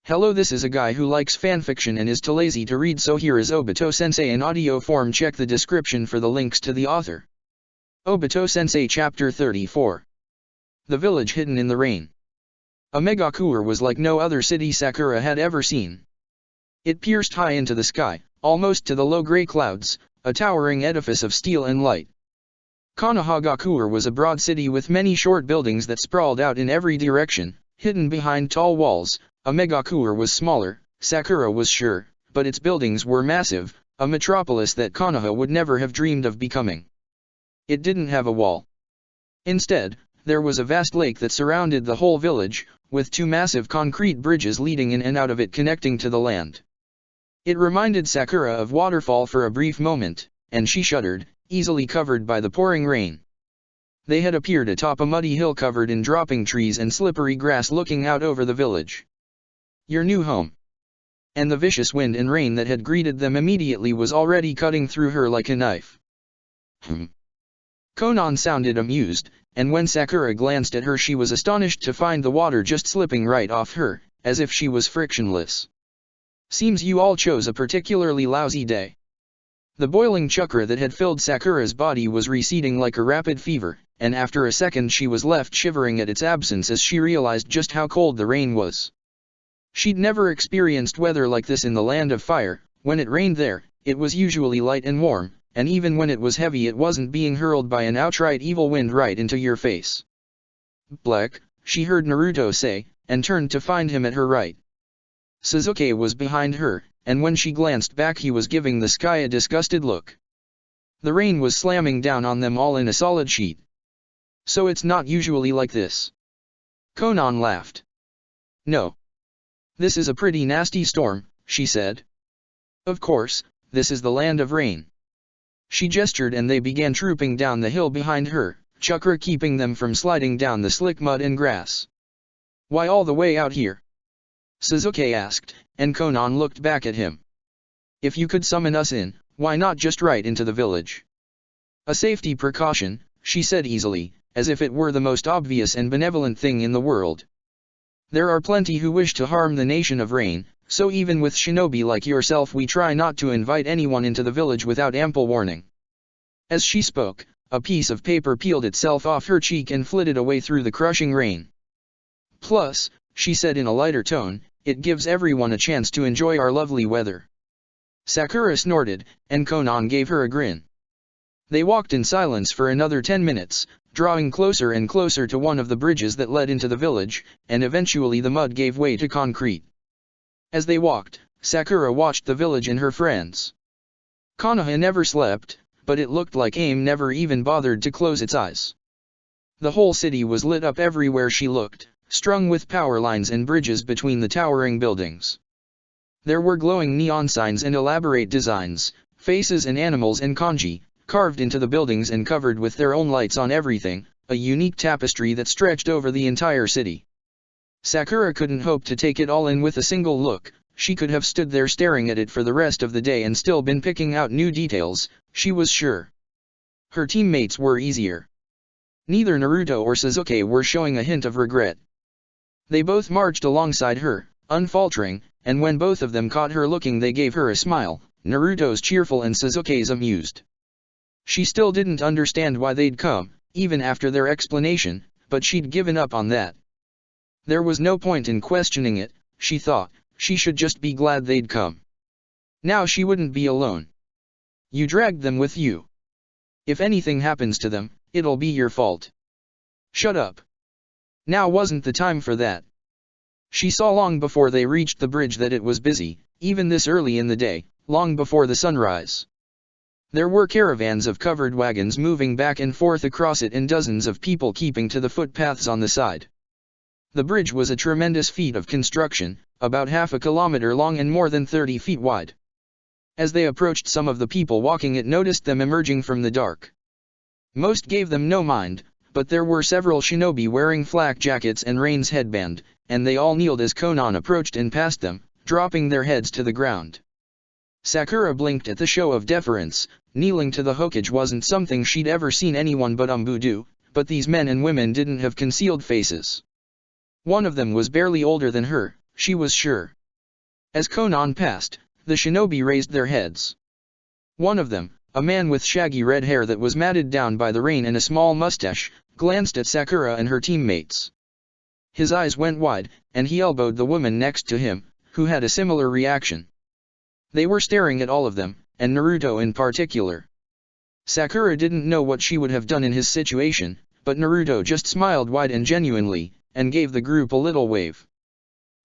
Hello, this is a guy who likes fanfiction and is too lazy to read, so here is Obito Sensei in audio form. Check the description for the links to the author. Obito Sensei Chapter 34. The Village Hidden in the Rain. A megacour was like no other city Sakura had ever seen. It pierced high into the sky, almost to the low gray clouds, a towering edifice of steel and light. Konohagacour was a broad city with many short buildings that sprawled out in every direction, hidden behind tall walls. A megacour was smaller, Sakura was sure, but its buildings were massive, a metropolis that Konoha would never have dreamed of becoming. It didn't have a wall. Instead, there was a vast lake that surrounded the whole village, with two massive concrete bridges leading in and out of it connecting to the land. It reminded Sakura of waterfall for a brief moment, and she shuddered, easily covered by the pouring rain. They had appeared atop a muddy hill covered in dropping trees and slippery grass looking out over the village. Your new home. And the vicious wind and rain that had greeted them immediately was already cutting through her like a knife. Konan sounded amused, and when Sakura glanced at her she was astonished to find the water just slipping right off her, as if she was frictionless. Seems you all chose a particularly lousy day. The boiling chakra that had filled Sakura's body was receding like a rapid fever, and after a second she was left shivering at its absence as she realized just how cold the rain was. She'd never experienced weather like this in the land of fire. When it rained there, it was usually light and warm, and even when it was heavy it wasn't being hurled by an outright evil wind right into your face. Black, she heard Naruto say, and turned to find him at her right. Sasuke was behind her, and when she glanced back he was giving the sky a disgusted look. The rain was slamming down on them all in a solid sheet. So it's not usually like this. Konan laughed. No. This is a pretty nasty storm, she said. Of course, this is the land of rain. She gestured and they began trooping down the hill behind her, chakra keeping them from sliding down the slick mud and grass. Why all the way out here? Sasuke asked, and Konan looked back at him. If you could summon us in, why not just right into the village? A safety precaution, she said easily, as if it were the most obvious and benevolent thing in the world. There are plenty who wish to harm the nation of rain, so even with shinobi like yourself we try not to invite anyone into the village without ample warning. As she spoke, a piece of paper peeled itself off her cheek and flitted away through the crushing rain. Plus, she said in a lighter tone, it gives everyone a chance to enjoy our lovely weather. Sakura snorted, and Konan gave her a grin. They walked in silence for another 10 minutes, drawing closer and closer to one of the bridges that led into the village, and eventually the mud gave way to concrete. As they walked, Sakura watched the village and her friends. Konoha never slept, but it looked like AIM never even bothered to close its eyes. The whole city was lit up everywhere she looked, strung with power lines and bridges between the towering buildings. There were glowing neon signs and elaborate designs, faces and animals and kanji, carved into the buildings and covered with their own lights on everything, a unique tapestry that stretched over the entire city. Sakura couldn't hope to take it all in with a single look. She could have stood there staring at it for the rest of the day and still been picking out new details, she was sure. Her teammates were easier. Neither Naruto or Sasuke were showing a hint of regret. They both marched alongside her, unfaltering, and when both of them caught her looking they gave her a smile, Naruto's cheerful and Sasuke's amused. She still didn't understand why they'd come, even after their explanation, but she'd given up on that. There was no point in questioning it, she thought, she should just be glad they'd come. Now she wouldn't be alone. You dragged them with you. If anything happens to them, it'll be your fault. Shut up. Now wasn't the time for that. She saw long before they reached the bridge that it was busy, even this early in the day, long before the sunrise. There were caravans of covered wagons moving back and forth across it and dozens of people keeping to the footpaths on the side. The bridge was a tremendous feat of construction, about half a kilometer long and more than 30 feet wide. As they approached, some of the people walking it noticed them emerging from the dark. Most gave them no mind, but there were several shinobi wearing flak jackets and Rain's headband, and they all kneeled as Konan approached and passed them, dropping their heads to the ground. Sakura blinked at the show of deference. Kneeling to the Hokage wasn't something she'd ever seen anyone but Umbu do, but these men and women didn't have concealed faces. One of them was barely older than her, she was sure. As Konan passed, the shinobi raised their heads. One of them, a man with shaggy red hair that was matted down by the rain and a small mustache, glanced at Sakura and her teammates. His eyes went wide, and he elbowed the woman next to him, who had a similar reaction. They were staring at all of them, and Naruto in particular. Sakura didn't know what she would have done in his situation, but Naruto just smiled wide and genuinely, and gave the group a little wave.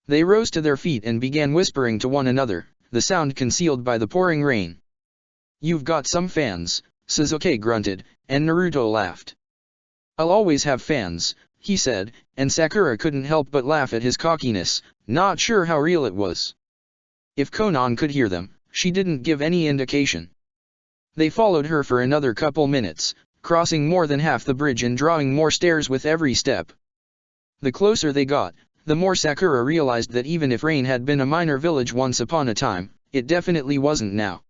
They rose to their feet and began whispering to one another, the sound concealed by the pouring rain. "You've got some fans," Sasuke grunted, and Naruto laughed. "I'll always have fans," he said, and Sakura couldn't help but laugh at his cockiness, not sure how real it was. If Konan could hear them, she didn't give any indication. They followed her for another couple minutes, crossing more than half the bridge and drawing more stairs with every step. The closer they got, the more Sakura realized that even if Rain had been a minor village once upon a time, it definitely wasn't now.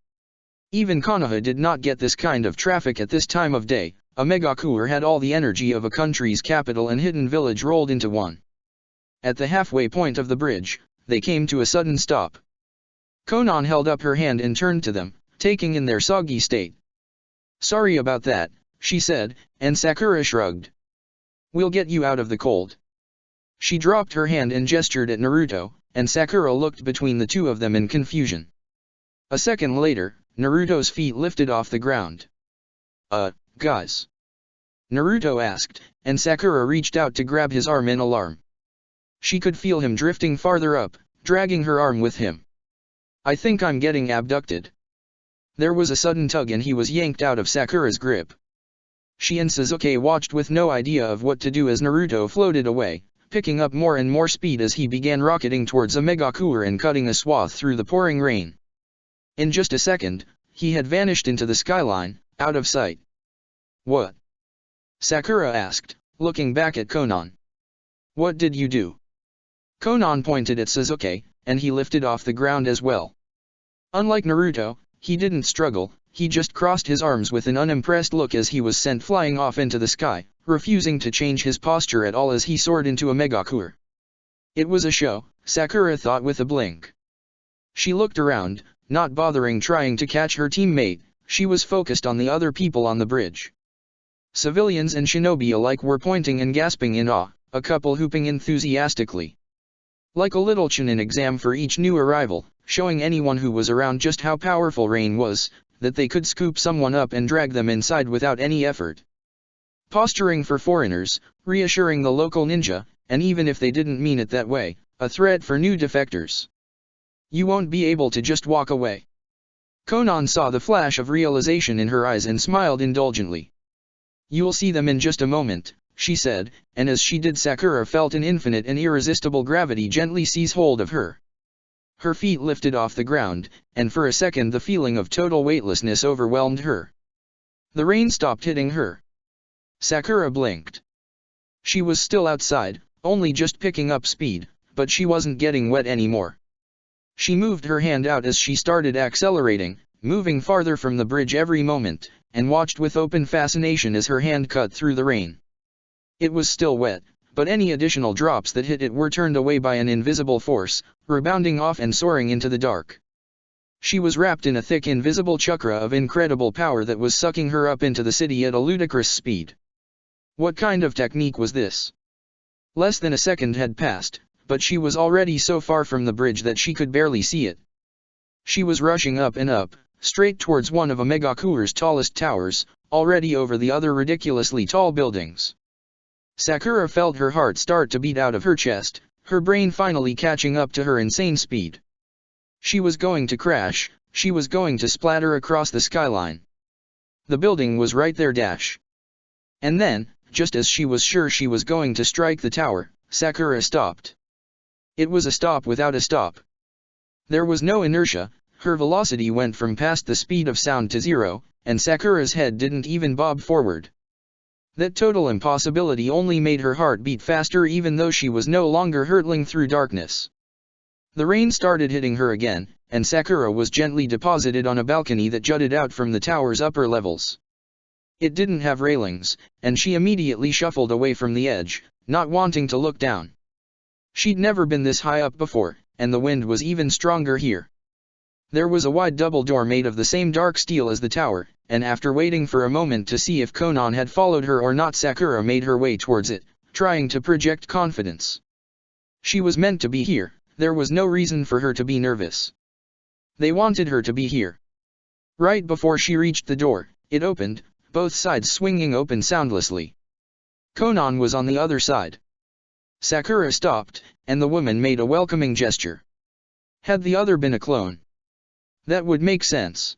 Even Konoha did not get this kind of traffic at this time of day. A megacooler had all the energy of a country's capital and hidden village rolled into one. At the halfway point of the bridge, they came to a sudden stop. Konan held up her hand and turned to them, taking in their soggy state. "Sorry about that," she said, and Sakura shrugged. "We'll get you out of the cold." She dropped her hand and gestured at Naruto, and Sakura looked between the two of them in confusion. A second later, Naruto's feet lifted off the ground. Guys?" Naruto asked, and Sakura reached out to grab his arm in alarm. She could feel him drifting farther up, dragging her arm with him. "I think I'm getting abducted." There was a sudden tug and he was yanked out of Sakura's grip. She and Sasuke watched with no idea of what to do as Naruto floated away, picking up more and more speed as he began rocketing towards a megacooler and cutting a swath through the pouring rain. In just a second, he had vanished into the skyline, out of sight. "What?" Sakura asked, looking back at Konan. "What did you do?" Konan pointed at Sasuke, and he lifted off the ground as well. Unlike Naruto, he didn't struggle, he just crossed his arms with an unimpressed look as he was sent flying off into the sky, refusing to change his posture at all as he soared into a megacooler. It was a show, Sakura thought with a blink. She looked around, not bothering trying to catch her teammate, she was focused on the other people on the bridge. Civilians and shinobi alike were pointing and gasping in awe, a couple whooping enthusiastically. Like a little Chunin exam for each new arrival, showing anyone who was around just how powerful Rain was, that they could scoop someone up and drag them inside without any effort. Posturing for foreigners, reassuring the local ninja, and even if they didn't mean it that way, a threat for new defectors. "You won't be able to just walk away." Konan saw the flash of realization in her eyes and smiled indulgently. "You'll see them in just a moment," she said, and as she did Sakura felt an infinite and irresistible gravity gently seize hold of her. Her feet lifted off the ground, and for a second the feeling of total weightlessness overwhelmed her. The rain stopped hitting her. Sakura blinked. She was still outside, only just picking up speed, but she wasn't getting wet anymore. She moved her hand out as she started accelerating, moving farther from the bridge every moment, and watched with open fascination as her hand cut through the rain. It was still wet, but any additional drops that hit it were turned away by an invisible force, rebounding off and soaring into the dark. She was wrapped in a thick invisible chakra of incredible power that was sucking her up into the city at a ludicrous speed. What kind of technique was this? Less than a second had passed, but she was already so far from the bridge that she could barely see it. She was rushing up and up, straight towards one of a megacooler's tallest towers, already over the other ridiculously tall buildings. Sakura felt her heart start to beat out of her chest, her brain finally catching up to her insane speed. She was going to crash, she was going to splatter across the skyline. The building was right there dash. And then, just as she was sure she was going to strike the tower, Sakura stopped. It was a stop without a stop. There was no inertia, her velocity went from past the speed of sound to zero, and Sakura's head didn't even bob forward. That total impossibility only made her heart beat faster even though she was no longer hurtling through darkness. The rain started hitting her again, and Sakura was gently deposited on a balcony that jutted out from the tower's upper levels. It didn't have railings, and she immediately shuffled away from the edge, not wanting to look down. She'd never been this high up before, and the wind was even stronger here. There was a wide double door made of the same dark steel as the tower, and after waiting for a moment to see if Konan had followed her or not, Sakura made her way towards it, trying to project confidence. She was meant to be here, there was no reason for her to be nervous. They wanted her to be here. Right before she reached the door, it opened, both sides swinging open soundlessly. Konan was on the other side. Sakura stopped, and the woman made a welcoming gesture. Had the other been a clone? That would make sense.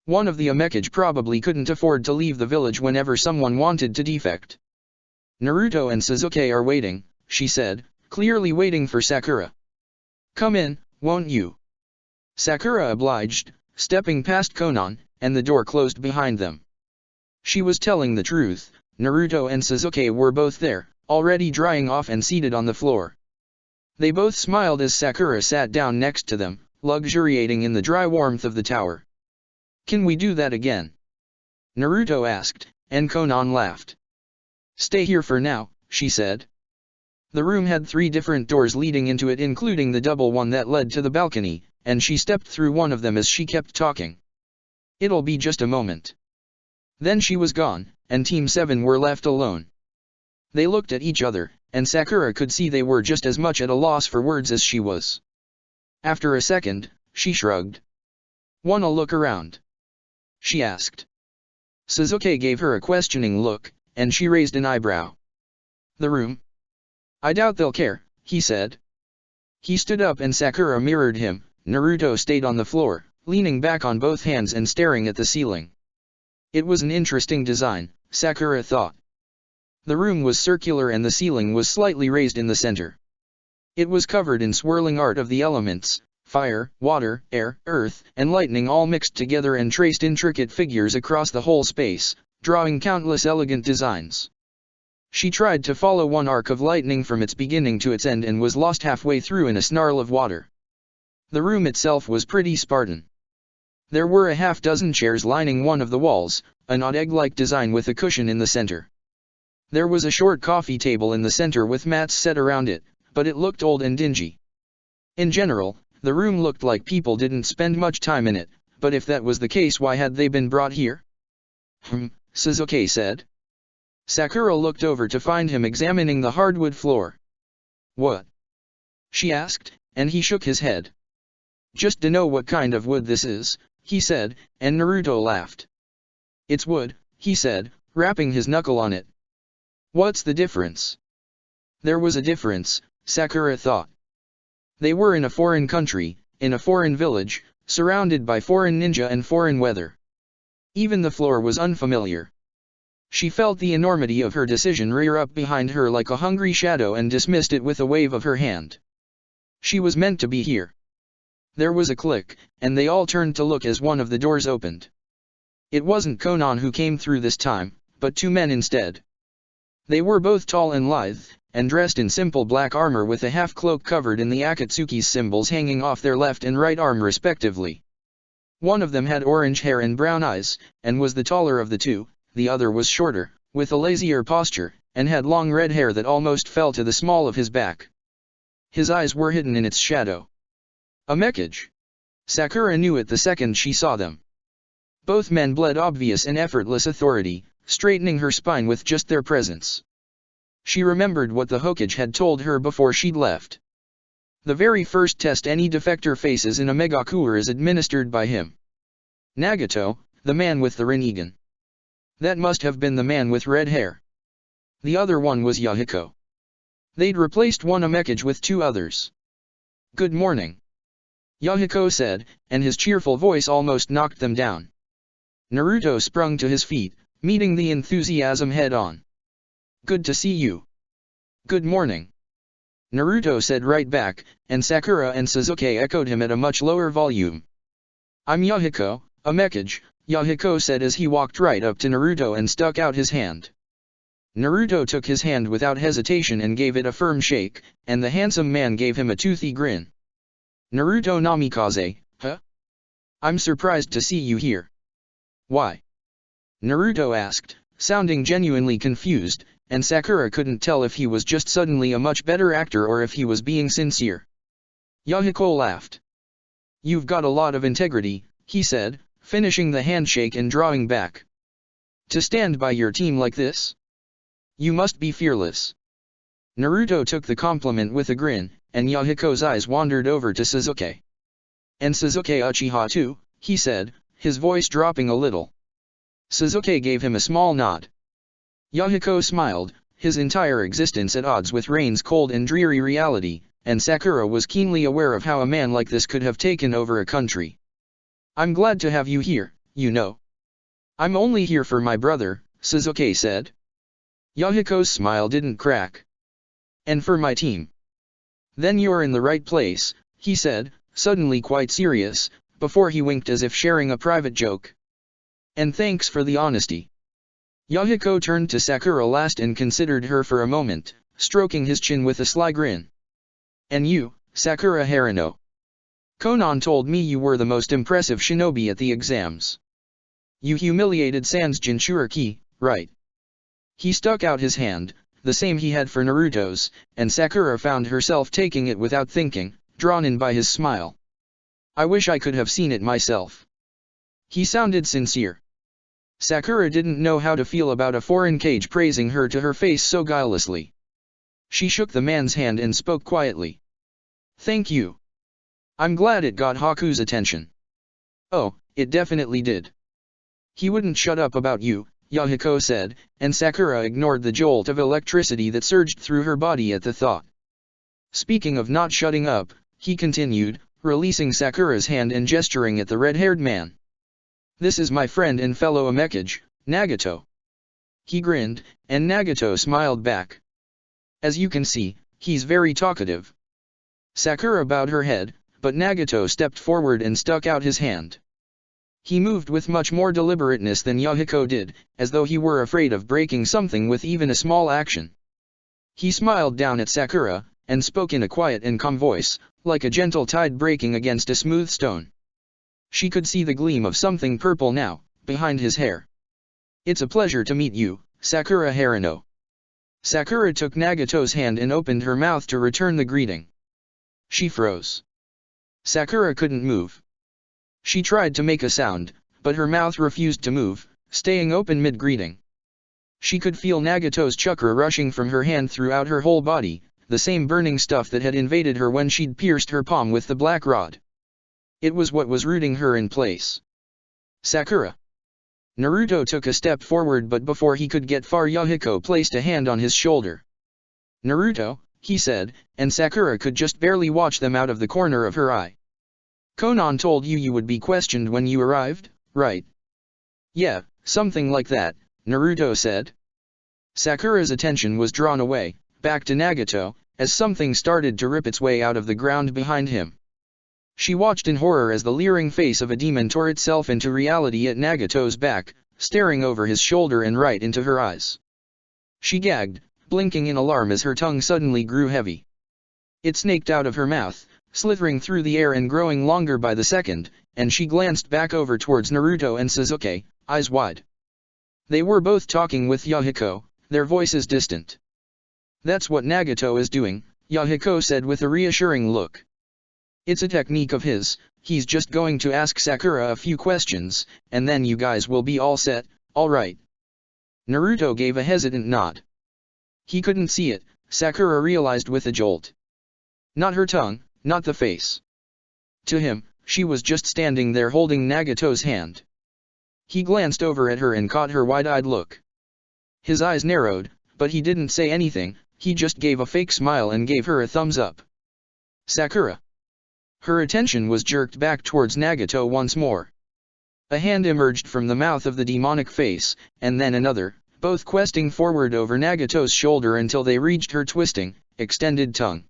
One of the Amekage probably couldn't afford to leave the village whenever someone wanted to defect. Naruto and Sasuke are waiting, she said, clearly waiting for Sakura. Come in, won't you? Sakura obliged, stepping past Konan, and the door closed behind them. She was telling the truth, Naruto and Sasuke were both there, already drying off and seated on the floor. They both smiled as Sakura sat down next to them, luxuriating in the dry warmth of the tower. Can we do that again? Naruto asked, and Konan laughed. Stay here for now, she said. The room had 3 different doors leading into it, including the double one that led to the balcony, and she stepped through one of them as she kept talking. It'll be just a moment. Then she was gone, and Team 7 were left alone. They looked at each other, and Sakura could see they were just as much at a loss for words as she was. After a second, she shrugged. Wanna look around? She asked. Sasuke gave her a questioning look, and she raised an eyebrow. The room? I doubt they'll care, he said. He stood up and Sakura mirrored him. Naruto stayed on the floor, leaning back on both hands and staring at the ceiling. It was an interesting design, Sakura thought. The room was circular and the ceiling was slightly raised in the center. It was covered in swirling art of the elements, fire, water, air, earth, and lightning all mixed together and traced intricate figures across the whole space, drawing countless elegant designs. She tried to follow one arc of lightning from its beginning to its end and was lost halfway through in a snarl of water. The room itself was pretty Spartan. There were a half-dozen chairs lining one of the walls, an odd egg-like design with a cushion in the center. There was a short coffee table in the center with mats set around it, but it looked old and dingy. In general, the room looked like people didn't spend much time in it, but if that was the case, why had they been brought here? Sasuke said. Sakura looked over to find him examining the hardwood floor. What? She asked, and he shook his head. Just to know what kind of wood this is, he said, and Naruto laughed. It's wood, he said, rapping his knuckle on it. What's the difference? There was a difference, Sakura thought. They were in a foreign country, in a foreign village, surrounded by foreign ninja and foreign weather. Even the floor was unfamiliar. She felt the enormity of her decision rear up behind her like a hungry shadow and dismissed it with a wave of her hand. She was meant to be here. There was a click, and they all turned to look as one of the doors opened. It wasn't Konan who came through this time, but 2 men instead. They were both tall and lithe, and dressed in simple black armor with a half-cloak covered in the Akatsuki's symbols hanging off their left and right arm respectively. One of them had orange hair and brown eyes, and was the taller of the 2, the other was shorter, with a lazier posture, and had long red hair that almost fell to the small of his back. His eyes were hidden in its shadow. Amekage. Sakura knew it the second she saw them. Both men bled obvious and effortless authority, straightening her spine with just their presence. She remembered what the Hokage had told her before she'd left. The very first test any defector faces in a Megakure is administered by him. Nagato, the man with the Rinnegan. That must have been the man with red hair. The other one was Yahiko. They'd replaced one Amekage with 2 others. Good morning, Yahiko said, and his cheerful voice almost knocked them down. Naruto sprung to his feet, meeting the enthusiasm head-on. Good to see you. Good morning, Naruto said right back, and Sakura and Sasuke echoed him at a much lower volume. I'm Yahiko, Amekage, Yahiko said as he walked right up to Naruto and stuck out his hand. Naruto took his hand without hesitation and gave it a firm shake, and the handsome man gave him a toothy grin. Naruto Namikaze, huh? I'm surprised to see you here. Why? Naruto asked, sounding genuinely confused, and Sakura couldn't tell if he was just suddenly a much better actor or if he was being sincere. Yahiko laughed. You've got a lot of integrity, he said, finishing the handshake and drawing back. To stand by your team like this? You must be fearless. Naruto took the compliment with a grin, and Yahiko's eyes wandered over to Sasuke. And Sasuke Uchiha too, he said, his voice dropping a little. Sasuke gave him a small nod. Yahiko smiled, his entire existence at odds with Rain's cold and dreary reality, and Sakura was keenly aware of how a man like this could have taken over a country. I'm glad to have you here, you know. I'm only here for my brother, Sasuke said. Yahiko's smile didn't crack. And for my team. Then you're in the right place, he said, suddenly quite serious, before he winked as if sharing a private joke. And thanks for the honesty. Yahiko turned to Sakura last and considered her for a moment, stroking his chin with a sly grin. And you, Sakura Haruno. Konan told me you were the most impressive shinobi at the exams. You humiliated Sans Jinchuriki, right? He stuck out his hand, the same he had for Naruto's, and Sakura found herself taking it without thinking, drawn in by his smile. I wish I could have seen it myself. He sounded sincere. Sakura didn't know how to feel about a foreign cage praising her to her face so guilelessly. She shook the man's hand and spoke quietly. Thank you. I'm glad it got Haku's attention. Oh, it definitely did. He wouldn't shut up about you, Yahiko said, and Sakura ignored the jolt of electricity that surged through her body at the thought. Speaking of not shutting up, he continued, releasing Sakura's hand and gesturing at the red-haired man. This is my friend and fellow Amekage, Nagato. He grinned, and Nagato smiled back. As you can see, he's very talkative. Sakura bowed her head, but Nagato stepped forward and stuck out his hand. He moved with much more deliberateness than Yahiko did, as though he were afraid of breaking something with even a small action. He smiled down at Sakura, and spoke in a quiet and calm voice, like a gentle tide breaking against a smooth stone. She could see the gleam of something purple now, behind his hair. It's a pleasure to meet you, Sakura Haruno. Sakura took Nagato's hand and opened her mouth to return the greeting. She froze. Sakura couldn't move. She tried to make a sound, but her mouth refused to move, staying open mid-greeting. She could feel Nagato's chakra rushing from her hand throughout her whole body, the same burning stuff that had invaded her when she'd pierced her palm with the black rod. It was what was rooting her in place. Sakura. Naruto took a step forward, but before he could get far, Yahiko placed a hand on his shoulder. Naruto, he said, and Sakura could just barely watch them out of the corner of her eye. Konan told you you would be questioned when you arrived, right? Yeah, something like that, Naruto said. Sakura's attention was drawn away, back to Nagato, as something started to rip its way out of the ground behind him. She watched in horror as the leering face of a demon tore itself into reality at Nagato's back, staring over his shoulder and right into her eyes. She gagged, blinking in alarm as her tongue suddenly grew heavy. It snaked out of her mouth, slithering through the air and growing longer by the second, and she glanced back over towards Naruto and Sasuke, eyes wide. They were both talking with Yahiko, their voices distant. That's what Nagato is doing, Yahiko said with a reassuring look. It's a technique of his, he's just going to ask Sakura a few questions, and then you guys will be all set, all right. Naruto gave a hesitant nod. He couldn't see it, Sakura realized with a jolt. Not her tongue, not the face. To him, she was just standing there holding Nagato's hand. He glanced over at her and caught her wide-eyed look. His eyes narrowed, but he didn't say anything, he just gave a fake smile and gave her a thumbs up. Sakura. Her attention was jerked back towards Nagato once more. A hand emerged from the mouth of the demonic face, and then another, both questing forward over Nagato's shoulder until they reached her twisting, extended tongue.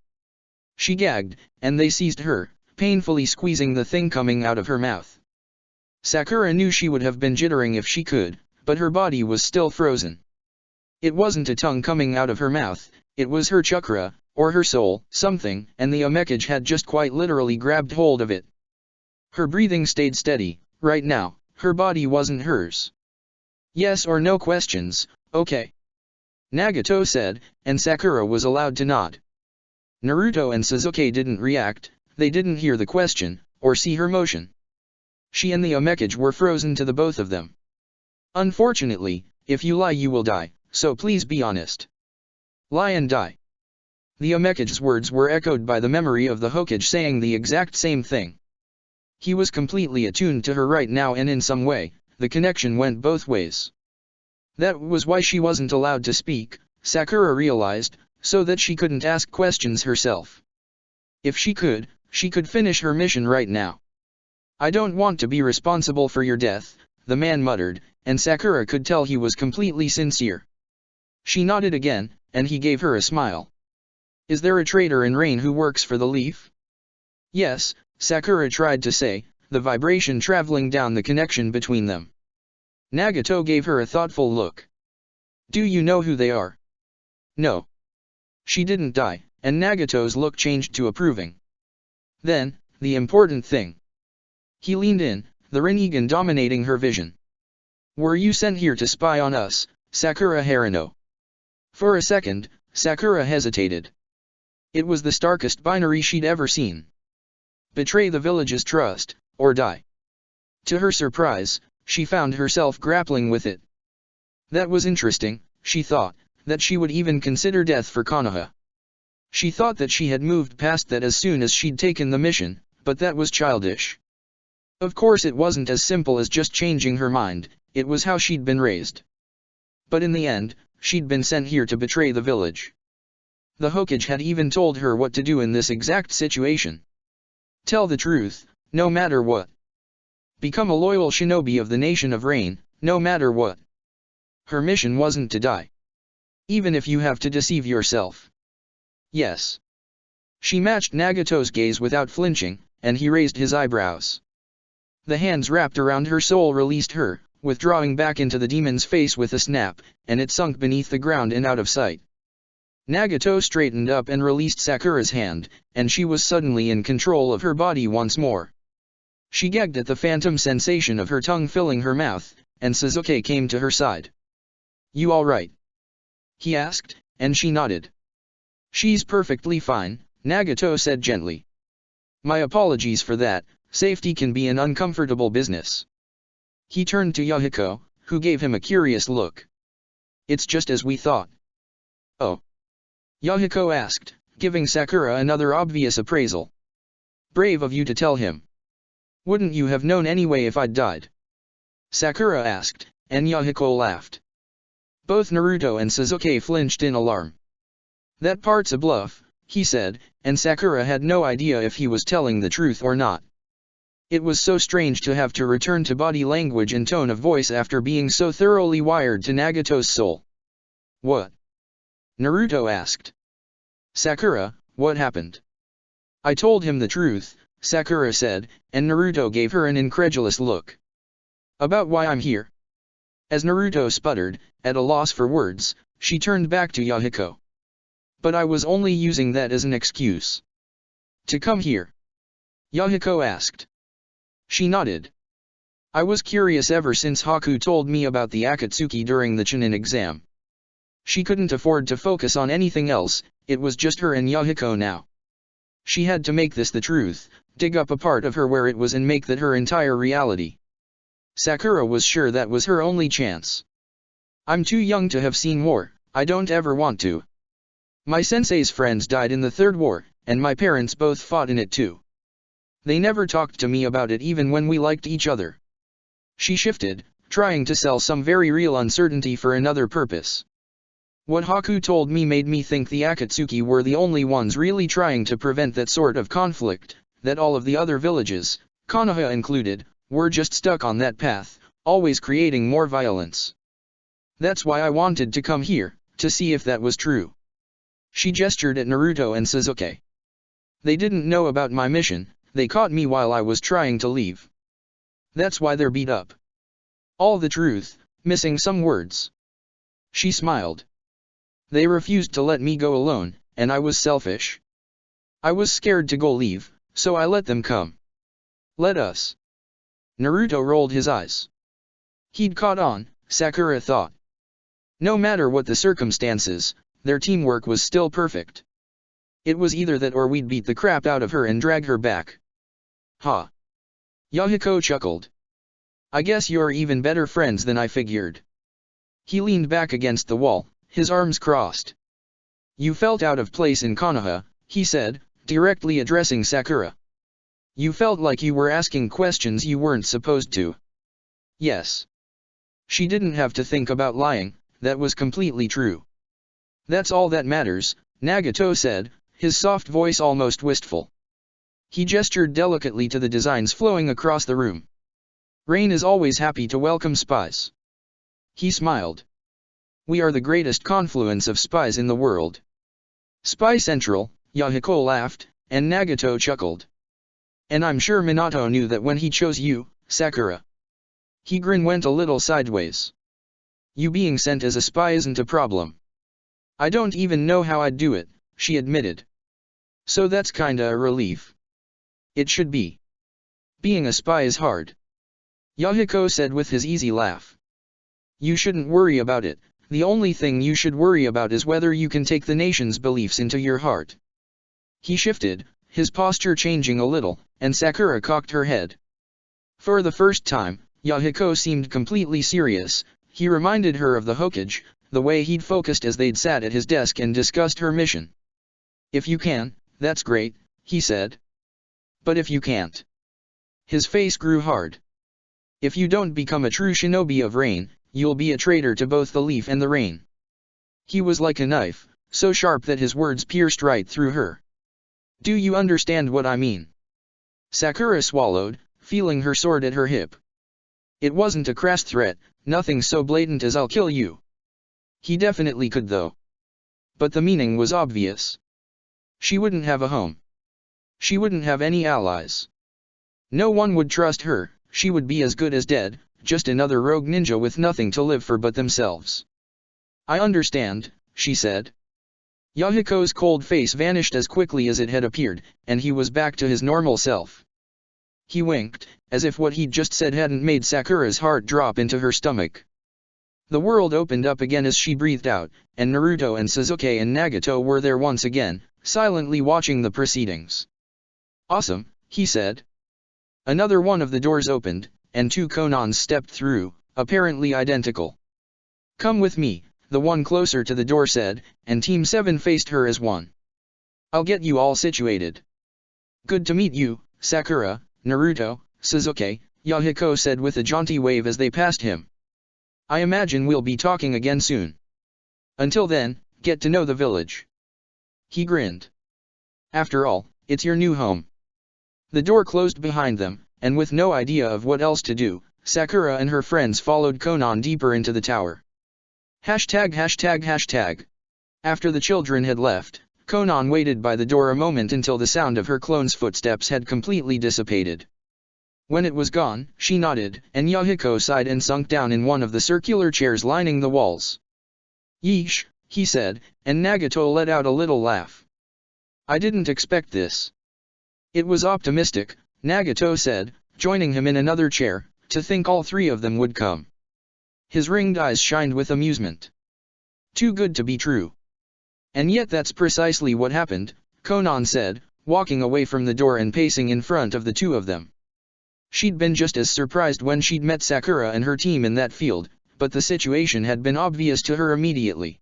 She gagged, and they seized her, painfully squeezing the thing coming out of her mouth. Sakura knew she would have been jittering if she could, but her body was still frozen. It wasn't a tongue coming out of her mouth, it was her chakra, or her soul, something, and the Amekage had just quite literally grabbed hold of it. Her breathing stayed steady, right now, her body wasn't hers. Yes or no questions, okay. Nagato said, and Sakura was allowed to nod. Naruto and Sasuke didn't react, they didn't hear the question, or see her motion. She and the Omekage were frozen to the both of them. Unfortunately, if you lie you will die, so please be honest. Lie and die. The Omekage's words were echoed by the memory of the Hokage saying the exact same thing. He was completely attuned to her right now, and in some way, the connection went both ways. That was why she wasn't allowed to speak, Sakura realized, so that she couldn't ask questions herself. If she could finish her mission right now. I don't want to be responsible for your death, the man muttered, and Sakura could tell he was completely sincere. She nodded again, and he gave her a smile. Is there a trader in Rain who works for the Leaf? Yes, Sakura tried to say, the vibration traveling down the connection between them. Nagato gave her a thoughtful look. Do you know who they are? No. She didn't die, and Nagato's look changed to approving. Then, the important thing. He leaned in, the Rinnegan dominating her vision. Were you sent here to spy on us, Sakura Harano? For a second, Sakura hesitated. It was the starkest binary she'd ever seen. Betray the village's trust, or die. To her surprise, she found herself grappling with it. That was interesting, she thought, that she would even consider death for Konoha. She thought that she had moved past that as soon as she'd taken the mission, but that was childish. Of course it wasn't as simple as just changing her mind, it was how she'd been raised. But in the end, she'd been sent here to betray the village. The Hokage had even told her what to do in this exact situation. Tell the truth, no matter what. Become a loyal shinobi of the nation of Rain, no matter what. Her mission wasn't to die. Even if you have to deceive yourself. Yes. She matched Nagato's gaze without flinching, and he raised his eyebrows. The hands wrapped around her soul released her, withdrawing back into the demon's face with a snap, and it sunk beneath the ground and out of sight. Nagato straightened up and released Sakura's hand, and she was suddenly in control of her body once more. She gagged at the phantom sensation of her tongue filling her mouth, and Sasuke came to her side. You alright? He asked, and she nodded. She's perfectly fine, Nagato said gently. My apologies for that, safety can be an uncomfortable business. He turned to Yahiko, who gave him a curious look. It's just as we thought. Oh. Yahiko asked, giving Sakura another obvious appraisal. Brave of you to tell him. Wouldn't you have known anyway if I'd died? Sakura asked, and Yahiko laughed. Both Naruto and Sasuke flinched in alarm. That part's a bluff, he said, and Sakura had no idea if he was telling the truth or not. It was so strange to have to return to body language and tone of voice after being so thoroughly wired to Nagato's soul. What? Naruto asked. Sakura, what happened? I told him the truth, Sakura said, and Naruto gave her an incredulous look. About why I'm here? As Naruto sputtered, at a loss for words, she turned back to Yahiko. But I was only using that as an excuse. To come here? Yahiko asked. She nodded. I was curious ever since Haku told me about the Akatsuki during the Chunin exam. She couldn't afford to focus on anything else, it was just her and Yahiko now. She had to make this the truth, dig up a part of her where it was and make that her entire reality. Sakura was sure that was her only chance. I'm too young to have seen war, I don't ever want to. My sensei's friends died in the Third War, and my parents both fought in it too. They never talked to me about it even when we liked each other. She shifted, trying to sell some very real uncertainty for another purpose. What Haku told me made me think the Akatsuki were the only ones really trying to prevent that sort of conflict, that all of the other villages, Konoha included, were just stuck on that path, always creating more violence. That's why I wanted to come here, to see if that was true. She gestured at Naruto and Sasuke. They didn't know about my mission, they caught me while I was trying to leave. That's why they're beat up. All the truth, missing some words. She smiled. They refused to let me go alone, and I was selfish. I was scared to go leave, so I let them come. Let us. Naruto rolled his eyes. He'd caught on, Sakura thought. No matter what the circumstances, their teamwork was still perfect. It was either that or we'd beat the crap out of her and drag her back. Ha! Yahiko chuckled. I guess you're even better friends than I figured. He leaned back against the wall, his arms crossed. You felt out of place in Konoha, he said, directly addressing Sakura. You felt like you were asking questions you weren't supposed to. Yes. She didn't have to think about lying, that was completely true. That's all that matters, Nagato said, his soft voice almost wistful. He gestured delicately to the designs flowing across the room. Rain is always happy to welcome spies. He smiled. We are the greatest confluence of spies in the world. Spy Central, Yahiko laughed, and Nagato chuckled. And I'm sure Minato knew that when he chose you, Sakura. He grin went a little sideways. You being sent as a spy isn't a problem. I don't even know how I'd do it, she admitted. So that's kinda a relief. It should be. Being a spy is hard. Yahiko said with his easy laugh. You shouldn't worry about it, the only thing you should worry about is whether you can take the nation's beliefs into your heart. He shifted, his posture changing a little, and Sakura cocked her head. For the first time, Yahiko seemed completely serious. He reminded her of the Hokage, the way he'd focused as they'd sat at his desk and discussed her mission. If you can, that's great, he said. But if you can't? His face grew hard. If you don't become a true shinobi of rain, you'll be a traitor to both the leaf and the rain. He was like a knife, so sharp that his words pierced right through her. Do you understand what I mean? Sakura swallowed, feeling her sword at her hip. It wasn't a crass threat, nothing so blatant as I'll kill you. He definitely could though. But the meaning was obvious. She wouldn't have a home. She wouldn't have any allies. No one would trust her, she would be as good as dead, just another rogue ninja with nothing to live for but themselves. I understand, she said. Yahiko's cold face vanished as quickly as it had appeared, and he was back to his normal self. He winked, as if what he'd just said hadn't made Sakura's heart drop into her stomach. The world opened up again as she breathed out, and Naruto and Sasuke and Nagato were there once again, silently watching the proceedings. Awesome, he said. Another one of the doors opened, and two Konans stepped through, apparently identical. Come with me, the one closer to the door said, and Team 7 faced her as one. I'll get you all situated. Good to meet you, Sakura, Naruto, Sasuke, Yahiko said with a jaunty wave as they passed him. I imagine we'll be talking again soon. Until then, get to know the village. He grinned. After all, it's your new home. The door closed behind them, and with no idea of what else to do, Sakura and her friends followed Konan deeper into the tower. ####. After the children had left, Konan waited by the door a moment until the sound of her clone's footsteps had completely dissipated. When it was gone, she nodded, and Yahiko sighed and sunk down in one of the circular chairs lining the walls. Yeesh, he said, and Nagato let out a little laugh. I didn't expect this. It was optimistic, Nagato said, joining him in another chair, to think all three of them would come. His ringed eyes shined with amusement. Too good to be true. And yet that's precisely what happened, Konan said, walking away from the door and pacing in front of the two of them. She'd been just as surprised when she'd met Sakura and her team in that field, but the situation had been obvious to her immediately.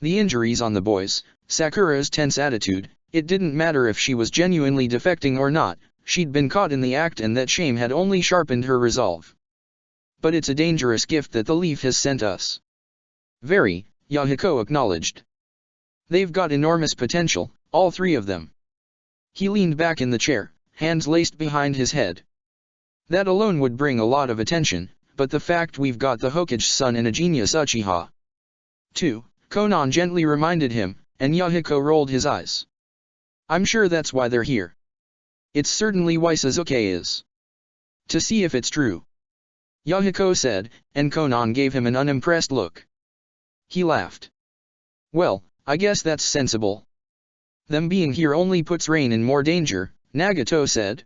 The injuries on the boys, Sakura's tense attitude, it didn't matter if she was genuinely defecting or not, she'd been caught in the act and that shame had only sharpened her resolve. But it's a dangerous gift that the leaf has sent us. Very, Yahiko acknowledged. They've got enormous potential, all three of them. He leaned back in the chair, hands laced behind his head. That alone would bring a lot of attention, but the fact we've got the Hokage's son and a genius Uchiha. Too, Konan gently reminded him, and Yahiko rolled his eyes. I'm sure that's why they're here. It's certainly why Sasuke is. To see if it's true. Yahiko said, and Konan gave him an unimpressed look. He laughed. Well, I guess that's sensible. Them being here only puts Rain in more danger, Nagato said.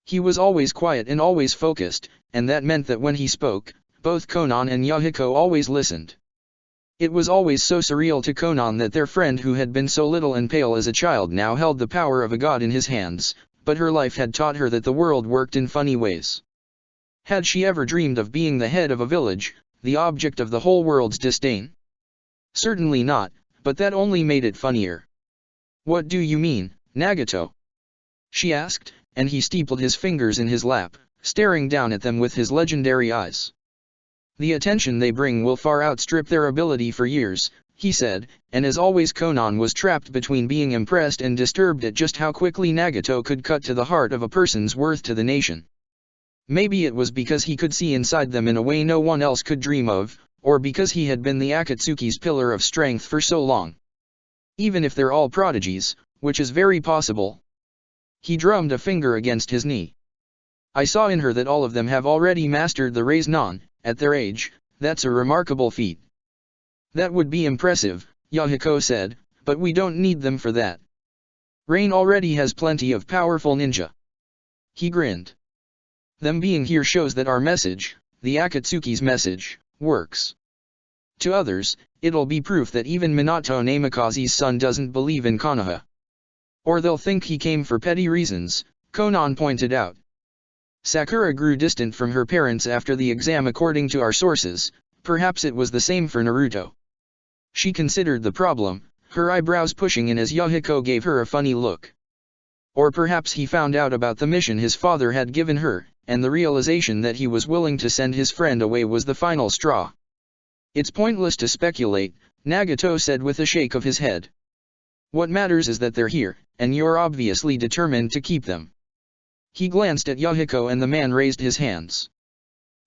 He was always quiet and always focused, and that meant that when he spoke, both Konan and Yahiko always listened. It was always so surreal to Conan that their friend who had been so little and pale as a child now held the power of a god in his hands, but her life had taught her that the world worked in funny ways. Had she ever dreamed of being the head of a village, the object of the whole world's disdain? Certainly not, but that only made it funnier. "What do you mean, Nagato?" she asked, and he steepled his fingers in his lap, staring down at them with his legendary eyes. "The attention they bring will far outstrip their ability for years," he said, and as always Conan was trapped between being impressed and disturbed at just how quickly Nagato could cut to the heart of a person's worth to the nation. Maybe it was because he could see inside them in a way no one else could dream of, or because he had been the Akatsuki's pillar of strength for so long. Even if they're all prodigies, which is very possible. He drummed a finger against his knee. "I saw in her that all of them have already mastered the Raise-Non, at their age. That's a remarkable feat." "That would be impressive," Yahiko said, "but we don't need them for that. Rain already has plenty of powerful ninja." He grinned. "Them being here shows that our message, the Akatsuki's message, works. To others, it'll be proof that even Minato Namikaze's son doesn't believe in Konoha. Or they'll think he came for petty reasons," Conan pointed out. "Sakura grew distant from her parents after the exam according to our sources. Perhaps it was the same for Naruto." She considered the problem, her eyebrows pushing in as Yahiko gave her a funny look. Or perhaps he found out about the mission his father had given her, and the realization that he was willing to send his friend away was the final straw. "It's pointless to speculate," Nagato said with a shake of his head. "What matters is that they're here, and you're obviously determined to keep them." He glanced at Yahiko and the man raised his hands.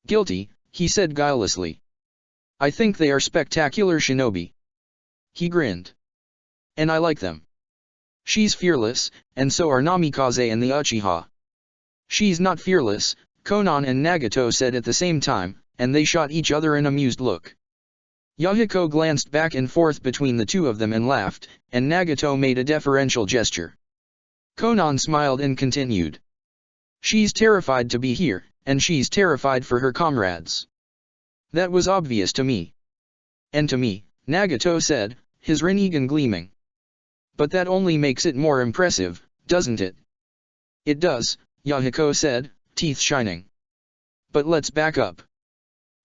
"Guilty," he said guilelessly. "I think they are spectacular shinobi." He grinned. "And I like them. She's fearless, and so are Namikaze and the Uchiha." "She's not fearless," Conan and Nagato said at the same time, and they shot each other an amused look. Yahiko glanced back and forth between the two of them and laughed, and Nagato made a deferential gesture. Conan smiled and continued. "She's terrified to be here, and she's terrified for her comrades. That was obvious to me." "And to me," Nagato said, his Rinnegan gleaming. "But that only makes it more impressive, doesn't it?" "It does," Yahiko said, teeth shining. "But let's back up."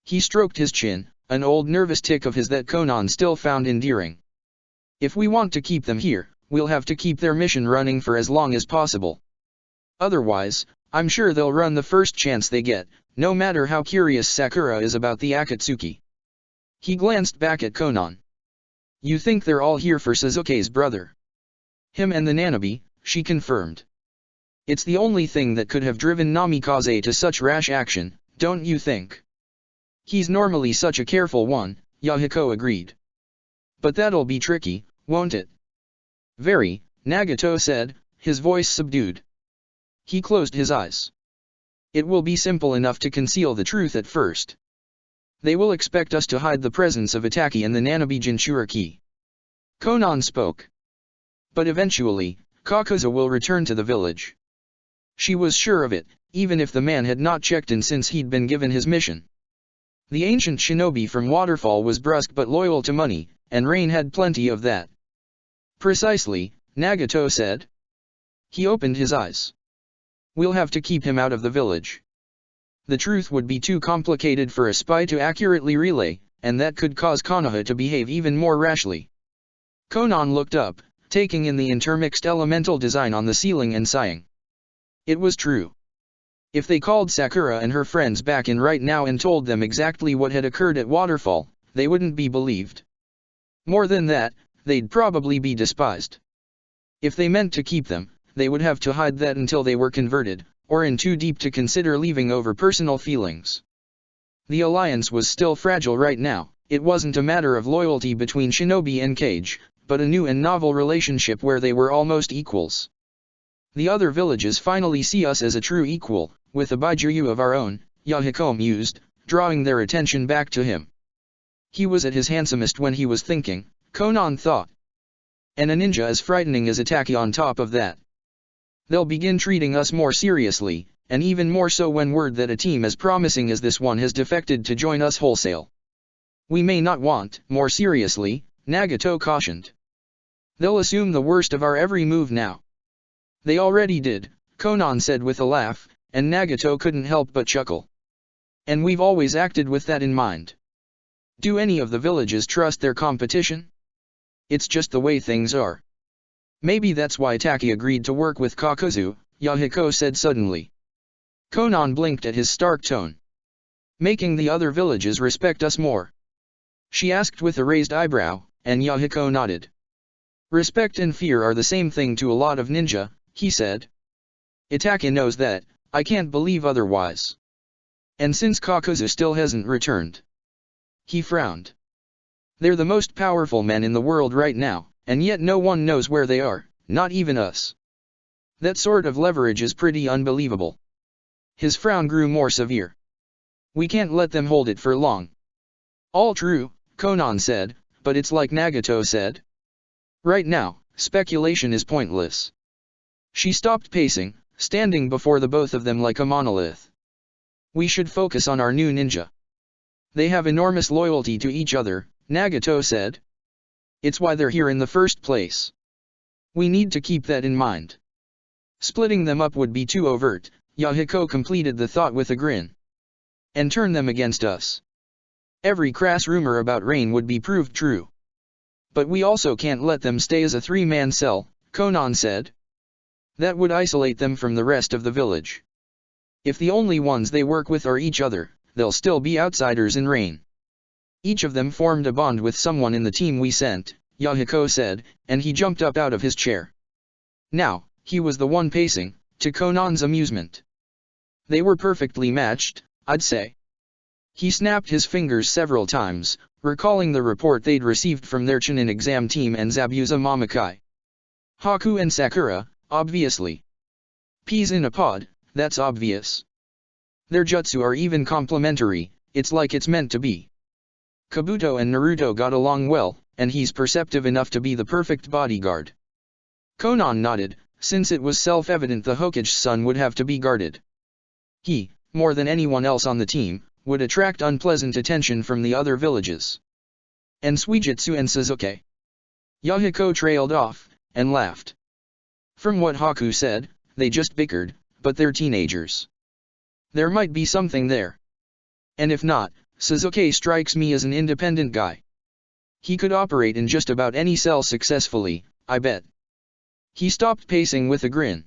He stroked his chin, an old nervous tic of his that Conan still found endearing. "If we want to keep them here, we'll have to keep their mission running for as long as possible. Otherwise, I'm sure they'll run the first chance they get, no matter how curious Sakura is about the Akatsuki." He glanced back at Conan. "You think they're all here for Sasuke's brother?" "Him and the Nanabi," she confirmed. "It's the only thing that could have driven Namikaze to such rash action, don't you think?" "He's normally such a careful one," Yahiko agreed. "But that'll be tricky, won't it?" "Very," Nagato said, his voice subdued. He closed his eyes. "It will be simple enough to conceal the truth at first. They will expect us to hide the presence of Itaki and the Nanabi Jinchuriki." Conan spoke. "But eventually, Kakuzu will return to the village." She was sure of it, even if the man had not checked in since he'd been given his mission. The ancient shinobi from Waterfall was brusque but loyal to money, and Rain had plenty of that. "Precisely," Nagato said. He opened his eyes. "We'll have to keep him out of the village. The truth would be too complicated for a spy to accurately relay, and that could cause Konoha to behave even more rashly." Conan looked up, taking in the intermixed elemental design on the ceiling and sighing. It was true. If they called Sakura and her friends back in right now and told them exactly what had occurred at Waterfall, they wouldn't be believed. More than that, they'd probably be despised. If they meant to keep them, they would have to hide that until they were converted, or in too deep to consider leaving over personal feelings. The alliance was still fragile right now. It wasn't a matter of loyalty between Shinobi and Kage, but a new and novel relationship where they were almost equals. "The other villages finally see us as a true equal, with a Baijuyu of our own," Yahiko mused, drawing their attention back to him. He was at his handsomest when he was thinking, Conan thought. And a ninja as frightening as Itaki on top of that. "They'll begin treating us more seriously, and even more so when word that a team as promising as this one has defected to join us wholesale." We may not want, more seriously, Nagato cautioned. They'll assume the worst of our every move now. They already did, Konan said with a laugh, and Nagato couldn't help but chuckle. And we've always acted with that in mind. Do any of the villages trust their competition? It's just the way things are. Maybe that's why Taki agreed to work with Kakuzu, Yahiko said suddenly. Konan blinked at his stark tone. Making the other villages respect us more? She asked with a raised eyebrow, and Yahiko nodded. Respect and fear are the same thing to a lot of ninja, he said. Itake knows that, I can't believe otherwise. And since Kakuzu still hasn't returned. He frowned. They're the most powerful men in the world right now, and yet no one knows where they are, not even us. That sort of leverage is pretty unbelievable. His frown grew more severe. We can't let them hold it for long. All true, Konan said, but it's like Nagato said. Right now, speculation is pointless. She stopped pacing, standing before the both of them like a monolith. We should focus on our new ninja. They have enormous loyalty to each other, Nagato said. It's why they're here in the first place. We need to keep that in mind. Splitting them up would be too overt, Yahiko completed the thought with a grin. And turn them against us. Every crass rumor about Rain would be proved true. But we also can't let them stay as a three-man cell, Konan said. That would isolate them from the rest of the village. If the only ones they work with are each other, they'll still be outsiders in Rain. Each of them formed a bond with someone in the team we sent, Yahiko said, and he jumped up out of his chair. Now, he was the one pacing, to Konan's amusement. They were perfectly matched, I'd say. He snapped his fingers several times, recalling the report they'd received from their Chunin exam team and Zabuza Mamakai. Haku and Sakura, obviously. Peas in a pod, that's obvious. Their jutsu are even complementary, it's like it's meant to be. Kabuto and Naruto got along well, and he's perceptive enough to be the perfect bodyguard. Konan nodded, since it was self-evident the Hokage's son would have to be guarded. He, more than anyone else on the team, would attract unpleasant attention from the other villages. And Suijutsu and Suzuki. Yahiko trailed off, and laughed. From what Haku said, they just bickered, but they're teenagers. There might be something there. And if not, Suzuki strikes me as an independent guy. He could operate in just about any cell successfully, I bet. He stopped pacing with a grin.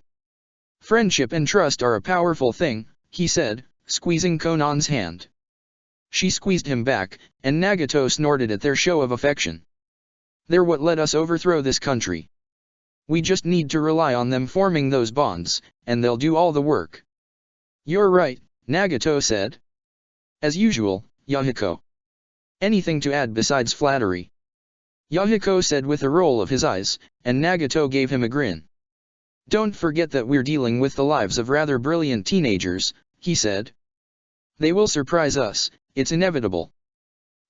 Friendship and trust are a powerful thing, he said, squeezing Konan's hand. She squeezed him back, and Nagato snorted at their show of affection. They're what let us overthrow this country. We just need to rely on them forming those bonds, and they'll do all the work. You're right, Nagato said. As usual, Yahiko. Anything to add besides flattery? Yahiko said with a roll of his eyes, and Nagato gave him a grin. Don't forget that we're dealing with the lives of rather brilliant teenagers, he said. They will surprise us, it's inevitable.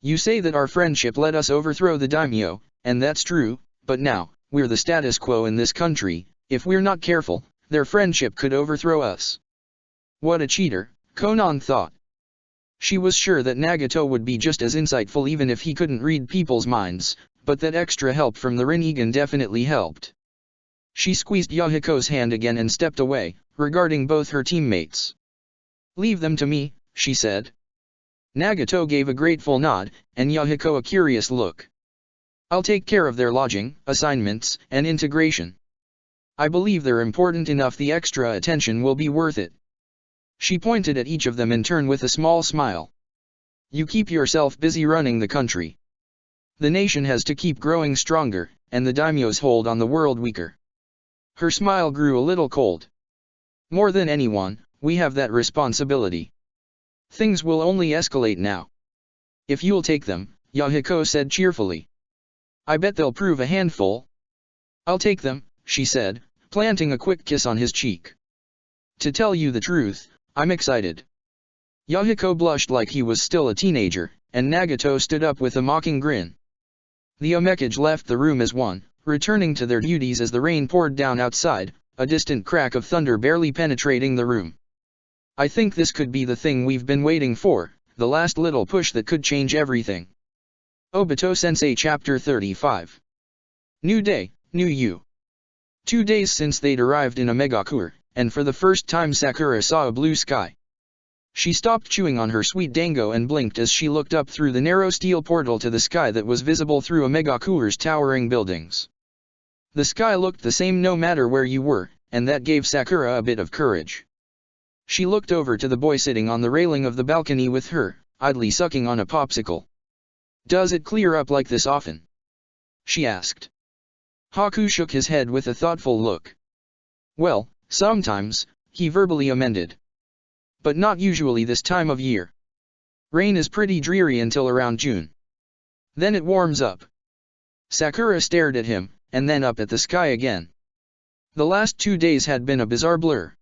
You say that our friendship let us overthrow the daimyo, and that's true, but now, we're the status quo in this country, if we're not careful, their friendship could overthrow us. What a cheater, Konan thought. She was sure that Nagato would be just as insightful even if he couldn't read people's minds, but that extra help from the Rinnegan definitely helped. She squeezed Yahiko's hand again and stepped away, regarding both her teammates. Leave them to me, she said. Nagato gave a grateful nod, and Yahiko a curious look. I'll take care of their lodging, assignments, and integration. I believe they're important enough the extra attention will be worth it. She pointed at each of them in turn with a small smile. You keep yourself busy running the country. The nation has to keep growing stronger, and the daimyo's hold on the world weaker. Her smile grew a little cold. More than anyone, we have that responsibility. Things will only escalate now. If you'll take them, Yahiko said cheerfully. I bet they'll prove a handful. I'll take them, she said, planting a quick kiss on his cheek. To tell you the truth, I'm excited. Yahiko blushed like he was still a teenager, and Nagato stood up with a mocking grin. The Omekage left the room as one, returning to their duties as the rain poured down outside, a distant crack of thunder barely penetrating the room. I think this could be the thing we've been waiting for, the last little push that could change everything. Obito Sensei Chapter 35. New day, new you. 2 days since they'd arrived in Omegakure, and for the first time Sakura saw a blue sky. She stopped chewing on her sweet dango and blinked as she looked up through the narrow steel portal to the sky that was visible through Omegakure's towering buildings. The sky looked the same no matter where you were, and that gave Sakura a bit of courage. She looked over to the boy sitting on the railing of the balcony with her, idly sucking on a popsicle. "Does it clear up like this often?" she asked. Haku shook his head with a thoughtful look. "Well, sometimes," he verbally amended. "But not usually this time of year. Rain is pretty dreary until around June. Then it warms up." Sakura stared at him, and then up at the sky again. The last 2 days had been a bizarre blur.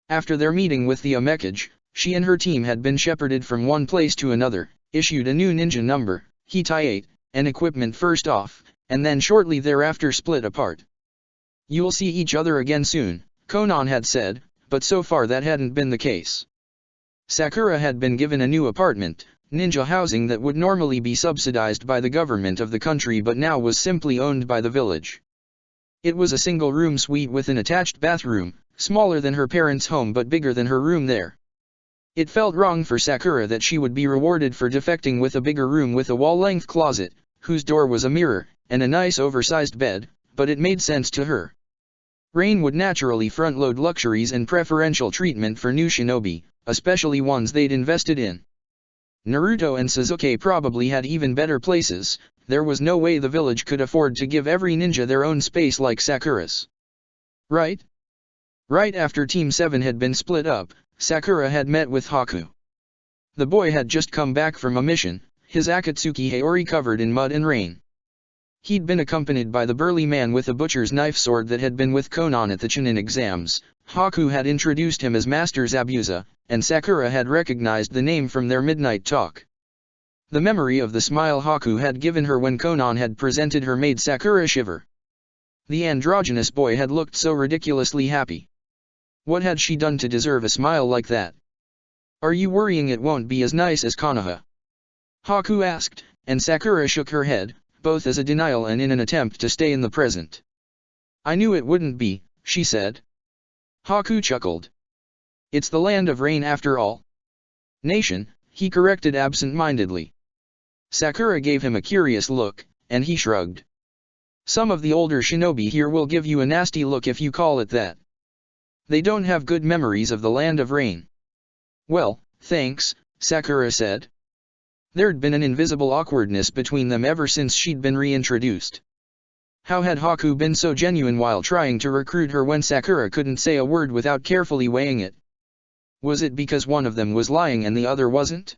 After their meeting with the Omekage, she and her team had been shepherded from one place to another, issued a new ninja number, Hitai 8, and equipment first off, and then shortly thereafter split apart. "You'll see each other again soon," Konan had said, but so far that hadn't been the case. Sakura had been given a new apartment, ninja housing that would normally be subsidized by the government of the country but now was simply owned by the village. It was a single-room suite with an attached bathroom, smaller than her parents' home but bigger than her room there. It felt wrong for Sakura that she would be rewarded for defecting with a bigger room with a wall-length closet, whose door was a mirror, and a nice oversized bed, but it made sense to her. Rain would naturally front-load luxuries and preferential treatment for new shinobi, especially ones they'd invested in. Naruto and Sasuke probably had even better places. There was no way the village could afford to give every ninja their own space like Sakura's. Right? Right after Team 7 had been split up, Sakura had met with Haku. The boy had just come back from a mission, his Akatsuki Haori covered in mud and rain. He'd been accompanied by the burly man with a butcher's knife sword that had been with Konan at the Chunin exams. Haku had introduced him as Master Zabuza, and Sakura had recognized the name from their midnight talk. The memory of the smile Haku had given her when Konan had presented her made Sakura shiver. The androgynous boy had looked so ridiculously happy. What had she done to deserve a smile like that? "Are you worrying it won't be as nice as Konoha?" Haku asked, and Sakura shook her head, both as a denial and in an attempt to stay in the present. "I knew it wouldn't be," she said. Haku chuckled. "It's the land of rain after all." "Nation," he corrected absent-mindedly. Sakura gave him a curious look, and he shrugged. "Some of the older shinobi here will give you a nasty look if you call it that. They don't have good memories of the land of rain." "Well, thanks," Sakura said. There'd been an invisible awkwardness between them ever since she'd been reintroduced. How had Haku been so genuine while trying to recruit her when Sakura couldn't say a word without carefully weighing it? Was it because one of them was lying and the other wasn't?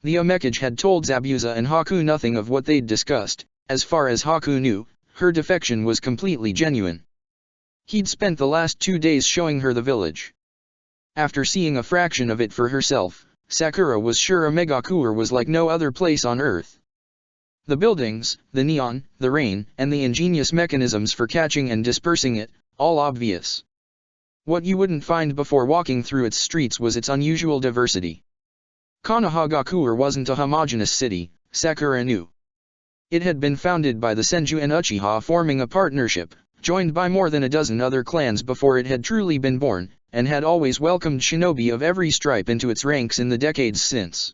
The Omekage had told Zabuza and Haku nothing of what they'd discussed. As far as Haku knew, her defection was completely genuine. He'd spent the last 2 days showing her the village. After seeing a fraction of it for herself, Sakura was sure Omegakure was like no other place on Earth. The buildings, the neon, the rain, and the ingenious mechanisms for catching and dispersing it, all obvious. What you wouldn't find before walking through its streets was its unusual diversity. Konohagakure wasn't a homogeneous city, Sakura knew. It had been founded by the Senju and Uchiha forming a partnership, joined by more than a dozen other clans before it had truly been born, and had always welcomed shinobi of every stripe into its ranks in the decades since.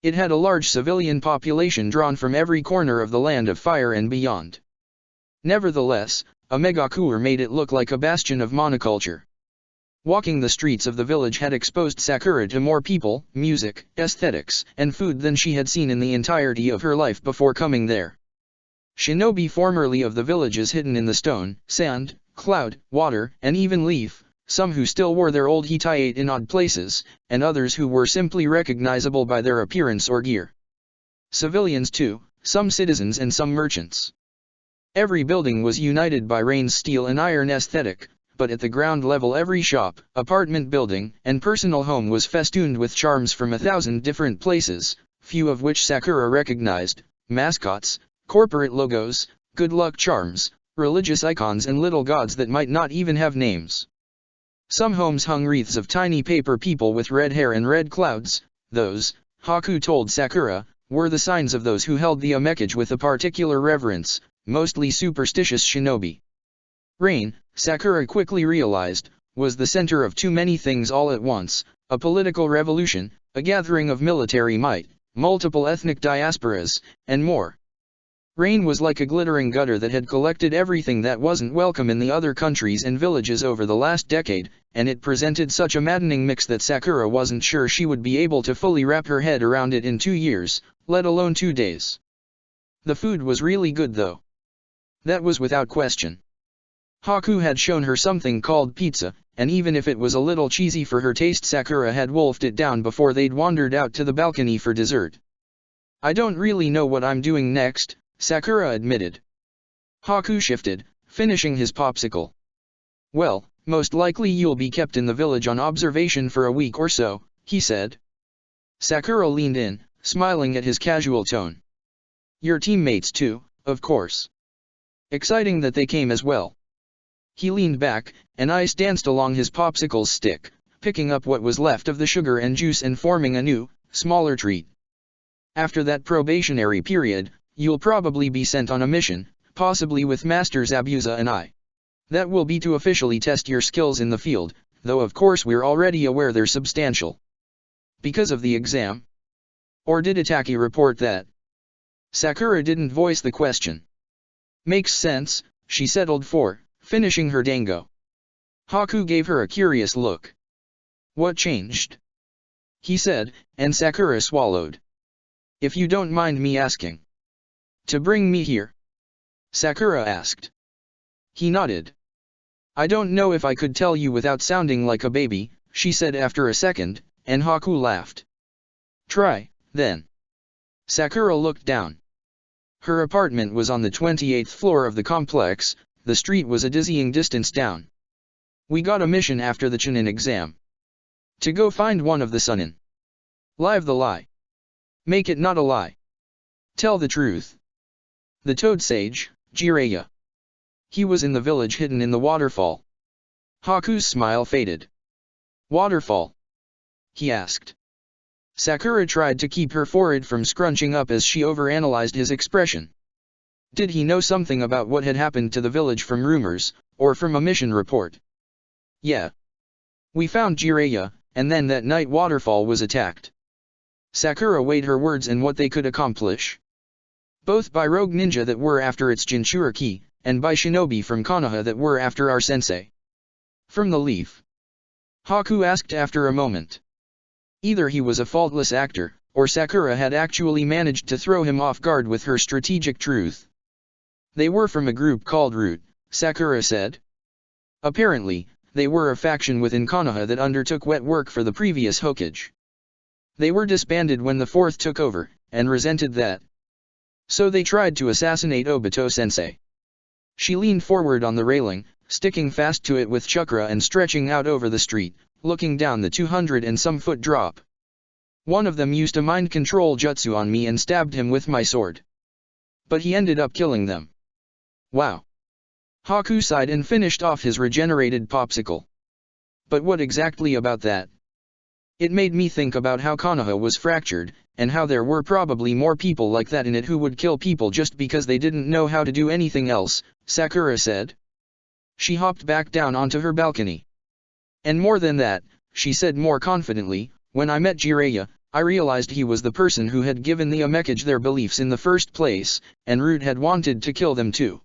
It had a large civilian population drawn from every corner of the Land of Fire and beyond. Nevertheless, Omegakure made it look like a bastion of monoculture. Walking the streets of the village had exposed Sakura to more people, music, aesthetics, and food than she had seen in the entirety of her life before coming there. Shinobi formerly of the villages hidden in the stone, sand, cloud, water, and even leaf, some who still wore their old Hitai in odd places, and others who were simply recognizable by their appearance or gear. Civilians too, some citizens and some merchants. Every building was united by rain's steel and iron aesthetic, but at the ground level every shop, apartment building, and personal home was festooned with charms from 1,000 different places, few of which Sakura recognized: mascots, corporate logos, good luck charms, religious icons and little gods that might not even have names. Some homes hung wreaths of tiny paper people with red hair and red clouds. Those, Haku told Sakura, were the signs of those who held the Omekage with a particular reverence, mostly superstitious shinobi. Rain, Sakura quickly realized, was the center of too many things all at once: a political revolution, a gathering of military might, multiple ethnic diasporas, and more. Rain was like a glittering gutter that had collected everything that wasn't welcome in the other countries and villages over the last decade, and it presented such a maddening mix that Sakura wasn't sure she would be able to fully wrap her head around it in 2 years, let alone 2 days. The food was really good though. That was without question. Haku had shown her something called pizza, and even if it was a little cheesy for her taste, Sakura had wolfed it down before they'd wandered out to the balcony for dessert. I don't really know what I'm doing next, Sakura admitted. Haku shifted, finishing his popsicle. Well, most likely you'll be kept in the village on observation for a week or so, he said. Sakura leaned in, smiling at his casual tone. Your teammates too, of course. Exciting that they came as well. He leaned back, and ice danced along his popsicle stick, picking up what was left of the sugar and juice and forming a new, smaller treat. After that probationary period, you'll probably be sent on a mission, possibly with Master Zabuza and I. That will be to officially test your skills in the field, though of course we're already aware they're substantial. Because of the exam? Or did Itaki report that? Sakura didn't voice the question. Makes sense, she settled for, finishing her dango. Haku gave her a curious look. What changed? He said, and Sakura swallowed. If you don't mind me asking. To bring me here? Sakura asked. He nodded. I don't know if I could tell you without sounding like a baby, she said after a second, and Haku laughed. Try, then. Sakura looked down. Her apartment was on the 28th floor of the complex. The street was a dizzying distance down. We got a mission after the Chunin exam. To go find one of the Sunin. Live the lie. Make it not a lie. Tell the truth. The Toad Sage, Jiraiya. He was in the village hidden in the waterfall. Haku's smile faded. Waterfall? He asked. Sakura tried to keep her forehead from scrunching up as she overanalyzed his expression. Did he know something about what had happened to the village from rumors, or from a mission report? Yeah. We found Jiraiya, and then that night Waterfall was attacked. Sakura weighed her words and what they could accomplish. Both by rogue ninja that were after its Jinchuriki, and by shinobi from Konoha that were after our sensei. From the leaf? Haku asked after a moment. Either he was a faultless actor, or Sakura had actually managed to throw him off guard with her strategic truth. They were from a group called Root, Sakura said. Apparently, they were a faction within Konoha that undertook wet work for the previous Hokage. They were disbanded when the fourth took over, and resented that. So they tried to assassinate Obito Sensei. She leaned forward on the railing, sticking fast to it with chakra and stretching out over the street, looking down the 200 and some foot drop. One of them used a mind control jutsu on me and stabbed him with my sword. But he ended up killing them. Wow. Haku sighed and finished off his regenerated popsicle. But what exactly about that? It made me think about how Konoha was fractured, and how there were probably more people like that in it who would kill people just because they didn't know how to do anything else, Sakura said. She hopped back down onto her balcony. And more than that, she said more confidently, when I met Jiraiya, I realized he was the person who had given the Omekage their beliefs in the first place, and Root had wanted to kill them too.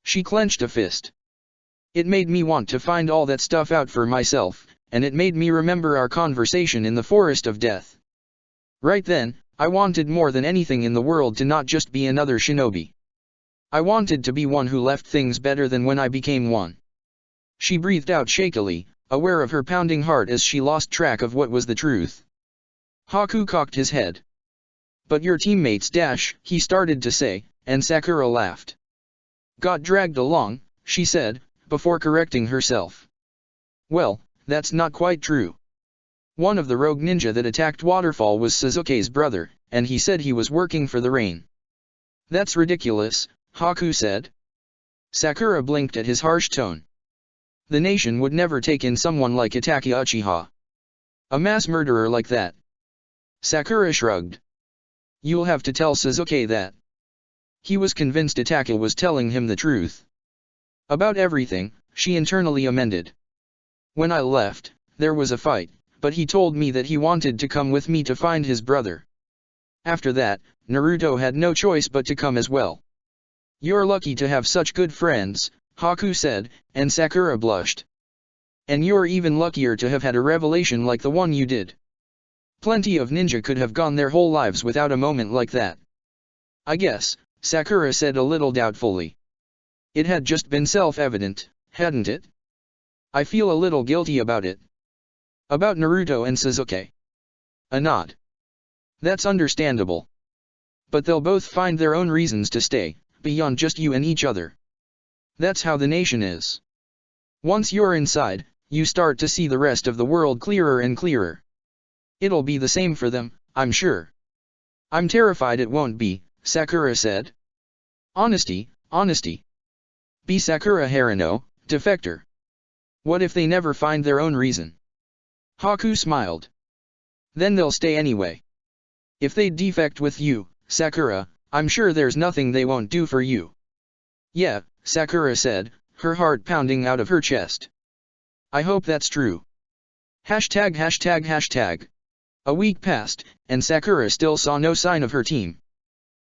She clenched a fist. It made me want to find all that stuff out for myself, and it made me remember our conversation in the Forest of Death. Right then, I wanted more than anything in the world to not just be another shinobi. I wanted to be one who left things better than when I became one. She breathed out shakily, aware of her pounding heart as she lost track of what was the truth. Haku cocked his head. But your teammates he started to say, and Sakura laughed. Got dragged along, she said, before correcting herself. Well, that's not quite true. One of the rogue ninja that attacked Waterfall was Sasuke's brother, and he said he was working for the rain. That's ridiculous, Haku said. Sakura blinked at his harsh tone. The nation would never take in someone like Itaki Uchiha. A mass murderer like that. Sakura shrugged. You'll have to tell Sasuke that. He was convinced Itachi was telling him the truth. About everything, she internally amended. When I left, there was a fight, but he told me that he wanted to come with me to find his brother. After that, Naruto had no choice but to come as well. You're lucky to have such good friends, Haku said, and Sakura blushed. And you're even luckier to have had a revelation like the one you did. Plenty of ninja could have gone their whole lives without a moment like that. I guess, Sakura said a little doubtfully. It had just been self-evident, hadn't it? I feel a little guilty about it. About Naruto and Sasuke. A nod. That's understandable. But they'll both find their own reasons to stay, beyond just you and each other. That's how the nation is. Once you're inside, you start to see the rest of the world clearer and clearer. It'll be the same for them, I'm sure. I'm terrified it won't be, Sakura said. Honesty, honesty. Be Sakura Haruno, defector. What if they never find their own reason? Haku smiled. Then they'll stay anyway. If they defect with you, Sakura, I'm sure there's nothing they won't do for you. Yeah, Sakura said, her heart pounding out of her chest. I hope that's true. ####. A week passed, and Sakura still saw no sign of her team.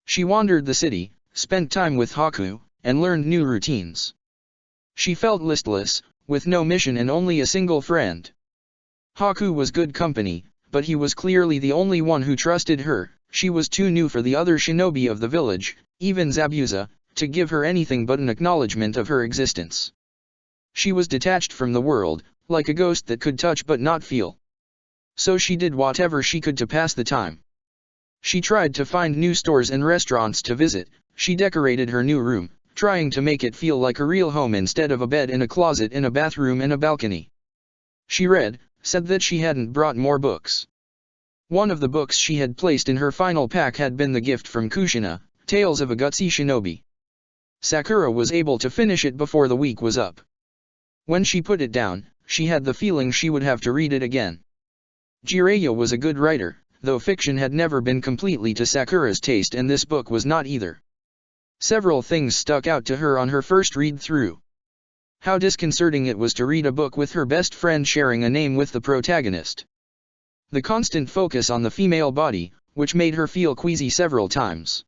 She wandered the city, spent time with Haku, and learned new routines. She felt listless, with no mission and only a single friend. Haku was good company, but he was clearly the only one who trusted her. She was too new for the other shinobi of the village, even Zabuza, to give her anything but an acknowledgement of her existence. She was detached from the world, like a ghost that could touch but not feel. So she did whatever she could to pass the time. She tried to find new stores and restaurants to visit. She decorated her new room, trying to make it feel like a real home instead of a bed in a closet in a bathroom and a balcony. She read, said that she hadn't brought more books. One of the books she had placed in her final pack had been the gift from Kushina, Tales of a Gutsy Shinobi. Sakura was able to finish it before the week was up. When she put it down, she had the feeling she would have to read it again. Jiraiya was a good writer, though fiction had never been completely to Sakura's taste, and this book was not either. Several things stuck out to her on her first read-through. How disconcerting it was to read a book with her best friend sharing a name with the protagonist. The constant focus on the female body, which made her feel queasy several times.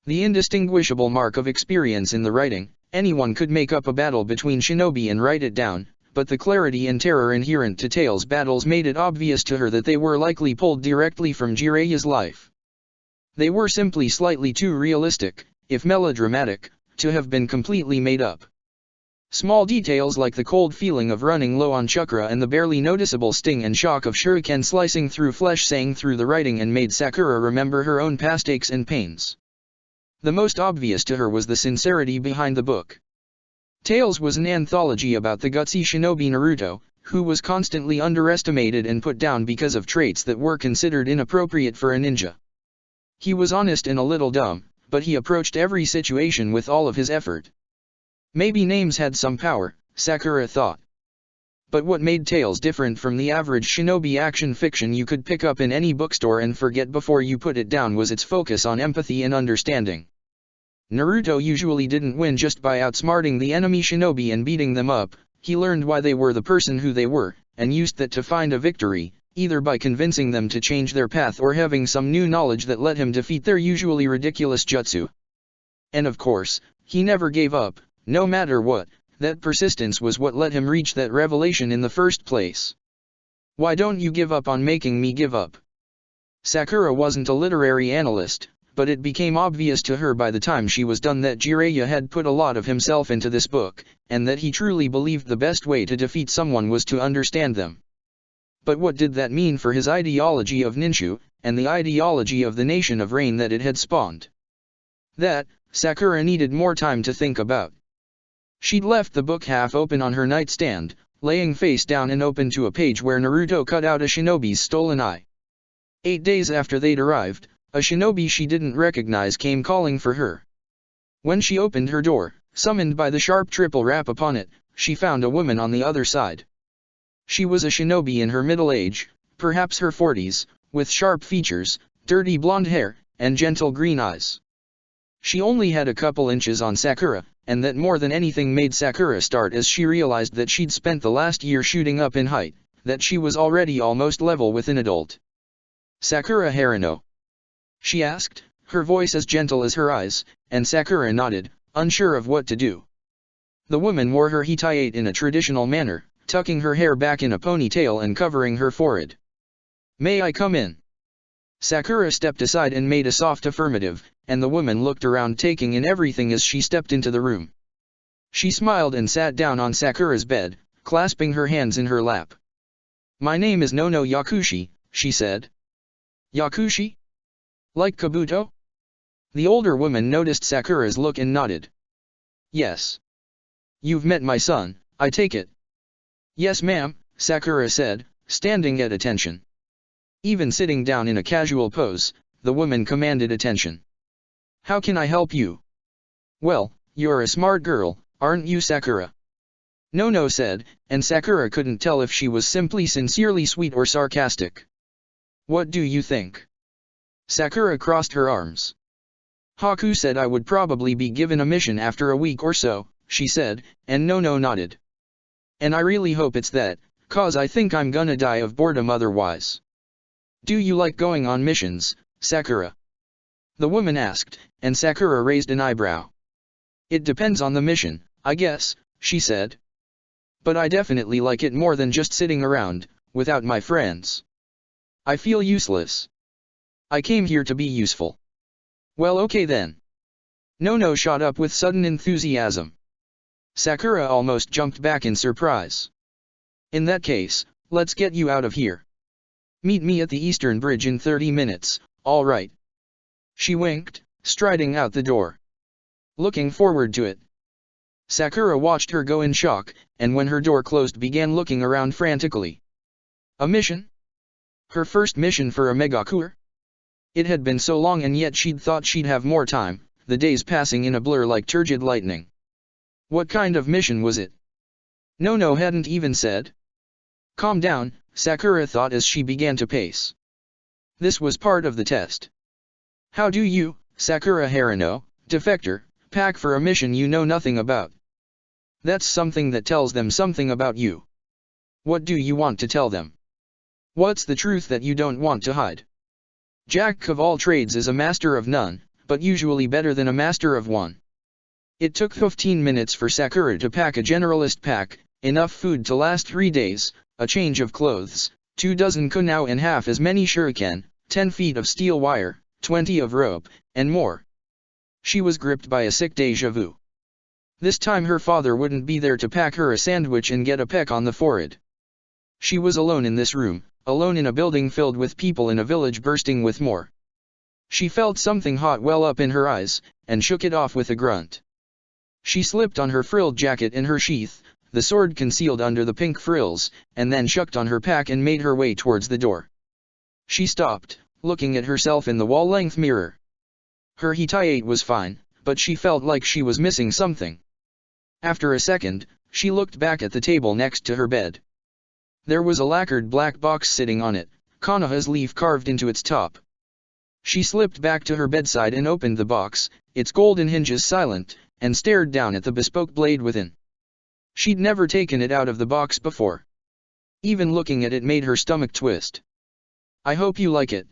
The indistinguishable mark of experience in the writing. Anyone could make up a battle between shinobi and write it down, but the clarity and terror inherent to Tales' battles made it obvious to her that they were likely pulled directly from Jiraiya's life. They were simply slightly too realistic, if melodramatic, to have been completely made up. Small details like the cold feeling of running low on chakra and the barely noticeable sting and shock of shuriken slicing through flesh sang through the writing and made Sakura remember her own past aches and pains. The most obvious to her was the sincerity behind the book. Tales was an anthology about the gutsy shinobi Naruto, who was constantly underestimated and put down because of traits that were considered inappropriate for a ninja. He was honest and a little dumb, but he approached every situation with all of his effort. Maybe names had some power, Sakura thought. But what made Tales different from the average shinobi action fiction you could pick up in any bookstore and forget before you put it down was its focus on empathy and understanding. Naruto usually didn't win just by outsmarting the enemy shinobi and beating them up. He learned why they were the person who they were, and used that to find a victory, either by convincing them to change their path or having some new knowledge that let him defeat their usually ridiculous jutsu. And of course, he never gave up, no matter what. That persistence was what let him reach that revelation in the first place. Why don't you give up on making me give up? Sakura wasn't a literary analyst, but it became obvious to her by the time she was done that Jiraiya had put a lot of himself into this book, and that he truly believed the best way to defeat someone was to understand them. But what did that mean for his ideology of ninju, and the ideology of the nation of rain that it had spawned? That, Sakura needed more time to think about. She'd left the book half open on her nightstand, laying face down and open to a page where Naruto cut out a shinobi's stolen eye. 8 days after they'd arrived, a shinobi she didn't recognize came calling for her. When she opened her door, summoned by the sharp triple rap upon it, she found a woman on the other side. She was a shinobi in her middle age, perhaps her 40s, with sharp features, dirty blonde hair, and gentle green eyes. She only had a couple inches on Sakura, and that more than anything made Sakura start as she realized that she'd spent the last year shooting up in height, that she was already almost level with an adult. "Sakura Harano?" she asked, her voice as gentle as her eyes, and Sakura nodded, unsure of what to do. The woman wore her hitayate in a traditional manner, tucking her hair back in a ponytail and covering her forehead. "May I come in?" Sakura stepped aside and made a soft affirmative, and the woman looked around taking in everything as she stepped into the room. She smiled and sat down on Sakura's bed, clasping her hands in her lap. "My name is Nono Yakushi," she said. "Yakushi? Like Kabuto?" The older woman noticed Sakura's look and nodded. "Yes. You've met my son, I take it?" "Yes ma'am," Sakura said, standing at attention. Even sitting down in a casual pose, the woman commanded attention. "How can I help you?" "Well, you're a smart girl, aren't you Sakura?" Nono said, and Sakura couldn't tell if she was simply sincerely sweet or sarcastic. "What do you think?" Sakura crossed her arms. "Haku said I would probably be given a mission after a week or so," she said, and Nono nodded. "And I really hope it's that, 'cause I think I'm gonna die of boredom otherwise." "Do you like going on missions, Sakura?" the woman asked, and Sakura raised an eyebrow. "It depends on the mission, I guess," she said. "But I definitely like it more than just sitting around, without my friends. I feel useless. I came here to be useful." "Well okay then." Nono shot up with sudden enthusiasm. Sakura almost jumped back in surprise. "In that case, let's get you out of here. Meet me at the Eastern Bridge in 30 minutes, all right?" She winked, striding out the door. "Looking forward to it." Sakura watched her go in shock, and when her door closed began looking around frantically. A mission? Her first mission for a megacour? It had been so long and yet she'd thought she'd have more time, the days passing in a blur like turgid lightning. What kind of mission was it? Nono hadn't even said. "Calm down," Sakura thought as she began to pace. This was part of the test. "How do you, Sakura Harano, defector, pack for a mission you know nothing about?" That's something that tells them something about you. What do you want to tell them? What's the truth that you don't want to hide? Jack of all trades is a master of none, but usually better than a master of one. It took 15 minutes for Sakura to pack a generalist pack, enough food to last 3 days, a change of clothes, 24 kunao and half as many shuriken, 10 feet of steel wire, 20 of rope, and more. She was gripped by a sick déjà vu. This time her father wouldn't be there to pack her a sandwich and get a peck on the forehead. She was alone in this room, alone in a building filled with people in a village bursting with more. She felt something hot well up in her eyes, and shook it off with a grunt. She slipped on her frilled jacket in her sheath, the sword concealed under the pink frills, and then shucked on her pack and made her way towards the door. She stopped, looking at herself in the wall-length mirror. Her hitayate was fine, but she felt like she was missing something. After a second, she looked back at the table next to her bed. There was a lacquered black box sitting on it, Konoha's leaf carved into its top. She slipped back to her bedside and opened the box, its golden hinges silent, and stared down at the bespoke blade within. She'd never taken it out of the box before. Even looking at it made her stomach twist. "I hope you like it."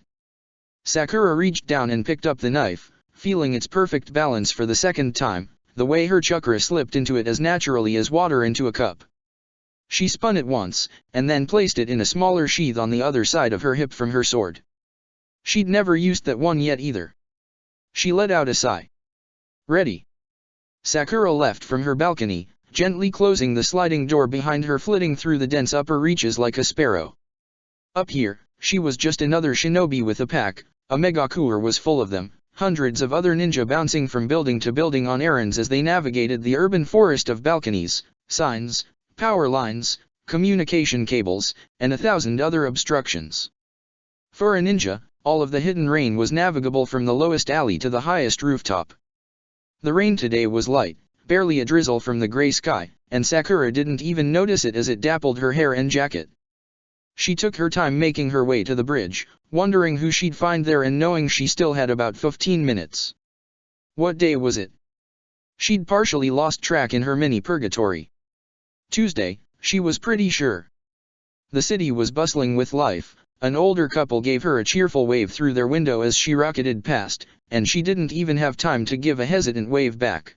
Sakura reached down and picked up the knife, feeling its perfect balance for the second time, the way her chakra slipped into it as naturally as water into a cup. She spun it once, and then placed it in a smaller sheath on the other side of her hip from her sword. She'd never used that one yet either. She let out a sigh. "Ready." Sakura left from her balcony, gently closing the sliding door behind her, flitting through the dense upper reaches like a sparrow. Up here, she was just another shinobi with a pack, a megacour was full of them, hundreds of other ninja bouncing from building to building on errands as they navigated the urban forest of balconies, signs, power lines, communication cables, and 1,000 other obstructions. For a ninja, all of the hidden rain was navigable from the lowest alley to the highest rooftop. The rain today was light, barely a drizzle from the gray sky, and Sakura didn't even notice it as it dappled her hair and jacket. She took her time making her way to the bridge, wondering who she'd find there and knowing she still had about 15 minutes. What day was it? She'd partially lost track in her mini-purgatory. Tuesday, she was pretty sure. The city was bustling with life. An older couple gave her a cheerful wave through their window as she rocketed past, and she didn't even have time to give a hesitant wave back.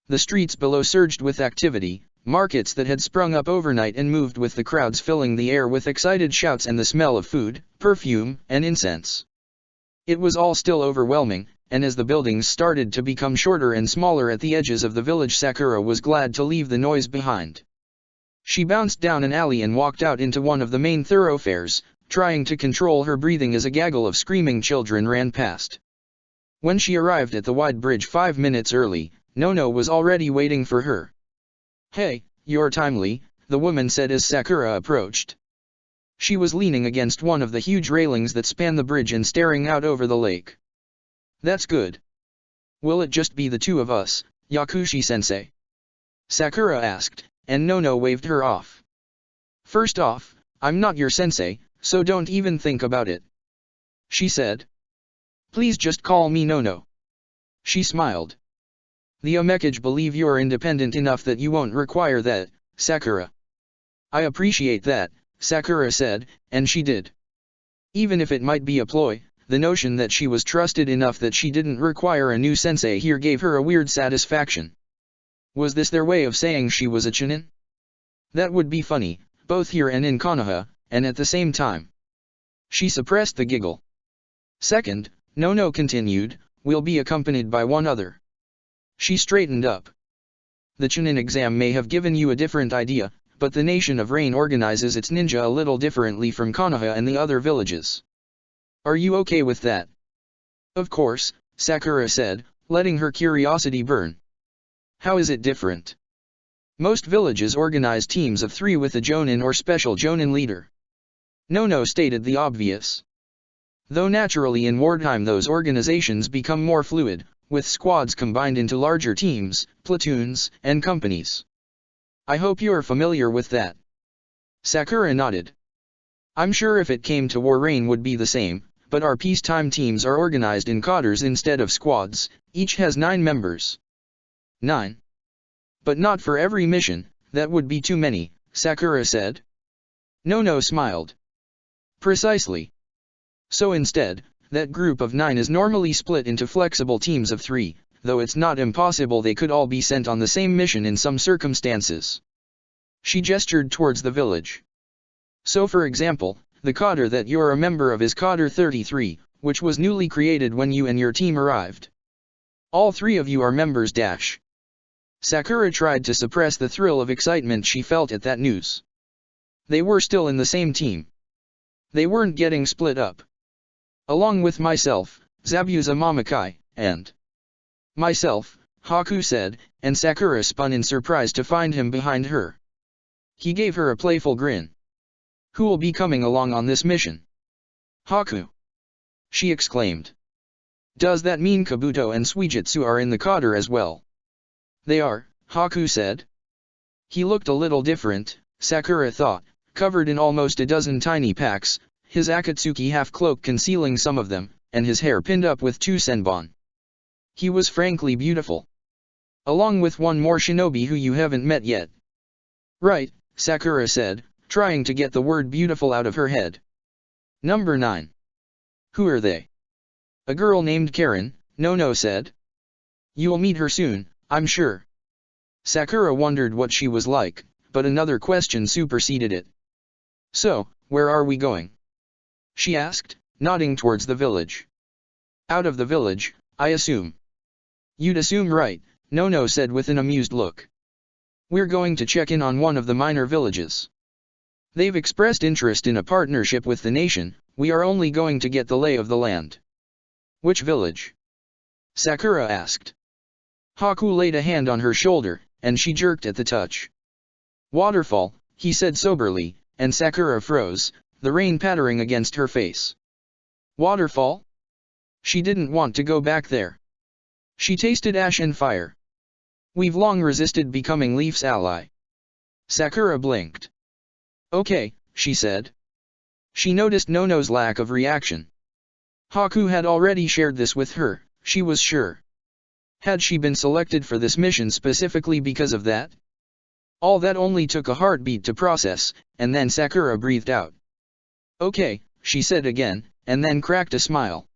The streets below surged with activity, markets that had sprung up overnight and moved with the crowds filling the air with excited shouts and the smell of food, perfume, and incense. It was all still overwhelming, and as the buildings started to become shorter and smaller at the edges of the village, Sakura was glad to leave the noise behind. She bounced down an alley and walked out into one of the main thoroughfares, trying to control her breathing as a gaggle of screaming children ran past. When she arrived at the wide bridge 5 minutes early, Nono was already waiting for her. "Hey, you're timely," the woman said as Sakura approached. She was leaning against one of the huge railings that span the bridge and staring out over the lake. "That's good. Will it just be the two of us, Yakushi-sensei?" Sakura asked, and Nono waved her off. "First off, I'm not your sensei, so don't even think about it," she said. "Please just call me Nono." She smiled. "The Omekage believe you're independent enough that you won't require that, Sakura." "I appreciate that," Sakura said, and she did. Even if it might be a ploy, the notion that she was trusted enough that she didn't require a new sensei here gave her a weird satisfaction. Was this their way of saying she was a Chunin? That would be funny, both here and in Konoha, and at the same time. She suppressed the giggle. "Second," Nono continued, "we'll be accompanied by one other." She straightened up. "The Chunin exam may have given you a different idea, but the Nation of Rain organizes its ninja a little differently from Konoha and the other villages. Are you okay with that?" "Of course," Sakura said, letting her curiosity burn. "How is it different?" "Most villages organize teams of 3 with a jonin or special jonin leader." Nono stated the obvious. Though naturally in wartime those organizations become more fluid, with squads combined into larger teams, platoons, and companies. "I hope you're familiar with that." Sakura nodded. "I'm sure if it came to war Rain would be the same, but our peacetime teams are organized in cadres instead of squads, each has 9 members. 9. But not for every mission, that would be too many," Sakura said. Nono smiled. "Precisely. So instead, that group of 9 is normally split into flexible teams of 3, though it's not impossible they could all be sent on the same mission in some circumstances." She gestured towards the village. "So for example, the cadre that you're a member of is Cadre 33, which was newly created when you and your team arrived. All 3 of you are members dash." Sakura tried to suppress the thrill of excitement she felt at that news. They were still in the same team. They weren't getting split up. "Along with myself, Zabuza Mamakai, and myself," Haku said, and Sakura spun in surprise to find him behind her. He gave her a playful grin. "Who will be coming along on this mission?" "Haku!" she exclaimed. "Does that mean Kabuto and Suijutsu are in the cadre as well?" "They are," Haku said. He looked a little different, Sakura thought, covered in almost a dozen tiny packs, his Akatsuki half-cloak concealing some of them, and his hair pinned up with 2 senbon. He was frankly beautiful. "Along with one more shinobi who you haven't met yet." "Right," Sakura said, trying to get the word beautiful out of her head. "Number 9. Who are they?" "A girl named Karen," Nono said. "You'll meet her soon, I'm sure." Sakura wondered what she was like, but another question superseded it. "So, where are we going?" she asked, nodding towards the village. "Out of the village, I assume." "You'd assume right," Nono said with an amused look. "We're going to check in on one of the minor villages. They've expressed interest in a partnership with the nation, we are only going to get the lay of the land." "Which village?" Sakura asked. Haku laid a hand on her shoulder, and she jerked at the touch. "Waterfall," he said soberly, and Sakura froze, the rain pattering against her face. "Waterfall?" She didn't want to go back there. She tasted ash and fire. "We've long resisted becoming Leaf's ally." Sakura blinked. "Okay," she said. She noticed Nono's lack of reaction. Haku had already shared this with her, she was sure. Had she been selected for this mission specifically because of that? All that only took a heartbeat to process, and then Sakura breathed out. Okay, she said again, and then cracked a smile.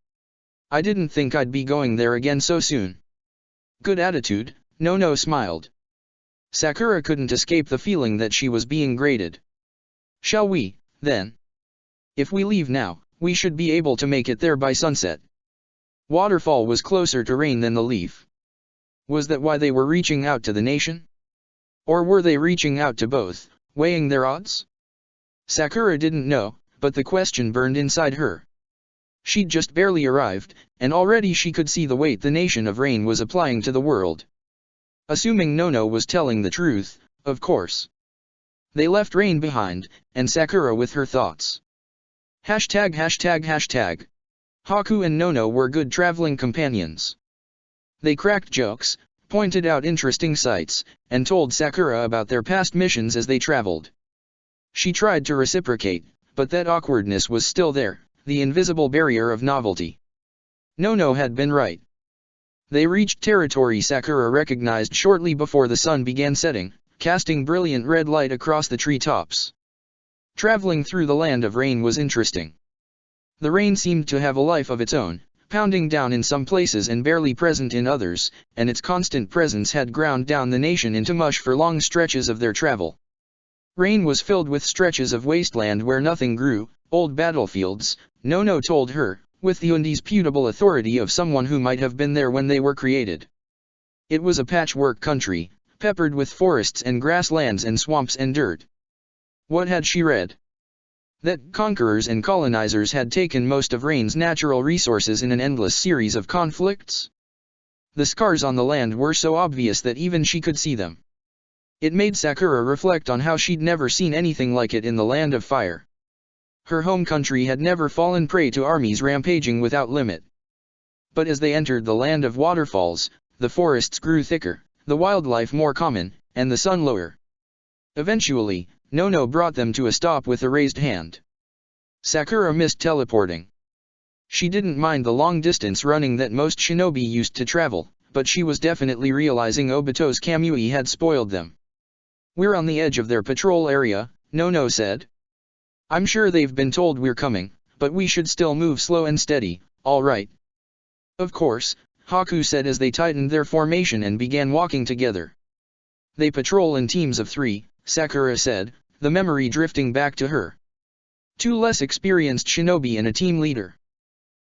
I didn't think I'd be going there again so soon. Good attitude, Nono smiled. Sakura couldn't escape the feeling that she was being graded. Shall we, then? If we leave now, we should be able to make it there by sunset. Waterfall was closer to rain than the leaf. Was that why they were reaching out to the nation? Or were they reaching out to both, weighing their odds? Sakura didn't know, but the question burned inside her. She'd just barely arrived, and already she could see the weight the nation of rain was applying to the world. Assuming Nono was telling the truth, of course. They left rain behind, and Sakura with her thoughts. Hashtag. Haku and Nono were good traveling companions. They cracked jokes, pointed out interesting sights, and told Sakura about their past missions as they traveled. She tried to reciprocate, but that awkwardness was still there, the invisible barrier of novelty. Nono had been right. They reached territory Sakura recognized shortly before the sun began setting, casting brilliant red light across the treetops. Traveling through the land of rain was interesting. The rain seemed to have a life of its own, pounding down in some places and barely present in others, and its constant presence had ground down the nation into mush for long stretches of their travel. Rain was filled with stretches of wasteland where nothing grew, old battlefields, Nono told her, with the indisputable authority of someone who might have been there when they were created. It was a patchwork country, peppered with forests and grasslands and swamps and dirt. What had she read? That conquerors and colonizers had taken most of rain's natural resources in an endless series of conflicts? The scars on the land were so obvious that even she could see them. It made Sakura reflect on how she'd never seen anything like it in the land of fire. Her home country had never fallen prey to armies rampaging without limit. But as they entered the land of waterfalls, the forests grew thicker, the wildlife more common, and the sun lower. Eventually, Nono brought them to a stop with a raised hand. Sakura missed teleporting. She didn't mind the long-distance running that most shinobi used to travel, but she was definitely realizing Obito's Kamui had spoiled them. We're on the edge of their patrol area, Nono said. I'm sure they've been told we're coming, but we should still move slow and steady, all right? Of course, Haku said as they tightened their formation and began walking together. They patrol in teams of 3, Sakura said, the memory drifting back to her. 2 less experienced shinobi and a team leader.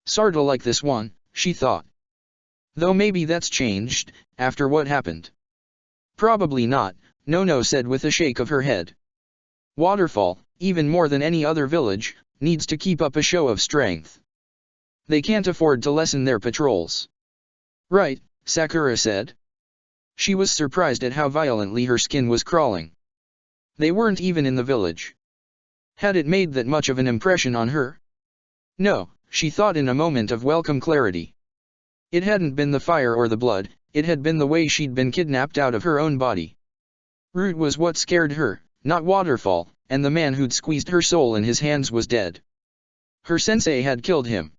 Sorta like this one, she thought. Though maybe that's changed, after what happened. Probably not, Nono said with a shake of her head. Waterfall, even more than any other village, needs to keep up a show of strength. They can't afford to lessen their patrols. Right, Sakura said. She was surprised at how violently her skin was crawling. They weren't even in the village. Had it made that much of an impression on her? No, she thought in a moment of welcome clarity. It hadn't been the fire or the blood, it had been the way she'd been kidnapped out of her own body. Root was what scared her, not Waterfall, and the man who'd squeezed her soul in his hands was dead. Her sensei had killed him.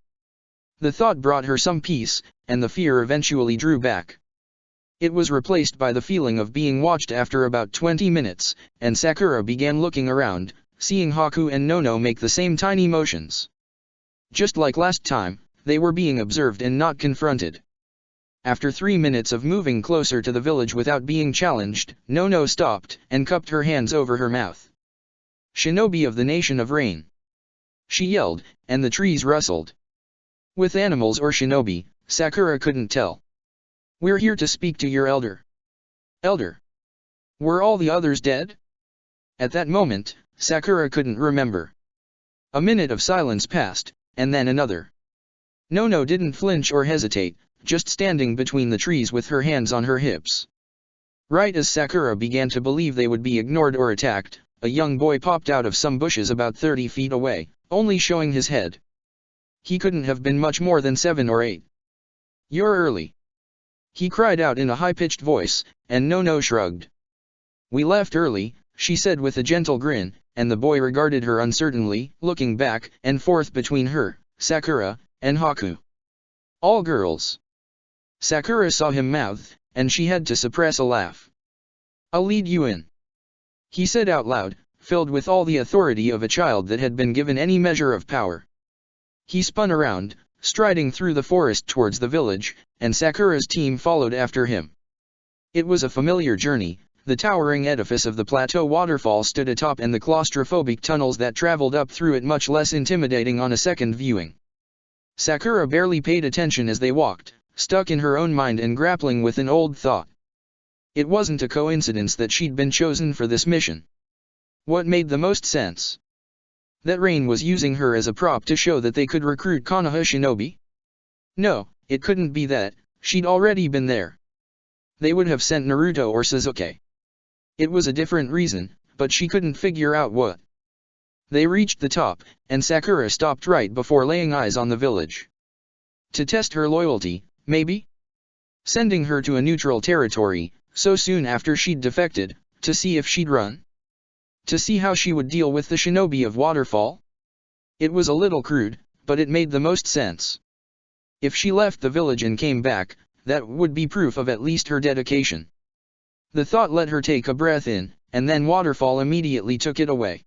The thought brought her some peace, and the fear eventually drew back. It was replaced by the feeling of being watched after about 20 minutes, and Sakura began looking around, seeing Haku and Nono make the same tiny motions. Just like last time, they were being observed and not confronted. After 3 minutes of moving closer to the village without being challenged, Nono stopped and cupped her hands over her mouth. Shinobi of the Nation of Rain. She yelled, and the trees rustled. With animals or shinobi, Sakura couldn't tell. We're here to speak to your elder. Elder? Were all the others dead? At that moment, Sakura couldn't remember. A minute of silence passed, and then another. Nono didn't flinch or hesitate, just standing between the trees with her hands on her hips. Right as Sakura began to believe they would be ignored or attacked, a young boy popped out of some bushes about 30 feet away, only showing his head. He couldn't have been much more than 7 or 8. You're early. He cried out in a high-pitched voice, and Nono shrugged. We left early, she said with a gentle grin, and the boy regarded her uncertainly, looking back and forth between her, Sakura, and Haku. All girls. Sakura saw him mouth, and she had to suppress a laugh. I'll lead you in, he said out loud, filled with all the authority of a child that had been given any measure of power. He spun around, striding through the forest towards the village, and Sakura's team followed after him. It was a familiar journey. The towering edifice of the plateau waterfall stood atop, and the claustrophobic tunnels that traveled up through it much less intimidating on a second viewing. Sakura barely paid attention as they walked, stuck in her own mind and grappling with an old thought. It wasn't a coincidence that she'd been chosen for this mission. What made the most sense? That Rain was using her as a prop to show that they could recruit Konoha shinobi? No, it couldn't be that. She'd already been there. They would have sent Naruto or Sasuke. It was a different reason, but she couldn't figure out what. They reached the top, and Sakura stopped right before laying eyes on the village. To test her loyalty, maybe? Sending her to a neutral territory, so soon after she'd defected, to see if she'd run? To see how she would deal with the shinobi of Waterfall? It was a little crude, but it made the most sense. If she left the village and came back, that would be proof of at least her dedication. The thought let her take a breath in, and then Waterfall immediately took it away.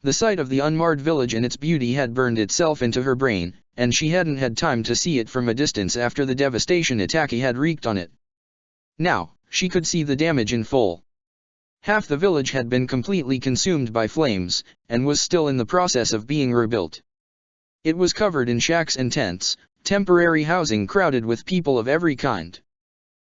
The sight of the unmarred village and its beauty had burned itself into her brain, and she hadn't had time to see it from a distance after the devastation Itaki had wreaked on it. Now, she could see the damage in full. Half the village had been completely consumed by flames, and was still in the process of being rebuilt. It was covered in shacks and tents, temporary housing crowded with people of every kind.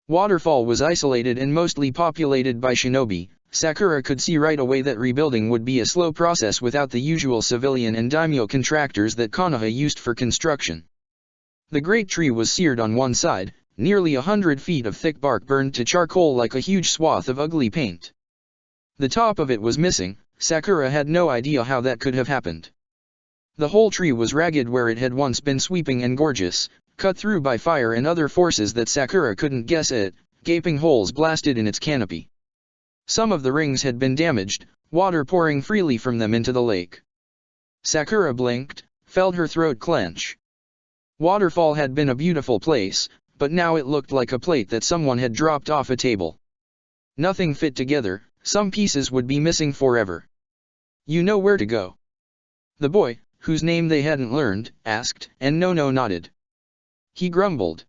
Waterfall was isolated and mostly populated by shinobi. Sakura could see right away that rebuilding would be a slow process without the usual civilian and daimyo contractors that Konoha used for construction. The great tree was seared on one side, nearly 100 feet of thick bark burned to charcoal like a huge swath of ugly paint. The top of it was missing. Sakura had no idea how that could have happened. The whole tree was ragged where it had once been sweeping and gorgeous, cut through by fire and other forces that Sakura couldn't guess at, gaping holes blasted in its canopy. Some of the rings had been damaged, water pouring freely from them into the lake. Sakura blinked, felt her throat clench. Waterfall had been a beautiful place, but now it looked like a plate that someone had dropped off a table. Nothing fit together, some pieces would be missing forever. You know where to go? The boy, whose name they hadn't learned, asked, and Nono nodded. He grumbled.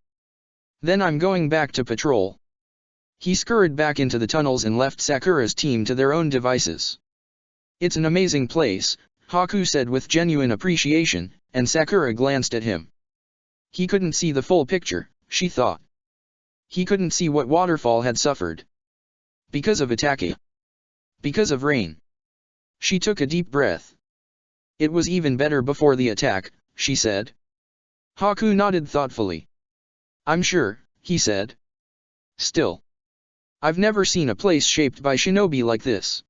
Then I'm going back to patrol. He scurried back into the tunnels and left Sakura's team to their own devices. It's an amazing place, Haku said with genuine appreciation, and Sakura glanced at him. He couldn't see the full picture, she thought. He couldn't see what Waterfall had suffered. Because of Itaki. Because of Rain. She took a deep breath. It was even better before the attack, she said. Haku nodded thoughtfully. I'm sure, he said. Still. I've never seen a place shaped by shinobi like this.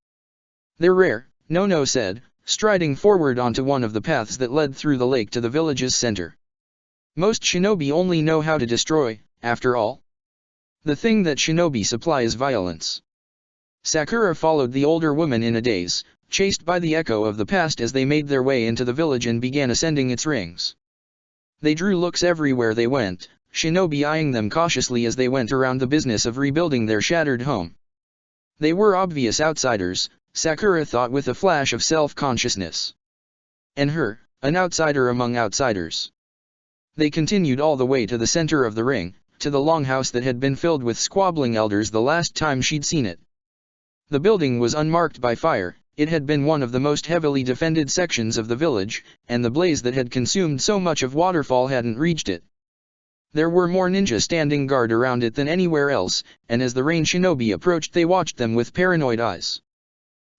They're rare, Nono said, striding forward onto one of the paths that led through the lake to the village's center. Most shinobi only know how to destroy, after all. The thing that shinobi supply is violence. Sakura followed the older woman in a daze, chased by the echo of the past as they made their way into the village and began ascending its rings. They drew looks everywhere they went, shinobi eyeing them cautiously as they went around the business of rebuilding their shattered home. They were obvious outsiders, Sakura thought with a flash of self-consciousness. And her, an outsider among outsiders. They continued all the way to the center of the ring, to the longhouse that had been filled with squabbling elders the last time she'd seen it. The building was unmarked by fire. It had been one of the most heavily defended sections of the village, and the blaze that had consumed so much of Waterfall hadn't reached it. There were more ninja standing guard around it than anywhere else, and as the Rain shinobi approached they watched them with paranoid eyes.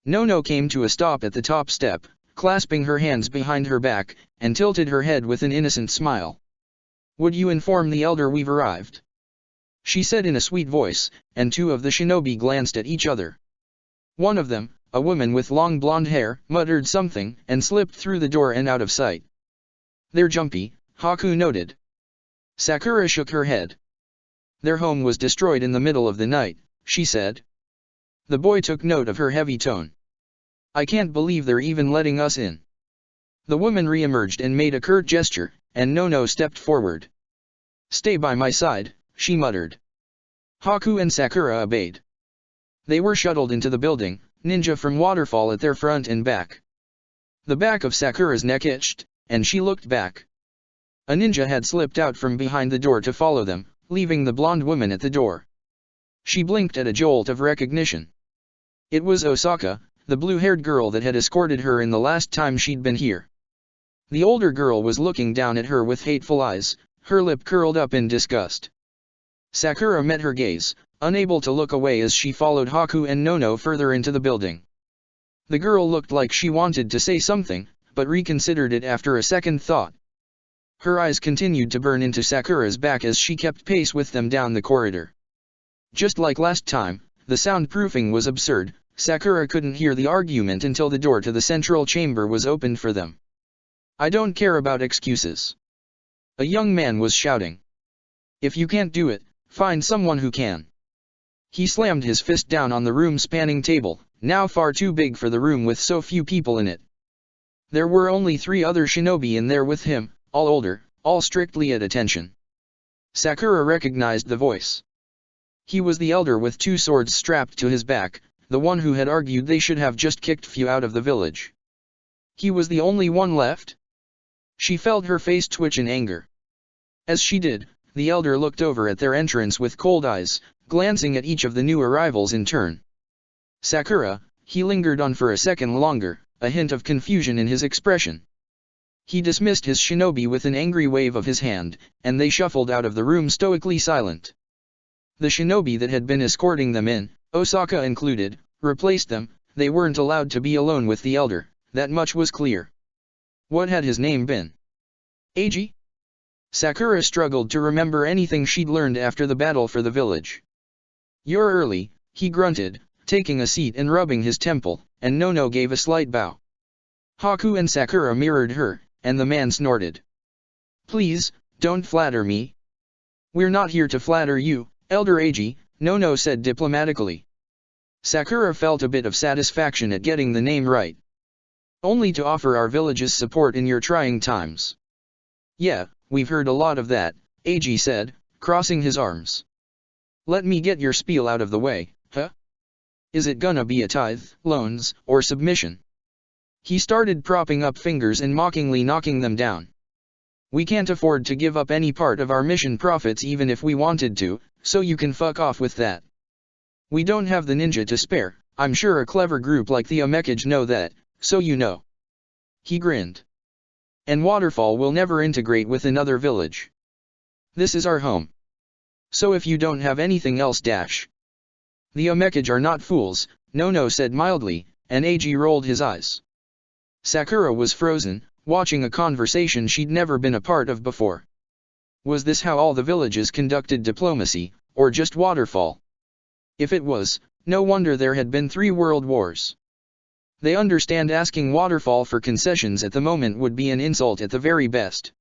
Nono came to a stop at the top step, clasping her hands behind her back, and tilted her head with an innocent smile. Would you inform the elder we've arrived? She said in a sweet voice, and two of the shinobi glanced at each other. One of them, a woman with long blonde hair, muttered something, and slipped through the door and out of sight. They're jumpy, Haku noted. Sakura shook her head. Their home was destroyed in the middle of the night, she said. The boy took note of her heavy tone. I can't believe they're even letting us in. The woman re-emerged and made a curt gesture, and Nono stepped forward. Stay by my side, she muttered. Haku and Sakura obeyed. They were shuttled into the building, ninja from Waterfall at their front and back. The back of Sakura's neck itched, and she looked back. A ninja had slipped out from behind the door to follow them, leaving the blonde woman at the door. She blinked at a jolt of recognition. It was Osaka, the blue-haired girl that had escorted her in the last time she'd been here. The older girl was looking down at her with hateful eyes, her lip curled up in disgust. Sakura met her gaze, unable to look away as she followed Haku and Nono further into the building. The girl looked like she wanted to say something, but reconsidered it after a second thought. Her eyes continued to burn into Sakura's back as she kept pace with them down the corridor. Just like last time, the soundproofing was absurd. Sakura couldn't hear the argument until the door to the central chamber was opened for them. I don't care about excuses. A young man was shouting. If you can't do it, find someone who can. He slammed his fist down on the room-spanning table, now far too big for the room with so few people in it. There were only 3 other shinobi in there with him, all older, all strictly at attention. Sakura recognized the voice. He was the elder with 2 swords strapped to his back, the one who had argued they should have just kicked few out of the village. He was the only one left? She felt her face twitch in anger. As she did, the elder looked over at their entrance with cold eyes, glancing at each of the new arrivals in turn. Sakura, he lingered on for a second longer, a hint of confusion in his expression. He dismissed his shinobi with an angry wave of his hand, and they shuffled out of the room stoically silent. The shinobi that had been escorting them in, Osaka included, replaced them. They weren't allowed to be alone with the elder, that much was clear. What had his name been? Eiji? Sakura struggled to remember anything she'd learned after the battle for the village. You're early, he grunted, taking a seat and rubbing his temple, and Nono gave a slight bow. Haku and Sakura mirrored her, and the man snorted. Please, don't flatter me. We're not here to flatter you, Elder Eiji, Nono said diplomatically. Sakura felt a bit of satisfaction at getting the name right. Only to offer our village's support in your trying times. Yeah, we've heard a lot of that, Eiji said, crossing his arms. Let me get your spiel out of the way, huh? Is it gonna be a tithe, loans, or submission? He started propping up fingers and mockingly knocking them down. We can't afford to give up any part of our mission profits even if we wanted to, so you can fuck off with that. We don't have the ninja to spare. I'm sure a clever group like the Omekage know that, so you know. He grinned. And Waterfall will never integrate with another village. This is our home. So if you don't have anything else dash. The Omekage are not fools, Nono said mildly, and Eiji rolled his eyes. Sakura was frozen, watching a conversation she'd never been a part of before. Was this how all the villages conducted diplomacy, or just Waterfall? If it was, no wonder there had been 3 world wars. They understand asking Waterfall for concessions at the moment would be an insult at the very best.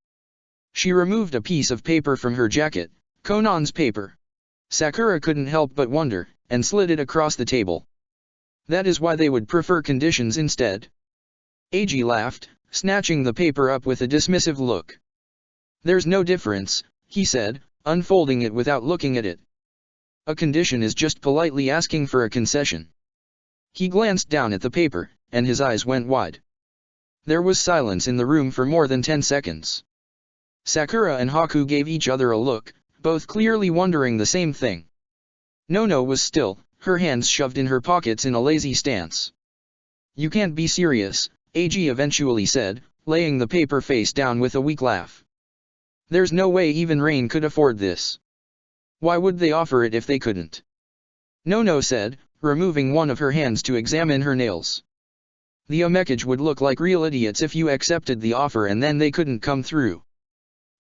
She removed a piece of paper from her jacket, Conan's paper. Sakura couldn't help but wonder, and slid it across the table. That is why they would prefer conditions instead. Eiji laughed, snatching the paper up with a dismissive look. There's no difference, he said, unfolding it without looking at it. A condition is just politely asking for a concession. He glanced down at the paper, and his eyes went wide. There was silence in the room for more than 10 seconds. Sakura and Haku gave each other a look, both clearly wondering the same thing. Nono was still, her hands shoved in her pockets in a lazy stance. You can't be serious, Eiji eventually said, laying the paper face down with a weak laugh. There's no way even Rain could afford this. Why would they offer it if they couldn't? Nono said, removing one of her hands to examine her nails. The Omekage would look like real idiots if you accepted the offer and then they couldn't come through.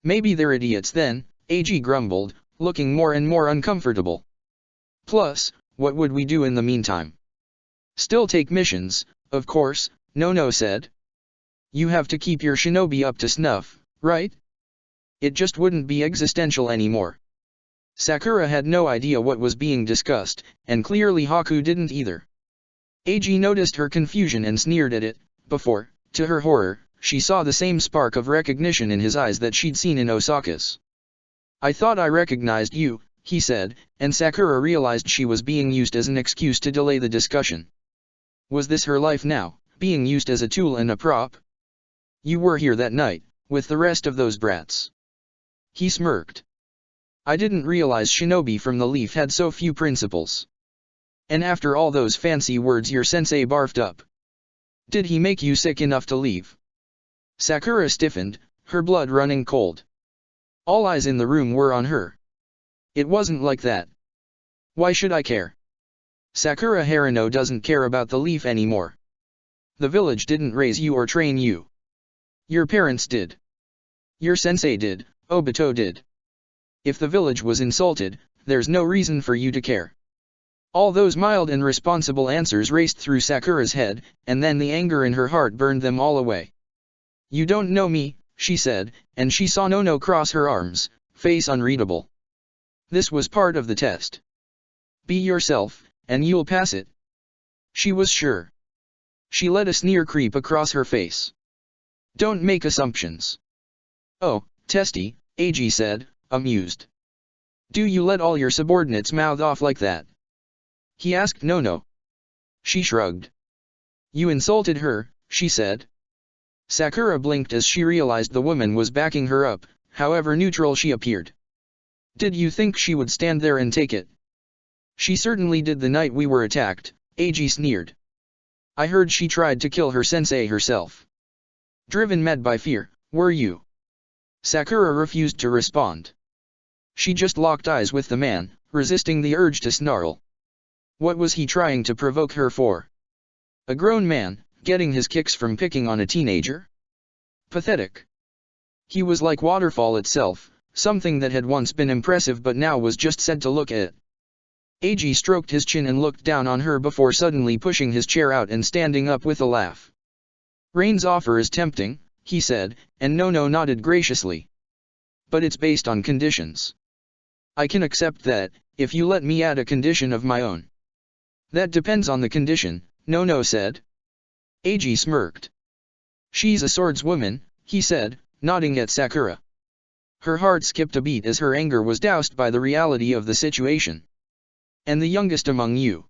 Maybe they're idiots then, Eiji grumbled, looking more and more uncomfortable. Plus, what would we do in the meantime? Still take missions, of course, Nono said. You have to keep your shinobi up to snuff, right? It just wouldn't be existential anymore. Sakura had no idea what was being discussed, and clearly Haku didn't either. Eiji noticed her confusion and sneered at it. Before, to her horror, she saw the same spark of recognition in his eyes that she'd seen in Osaka's. "I thought I recognized you," he said, and Sakura realized she was being used as an excuse to delay the discussion. Was this her life now, being used as a tool and a prop? "You were here that night, with the rest of those brats." He smirked. "I didn't realize shinobi from the leaf had so few principles. And after all those fancy words your sensei barfed up. Did he make you sick enough to leave?" Sakura stiffened, her blood running cold. All eyes in the room were on her. "It wasn't like that. Why should I care? Sakura Harano doesn't care about the leaf anymore. The village didn't raise you or train you. Your parents did. Your sensei did, Obito did. If the village was insulted, there's no reason for you to care." All those mild and responsible answers raced through Sakura's head, and then the anger in her heart burned them all away. "You don't know me," she said, and she saw Nono cross her arms, face unreadable. This was part of the test. Be yourself, and you'll pass it. She was sure. She let a sneer creep across her face. "Don't make assumptions." "Oh, testy," Eiji said, amused. "Do you let all your subordinates mouth off like that?" he asked Nono. She shrugged. "You insulted her," she said. Sakura blinked as she realized the woman was backing her up, however neutral she appeared. "Did you think she would stand there and take it?" "She certainly did the night we were attacked," Eiji sneered. "I heard she tried to kill her sensei herself." "Driven mad by fear, were you?" Sakura refused to respond. She just locked eyes with the man, resisting the urge to snarl. What was he trying to provoke her for? A grown man, getting his kicks from picking on a teenager? Pathetic. He was like waterfall itself, something that had once been impressive but now was just sad to look at. Eiji stroked his chin and looked down on her before suddenly pushing his chair out and standing up with a laugh. "Rain's offer is tempting," he said, and Nono nodded graciously. "But it's based on conditions. I can accept that, if you let me add a condition of my own." "That depends on the condition," Nono said. Eiji smirked. "She's a swordswoman," he said, nodding at Sakura. Her heart skipped a beat as her anger was doused by the reality of the situation. "And the youngest among you.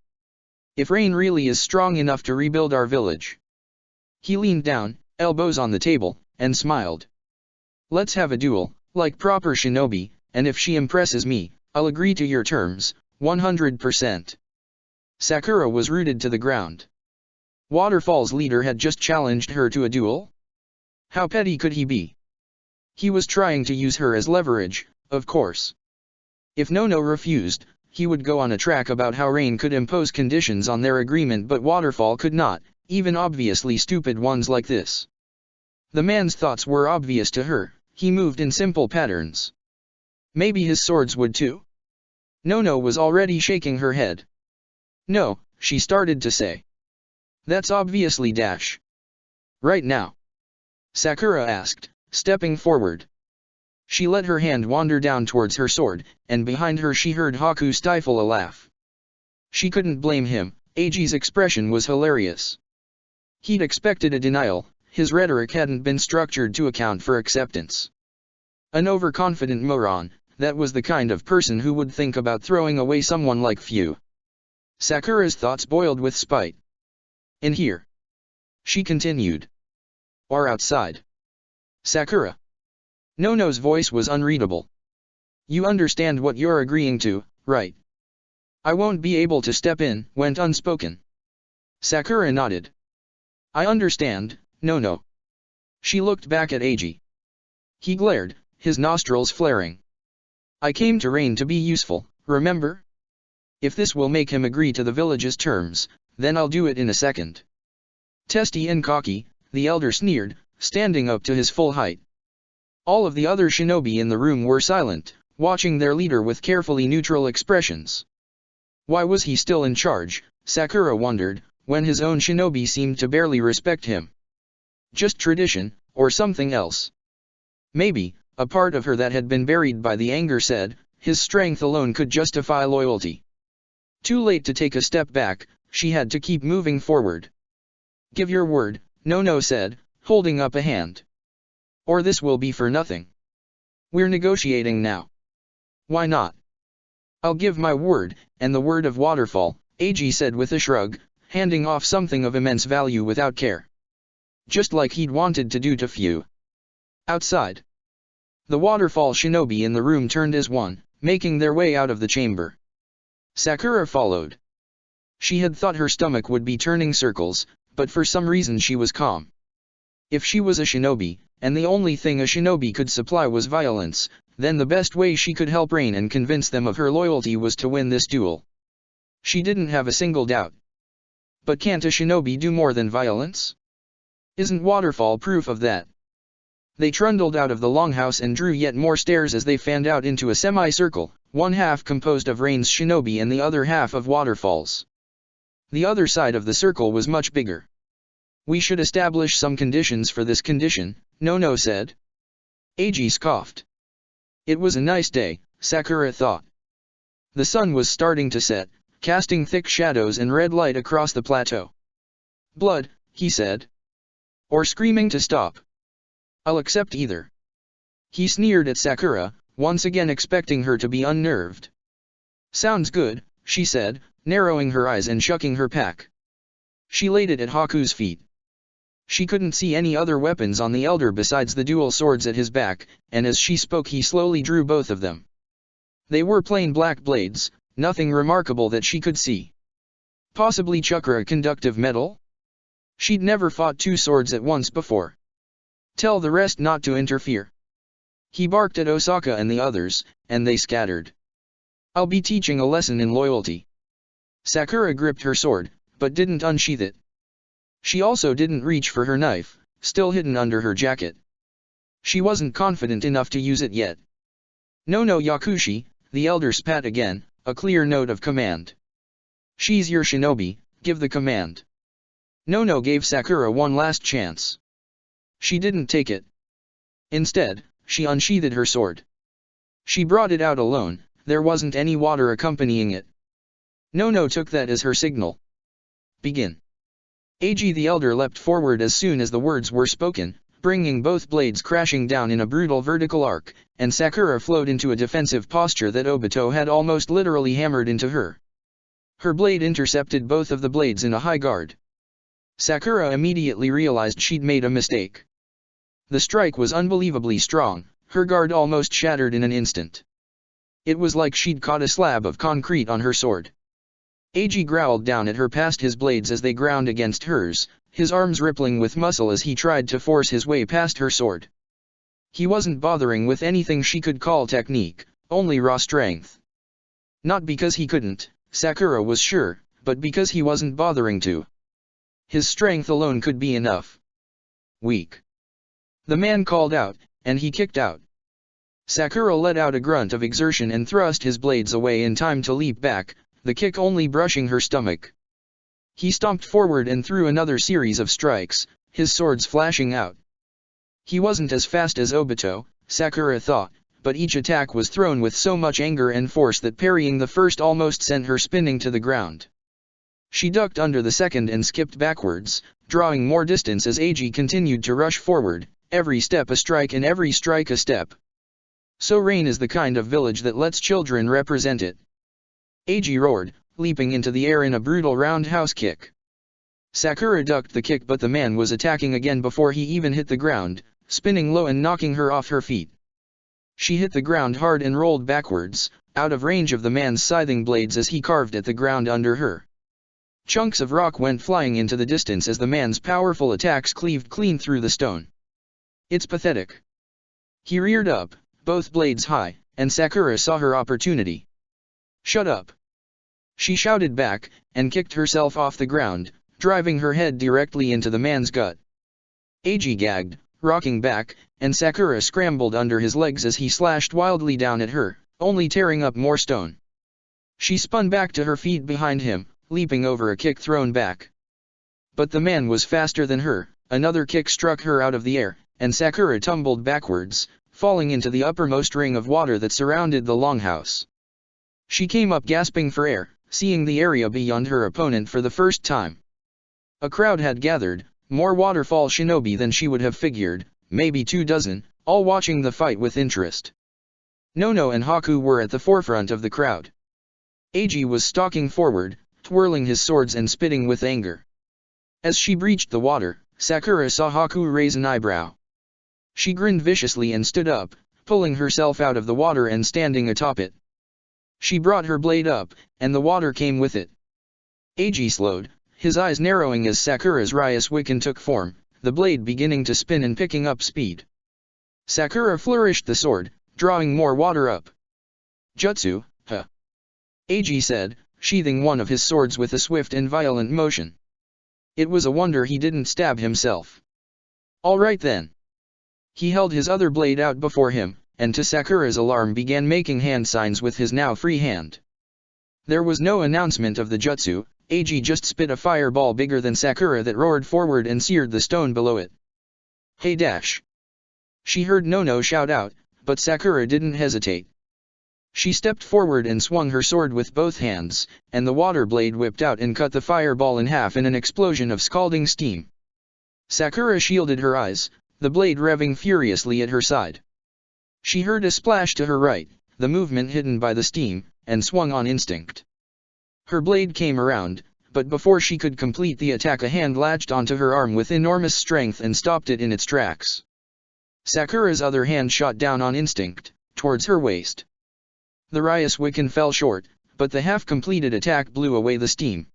If Rain really is strong enough to rebuild our village." He leaned down, elbows on the table, and smiled. "Let's have a duel, like proper shinobi, and if she impresses me, I'll agree to your terms, 100%. Sakura was rooted to the ground. Waterfall's leader had just challenged her to a duel? How petty could he be? He was trying to use her as leverage, of course. If Nono refused, he would go on a track about how Rain could impose conditions on their agreement but Waterfall could not, even obviously stupid ones like this. The man's thoughts were obvious to her, he moved in simple patterns. Maybe his swords would too? Nono was already shaking her head. "No," she started to say. "That's obviously dash." "Right now?" Sakura asked, stepping forward. She let her hand wander down towards her sword, and behind her she heard Haku stifle a laugh. She couldn't blame him, Eiji's expression was hilarious. He'd expected a denial, his rhetoric hadn't been structured to account for acceptance. An overconfident moron, that was the kind of person who would think about throwing away someone like Few. Sakura's thoughts boiled with spite. "In here," she continued. "Or outside?" "Sakura." Nono's voice was unreadable. "You understand what you're agreeing to, right?" "I won't be able to step in," went unspoken. Sakura nodded. "I understand, Nono." She looked back at Eiji. He glared, his nostrils flaring. "I came to Rain to be useful, remember? If this will make him agree to the village's terms, then I'll do it in a second." "Testy and cocky," the elder sneered, standing up to his full height. All of the other shinobi in the room were silent, watching their leader with carefully neutral expressions. Why was he still in charge, Sakura wondered, when his own shinobi seemed to barely respect him? Just tradition, or something else? Maybe, a part of her that had been buried by the anger said, his strength alone could justify loyalty. Too late to take a step back, she had to keep moving forward. "Give your word," Nono said, holding up a hand. "Or this will be for nothing. We're negotiating now." "Why not?" "I'll give my word, and the word of Waterfall," Ag said with a shrug, handing off something of immense value without care. Just like he'd wanted to do to Fu. Outside. The Waterfall shinobi in the room turned as one, making their way out of the chamber. Sakura followed. She had thought her stomach would be turning circles, but for some reason she was calm. If she was a shinobi, and the only thing a shinobi could supply was violence, then the best way she could help Rain and convince them of her loyalty was to win this duel. She didn't have a single doubt. But can't a shinobi do more than violence? Isn't Waterfall proof of that? They trundled out of the longhouse and drew yet more stairs as they fanned out into a semicircle, one half composed of Rain's shinobi and the other half of Waterfall's. The other side of the circle was much bigger. "We should establish some conditions for this condition," Nono said. Ag scoffed. It was a nice day, Sakura thought. The sun was starting to set, casting thick shadows and red light across the plateau. "Blood," he said. "Or screaming to stop. I'll accept either." He sneered at Sakura, once again expecting her to be unnerved. "Sounds good," she said, narrowing her eyes and shucking her pack. She laid it at Haku's feet. She couldn't see any other weapons on the elder besides the dual swords at his back, and as she spoke he slowly drew both of them. They were plain black blades, nothing remarkable that she could see. Possibly chakra conductive metal? She'd never fought two swords at once before. "Tell the rest not to interfere." He barked at Osaka and the others, and they scattered. "I'll be teaching a lesson in loyalty." Sakura gripped her sword, but didn't unsheath it. She also didn't reach for her knife, still hidden under her jacket. She wasn't confident enough to use it yet. "No Yakushi," the elder spat again, a clear note of command. "She's your shinobi, give the command." Nono gave Sakura one last chance. She didn't take it. Instead, she unsheathed her sword. She brought it out alone, there wasn't any water accompanying it. Nono took that as her signal. "Begin." Ag the elder leapt forward as soon as the words were spoken, bringing both blades crashing down in a brutal vertical arc, and Sakura flowed into a defensive posture that Obito had almost literally hammered into her. Her blade intercepted both of the blades in a high guard. Sakura immediately realized she'd made a mistake. The strike was unbelievably strong, her guard almost shattered in an instant. It was like she'd caught a slab of concrete on her sword. Ag growled down at her past his blades as they ground against hers, his arms rippling with muscle as he tried to force his way past her sword. He wasn't bothering with anything she could call technique, only raw strength. Not because he couldn't, Sakura was sure, but because he wasn't bothering to. His strength alone could be enough. "Weak." The man called out, and he kicked out. Sakura let out a grunt of exertion and thrust his blades away in time to leap back, the kick only brushing her stomach. He stomped forward and threw another series of strikes, his swords flashing out. He wasn't as fast as Obito, Sakura thought, but each attack was thrown with so much anger and force that parrying the first almost sent her spinning to the ground. She ducked under the second and skipped backwards, drawing more distance as Ag continued to rush forward, every step a strike and every strike a step. So Rain is the kind of village that lets children represent it. Ag roared, leaping into the air in a brutal roundhouse kick. Sakura ducked the kick, but the man was attacking again before he even hit the ground, spinning low and knocking her off her feet. She hit the ground hard and rolled backwards, out of range of the man's scything blades as he carved at the ground under her. Chunks of rock went flying into the distance as the man's powerful attacks cleaved clean through the stone. "It's pathetic." He reared up, both blades high, and Sakura saw her opportunity. "Shut up!" She shouted back, and kicked herself off the ground, driving her head directly into the man's gut. Ag gagged, rocking back, and Sakura scrambled under his legs as he slashed wildly down at her, only tearing up more stone. She spun back to her feet behind him, leaping over a kick thrown back. But the man was faster than her, another kick struck her out of the air, and Sakura tumbled backwards, falling into the uppermost ring of water that surrounded the longhouse. She came up gasping for air, seeing the area beyond her opponent for the first time. A crowd had gathered, more waterfall shinobi than she would have figured, maybe 24, all watching the fight with interest. Nono and Haku were at the forefront of the crowd. Eiji was stalking forward, twirling his swords and spitting with anger. As she breached the water, Sakura saw Haku raise an eyebrow. She grinned viciously and stood up, pulling herself out of the water and standing atop it. She brought her blade up, and the water came with it. Eiji slowed, his eyes narrowing as Sakura's Ryusuiken took form, the blade beginning to spin and picking up speed. Sakura flourished the sword, drawing more water up. Jutsu, huh? Eiji said, sheathing one of his swords with a swift and violent motion. It was a wonder he didn't stab himself. All right then. He held his other blade out before him, and to Sakura's alarm began making hand signs with his now free hand. There was no announcement of the jutsu, Eiji just spit a fireball bigger than Sakura that roared forward and seared the stone below it. Hey dash! She heard Nono shout out, but Sakura didn't hesitate. She stepped forward and swung her sword with both hands, and the water blade whipped out and cut the fireball in half in an explosion of scalding steam. Sakura shielded her eyes, the blade revving furiously at her side. She heard a splash to her right, the movement hidden by the steam, and swung on instinct. Her blade came around, but before she could complete the attack a hand latched onto her arm with enormous strength and stopped it in its tracks. Sakura's other hand shot down on instinct, towards her waist. The Ryusuiken fell short, but the half-completed attack blew away the steam.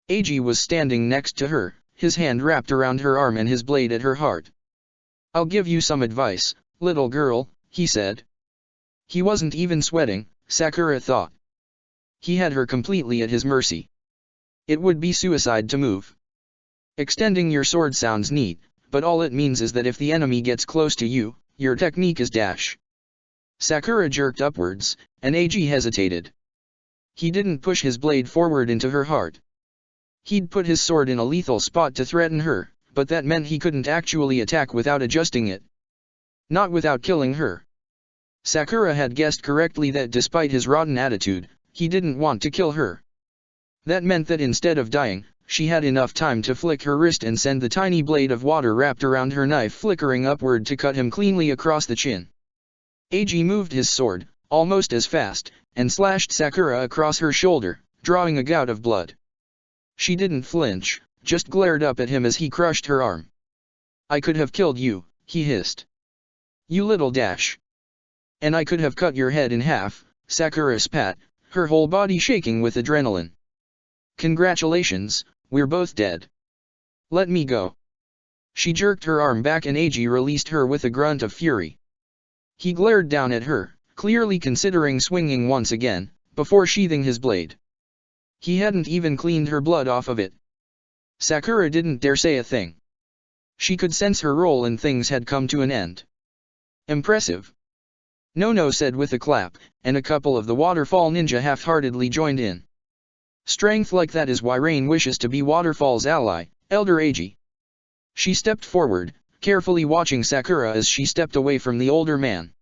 Eiji was standing next to her, his hand wrapped around her arm and his blade at her heart. "I'll give you some advice, little girl," he said. He wasn't even sweating, Sakura thought. He had her completely at his mercy. It would be suicide to move. Extending your sword sounds neat, but all it means is that if the enemy gets close to you, your technique is dash. Sakura jerked upwards, and Eiji hesitated. He didn't push his blade forward into her heart. He'd put his sword in a lethal spot to threaten her, but that meant he couldn't actually attack without adjusting it. Not without killing her. Sakura had guessed correctly that despite his rotten attitude, he didn't want to kill her. That meant that instead of dying, she had enough time to flick her wrist and send the tiny blade of water wrapped around her knife flickering upward to cut him cleanly across the chin. Eiji moved his sword, almost as fast, and slashed Sakura across her shoulder, drawing a gout of blood. She didn't flinch, just glared up at him as he crushed her arm. "I could have killed you," he hissed. "You little dash. And I could have cut your head in half," Sakura spat, her whole body shaking with adrenaline. "Congratulations, we're both dead. Let me go." She jerked her arm back and Eiji released her with a grunt of fury. He glared down at her, clearly considering swinging once again, before sheathing his blade. He hadn't even cleaned her blood off of it. Sakura didn't dare say a thing. She could sense her role and things had come to an end. "Impressive," Nono said with a clap, and a couple of the waterfall ninja half-heartedly joined in. "Strength like that is why Rain wishes to be Waterfall's ally, Elder Eiji." She stepped forward, carefully watching Sakura as she stepped away from the older man.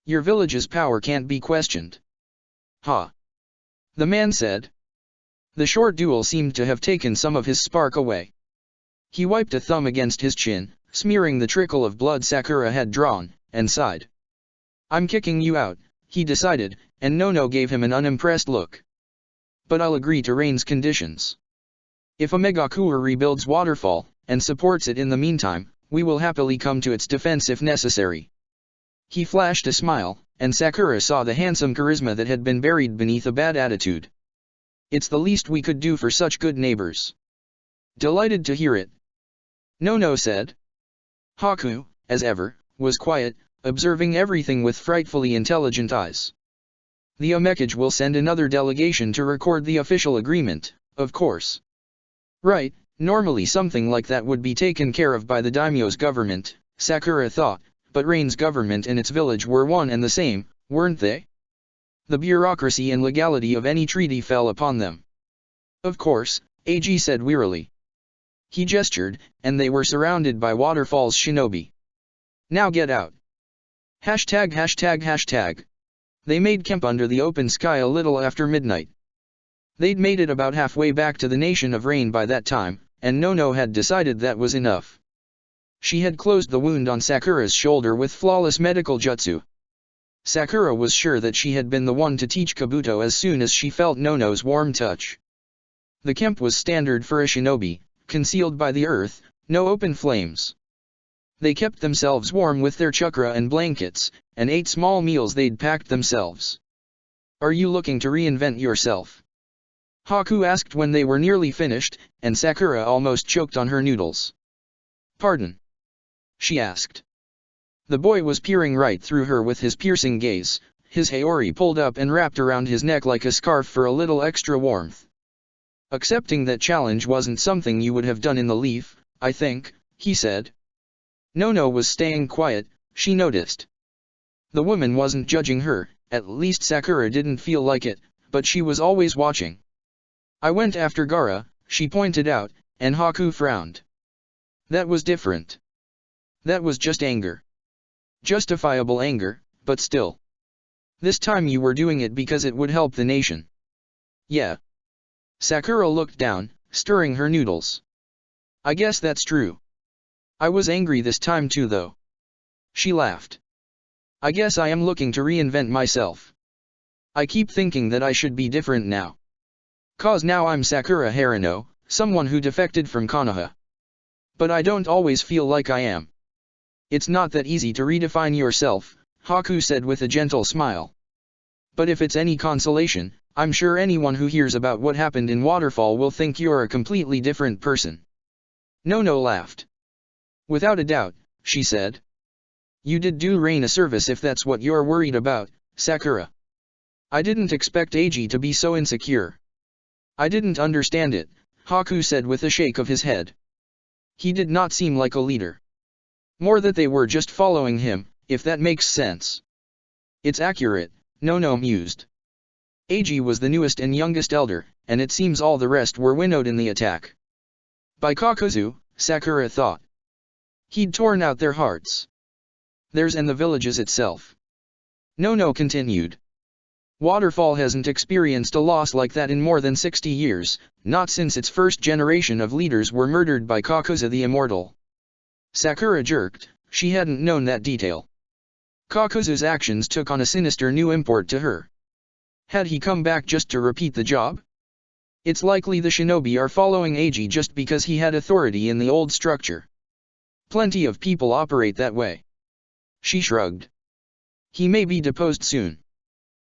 "Your village's power can't be questioned." "Ha!" the man said. The short duel seemed to have taken some of his spark away. He wiped a thumb against his chin, smearing the trickle of blood Sakura had drawn, and sighed. "I'm kicking you out," he decided, and Nono gave him an unimpressed look. "But I'll agree to Rain's conditions. If Omegakure rebuilds Waterfall, and supports it in the meantime, we will happily come to its defense if necessary." He flashed a smile, and Sakura saw the handsome charisma that had been buried beneath a bad attitude. "It's the least we could do for such good neighbors." "Delighted to hear it," Nono said. Haku, as ever, was quiet, observing everything with frightfully intelligent eyes. "The Omekage will send another delegation to record the official agreement, of course." "Right, normally something like that would be taken care of by the daimyo's government," Sakura thought, but Rain's government and its village were one and the same, weren't they? The bureaucracy and legality of any treaty fell upon them. "Of course," Eiji said wearily. He gestured, and they were surrounded by Waterfall's shinobi. "Now get out." ####. They made camp under the open sky a little after midnight. They'd made it about halfway back to the Nation of Rain by that time, and Nono had decided that was enough. She had closed the wound on Sakura's shoulder with flawless medical jutsu. Sakura was sure that she had been the one to teach Kabuto as soon as she felt Nono's warm touch. The camp was standard for a shinobi, concealed by the earth, no open flames. They kept themselves warm with their chakra and blankets, and ate small meals they'd packed themselves. "Are you looking to reinvent yourself?" Haku asked when they were nearly finished, and Sakura almost choked on her noodles. "Pardon?" she asked. The boy was peering right through her with his piercing gaze, his haori pulled up and wrapped around his neck like a scarf for a little extra warmth. "Accepting that challenge wasn't something you would have done in the leaf, I think," he said. Nono was staying quiet, she noticed. The woman wasn't judging her, at least Sakura didn't feel like it, but she was always watching. "I went after Gaara," she pointed out, and Haku frowned. That was different. That was just anger. Justifiable anger, but still. This time you were doing it because it would help the nation. "Yeah." Sakura looked down, stirring her noodles. "I guess that's true. I was angry this time too though." She laughed. "I guess I am looking to reinvent myself. I keep thinking that I should be different now. 'Cause now I'm Sakura Harano, someone who defected from Konoha. But I don't always feel like I am." "It's not that easy to redefine yourself," Haku said with a gentle smile. "But if it's any consolation, I'm sure anyone who hears about what happened in Waterfall will think you're a completely different person." Nono laughed. "Without a doubt," she said. "You did do Rain a service if that's what you're worried about, Sakura. I didn't expect Eiji to be so insecure." "I didn't understand it," Haku said with a shake of his head. "He did not seem like a leader. More that they were just following him, if that makes sense." "It's accurate," Nono mused. "Eiji was the newest and youngest elder, and it seems all the rest were winnowed in the attack by Kakuzu," Sakura thought. "He'd torn out their hearts. Theirs and the village's itself." Nono continued. "Waterfall hasn't experienced a loss like that in more than 60 years, not since its first generation of leaders were murdered by Kakuzu the Immortal." Sakura jerked, she hadn't known that detail. Kakuzu's actions took on a sinister new import to her. Had he come back just to repeat the job? It's likely the shinobi are following Eiji just because he had authority in the old structure. Plenty of people operate that way. She shrugged. He may be deposed soon.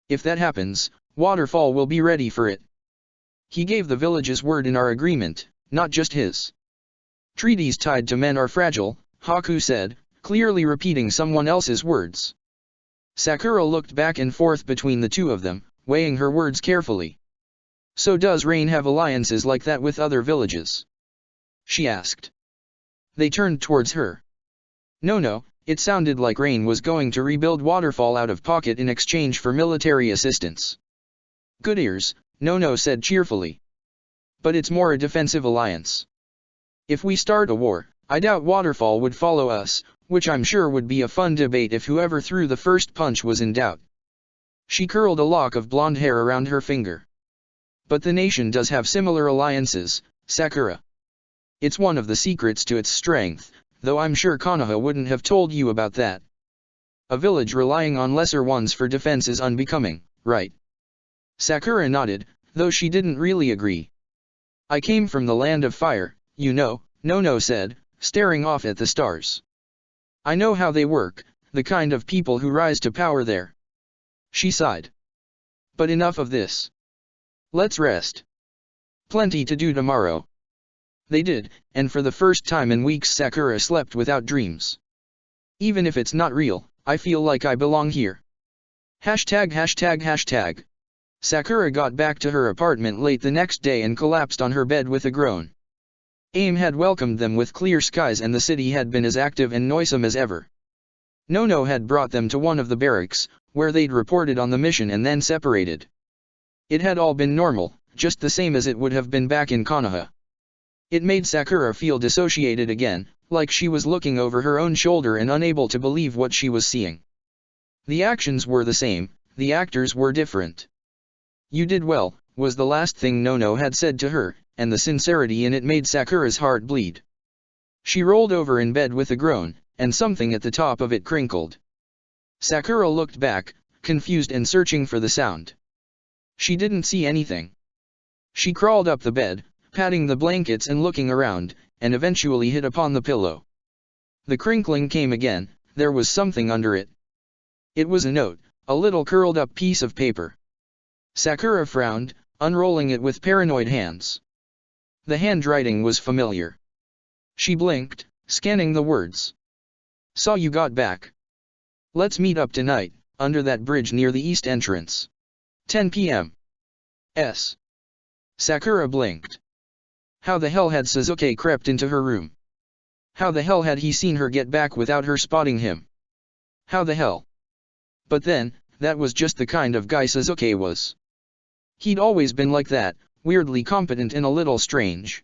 If that happens, Waterfall will be ready for it. He gave the village's word in our agreement, not just his. Treaties tied to men are fragile, Haku said, clearly repeating someone else's words. Sakura looked back and forth between the two of them, weighing her words carefully. "So does Rain have alliances like that with other villages?" she asked. They turned towards her. No, it sounded like Rain was going to rebuild Waterfall out of pocket in exchange for military assistance. "Good ears," No said cheerfully. "But it's more a defensive alliance. If we start a war, I doubt Waterfall would follow us, which I'm sure would be a fun debate if whoever threw the first punch was in doubt." She curled a lock of blonde hair around her finger. "But the nation does have similar alliances, Sakura. It's one of the secrets to its strength, though I'm sure Konoha wouldn't have told you about that. A village relying on lesser ones for defense is unbecoming, right?" Sakura nodded, though she didn't really agree. "I came from the land of fire, you know," No said, staring off at the stars. "I know how they work, the kind of people who rise to power there." She sighed. "But enough of this. Let's rest. Plenty to do tomorrow." They did, and for the first time in weeks Sakura slept without dreams. "Even if it's not real, I feel like I belong here." ####. Sakura got back to her apartment late the next day and collapsed on her bed with a groan. AIM had welcomed them with clear skies and the city had been as active and noisome as ever. No had brought them to one of the barracks, where they'd reported on the mission and then separated. It had all been normal, just the same as it would have been back in Konoha. It made Sakura feel dissociated again, like she was looking over her own shoulder and unable to believe what she was seeing. The actions were the same, the actors were different. "You did well," was the last thing Nono had said to her, and the sincerity in it made Sakura's heart bleed. She rolled over in bed with a groan, and something at the top of it crinkled. Sakura looked back, confused and searching for the sound. She didn't see anything. She crawled up the bed, patting the blankets and looking around, and eventually hit upon the pillow. The crinkling came again, there was something under it. It was a note, a little curled up piece of paper. Sakura frowned, unrolling it with paranoid hands. The handwriting was familiar. She blinked, scanning the words. "Saw you got back. Let's meet up tonight, under that bridge near the east entrance. 10 p.m. S." Sakura blinked. How the hell had Sasuke crept into her room? How the hell had he seen her get back without her spotting him? How the hell? But then, that was just the kind of guy Sasuke was. He'd always been like that, weirdly competent and a little strange.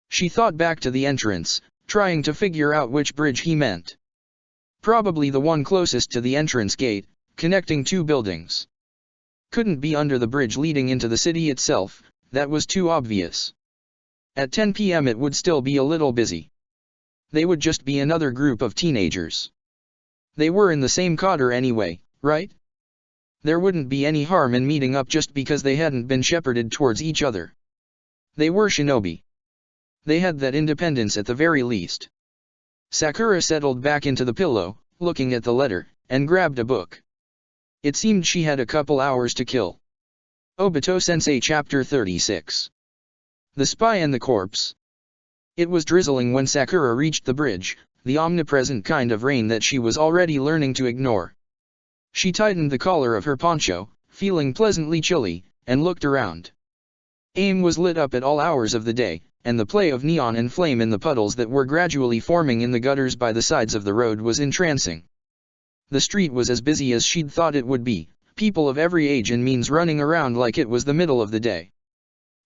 She thought back to the entrance, trying to figure out which bridge he meant. Probably the one closest to the entrance gate, connecting two buildings. Couldn't be under the bridge leading into the city itself, that was too obvious. At 10 p.m. it would still be a little busy. They would just be another group of teenagers. They were in the same cadre anyway, right? There wouldn't be any harm in meeting up just because they hadn't been shepherded towards each other. They were shinobi. They had that independence at the very least. Sakura settled back into the pillow, looking at the letter, and grabbed a book. It seemed she had a couple hours to kill. Obito Sensei Chapter 36. The Spy and the Corpse. It was drizzling when Sakura reached the bridge, the omnipresent kind of rain that she was already learning to ignore. She tightened the collar of her poncho, feeling pleasantly chilly, and looked around. AIM was lit up at all hours of the day, and the play of neon and flame in the puddles that were gradually forming in the gutters by the sides of the road was entrancing. The street was as busy as she'd thought it would be, people of every age and means running around like it was the middle of the day.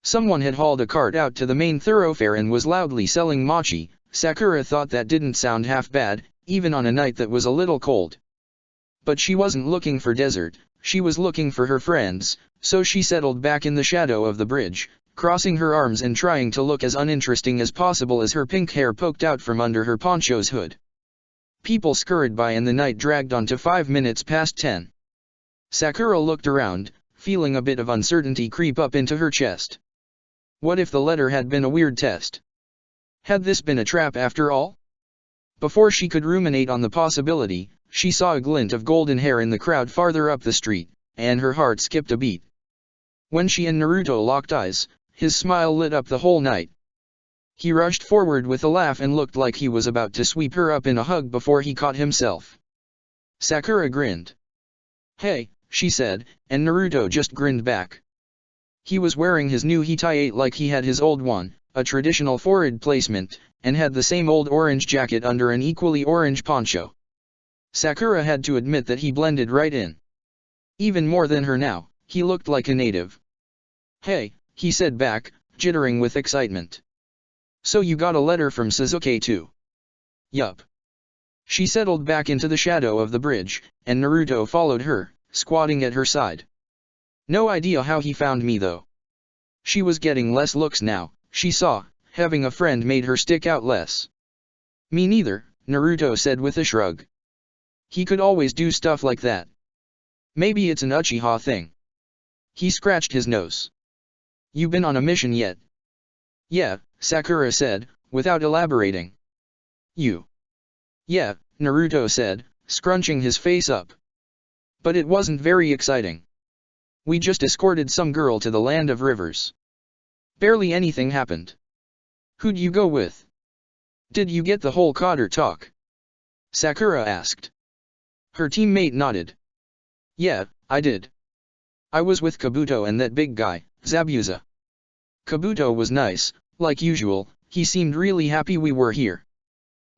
Someone had hauled a cart out to the main thoroughfare and was loudly selling mochi. Sakura thought that didn't sound half bad, even on a night that was a little cold. But she wasn't looking for dessert, she was looking for her friends, so she settled back in the shadow of the bridge, crossing her arms and trying to look as uninteresting as possible as her pink hair poked out from under her poncho's hood. People scurried by and the night dragged on to 5 minutes past 10. Sakura looked around, feeling a bit of uncertainty creep up into her chest. What if the letter had been a weird test? Had this been a trap after all? Before she could ruminate on the possibility, she saw a glint of golden hair in the crowd farther up the street, and her heart skipped a beat. When she and Naruto locked eyes, his smile lit up the whole night. He rushed forward with a laugh and looked like he was about to sweep her up in a hug before he caught himself. Sakura grinned. "Hey," she said, and Naruto just grinned back. He was wearing his new Hitai-8 like he had his old one, a traditional forward placement, and had the same old orange jacket under an equally orange poncho. Sakura had to admit that he blended right in. Even more than her now, he looked like a native. "Hey," he said back, jittering with excitement. "So you got a letter from Sasuke too?" "Yup." She settled back into the shadow of the bridge, and Naruto followed her, squatting at her side. No idea how he found me though. She was getting less looks now, she saw, having a friend made her stick out less. "Me neither," Naruto said with a shrug. "He could always do stuff like that. Maybe it's an Uchiha thing." He scratched his nose. "You been on a mission yet?" "Yeah," Sakura said, without elaborating. "You?" "Yeah," Naruto said, scrunching his face up. "But it wasn't very exciting. We just escorted some girl to the land of rivers. Barely anything happened." "Who'd you go with? Did you get the whole cadre talk?" Sakura asked. Her teammate nodded. "Yeah, I did. I was with Kabuto and that big guy, Zabuza. Kabuto was nice, like usual, he seemed really happy we were here."